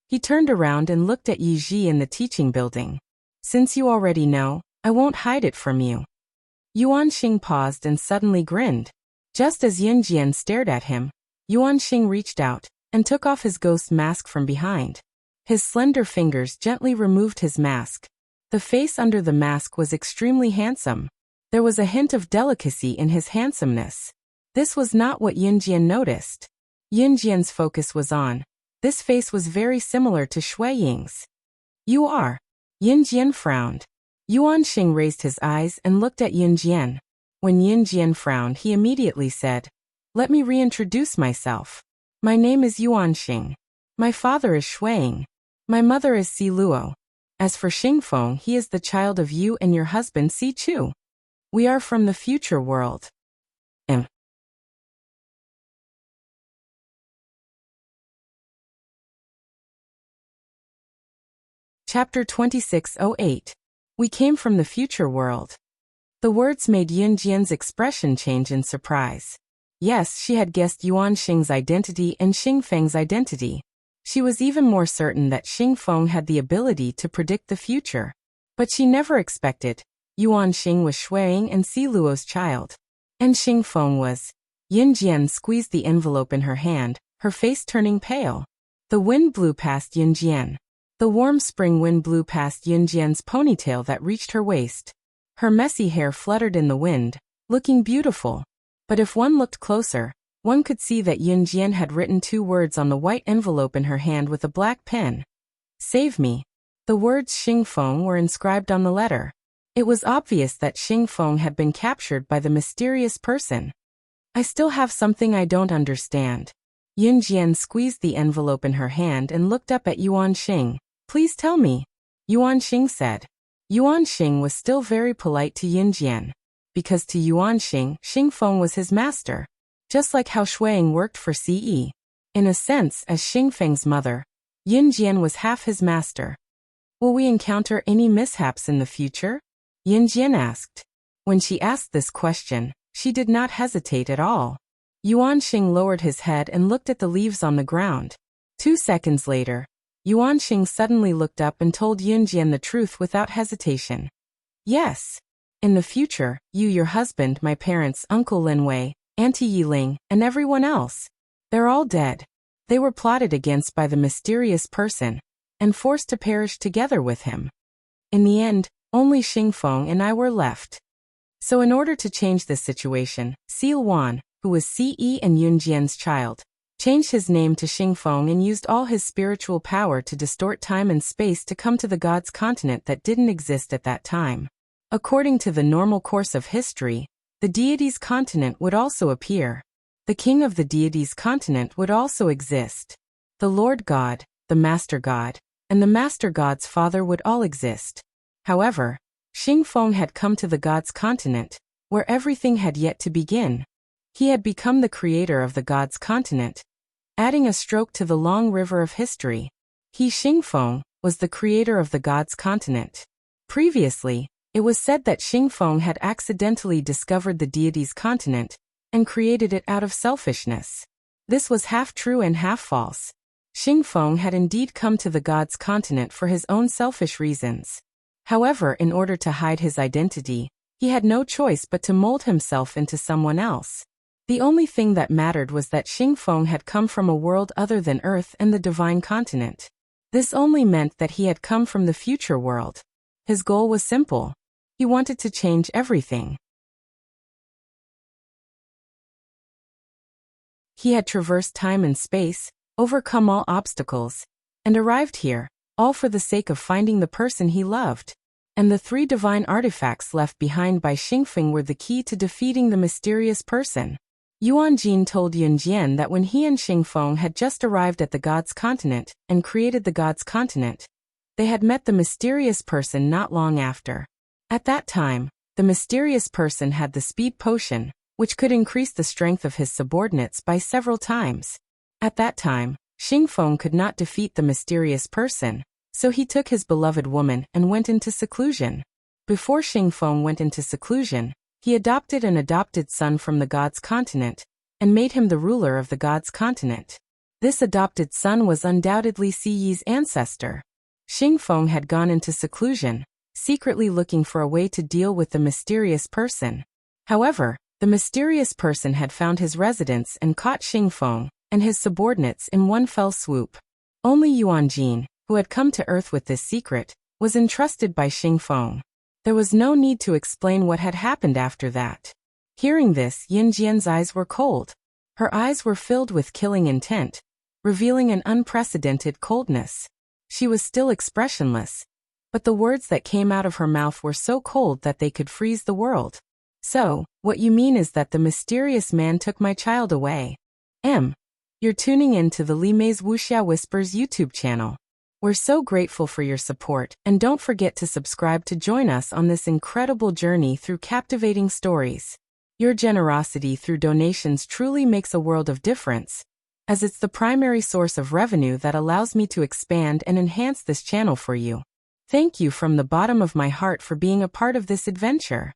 He turned around and looked at Yi Ji in the teaching building. Since you already know, I won't hide it from you. Yuan Xing paused and suddenly grinned. Just as Yun Jian stared at him, Yuan Xing reached out and took off his ghost mask from behind. His slender fingers gently removed his mask. The face under the mask was extremely handsome. There was a hint of delicacy in his handsomeness. This was not what Yun Jian noticed. Yun Jian's focus was on. This face was very similar to Shui Ying's. You are. Yun Jian frowned. Yuan Xing raised his eyes and looked at Yun Jian. When Yun Jian frowned, he immediately said, "Let me reintroduce myself. My name is Yuan Xing. My father is Shui Ying. My mother is Si Luo. As for Xing Feng, he is the child of you and your husband Si Chu. We are from the future world." Chapter 2608. We came from the future world. The words made Yun Jian's expression change in surprise. Yes, she had guessed Yuan Xing's identity and Xing Feng's identity. She was even more certain that Xing Feng had the ability to predict the future. But she never expected. Yuan Xing was Shui Ying and Si Luo's child. And Xing Feng was. Yun Jian squeezed the envelope in her hand, her face turning pale. The wind blew past Yun Jian. The warm spring wind blew past Yun Jian's ponytail that reached her waist. Her messy hair fluttered in the wind, looking beautiful. But if one looked closer, one could see that Yun Jian had written 2 words on the white envelope in her hand with a black pen. Save me. The words Xing Feng were inscribed on the letter. It was obvious that Xing Feng had been captured by the mysterious person. I still have something I don't understand. Yun Jian squeezed the envelope in her hand and looked up at Yuan Xing. Please tell me. Yuan Xing said. Yuan Xing was still very polite to Yun Jian. Because to Yuan Xing, Xing Feng was his master. Just like how Shui Ying worked for Ce. In a sense, as Xing Feng's mother, Yun Jian was half his master. Will we encounter any mishaps in the future? Yun Jian asked. When she asked this question, she did not hesitate at all. Yuan Xing lowered his head and looked at the leaves on the ground. 2 seconds later, Yuan Xing suddenly looked up and told Yun Jian the truth without hesitation. Yes. In the future, you, your husband, my parents, Uncle Lin Wei, Auntie Yi Ling, and everyone else. They're all dead. They were plotted against by the mysterious person, and forced to perish together with him. In the end, only Xing Feng and I were left. So in order to change this situation, Seal Wan, who was Ce and Yun Jian's child, changed his name to Xing Feng and used all his spiritual power to distort time and space to come to the gods' continent that didn't exist at that time. According to the normal course of history, the deities' continent would also appear. The king of the deities' continent would also exist. The Lord God, the Master God, and the Master God's father would all exist. However, Xing Feng had come to the gods' continent, where everything had yet to begin. He had become the creator of the gods' continent, adding a stroke to the long river of history. He, Xing Feng, was the creator of the gods' continent. Previously, it was said that Xing Feng had accidentally discovered the deity's continent and created it out of selfishness. This was half true and half false. Xing Feng had indeed come to the gods' continent for his own selfish reasons. However, in order to hide his identity, he had no choice but to mold himself into someone else. The only thing that mattered was that Xing Feng had come from a world other than Earth and the divine continent. This only meant that he had come from the future world. His goal was simple. He wanted to change everything. He had traversed time and space, overcome all obstacles, and arrived here, all for the sake of finding the person he loved. And the 3 divine artifacts left behind by Xing Feng were the key to defeating the mysterious person. Yuan Jin told Yun Jian that when he and Xing Feng had just arrived at the God's continent and created the God's continent, they had met the mysterious person not long after. At that time, the mysterious person had the speed potion, which could increase the strength of his subordinates by several times. At that time, Xing Feng could not defeat the mysterious person, so he took his beloved woman and went into seclusion. Before Xing Feng went into seclusion, he adopted an adopted son from the God's continent and made him the ruler of the God's continent. This adopted son was undoubtedly Si Yi's ancestor. Xing Feng had gone into seclusion, secretly looking for a way to deal with the mysterious person. However, the mysterious person had found his residence and caught Xing Feng and his subordinates in one fell swoop. Only Yuan Jin, who had come to Earth with this secret, was entrusted by Xing Feng. There was no need to explain what had happened after that. Hearing this, Yun Jian's eyes were cold. Her eyes were filled with killing intent, revealing an unprecedented coldness. She was still expressionless, but the words that came out of her mouth were so cold that they could freeze the world. So, what you mean is that the mysterious man took my child away. You're tuning in to the Li Mei's Wuxia Whispers YouTube channel. We're so grateful for your support, and don't forget to subscribe to join us on this incredible journey through captivating stories. Your generosity through donations truly makes a world of difference, as it's the primary source of revenue that allows me to expand and enhance this channel for you. Thank you from the bottom of my heart for being a part of this adventure.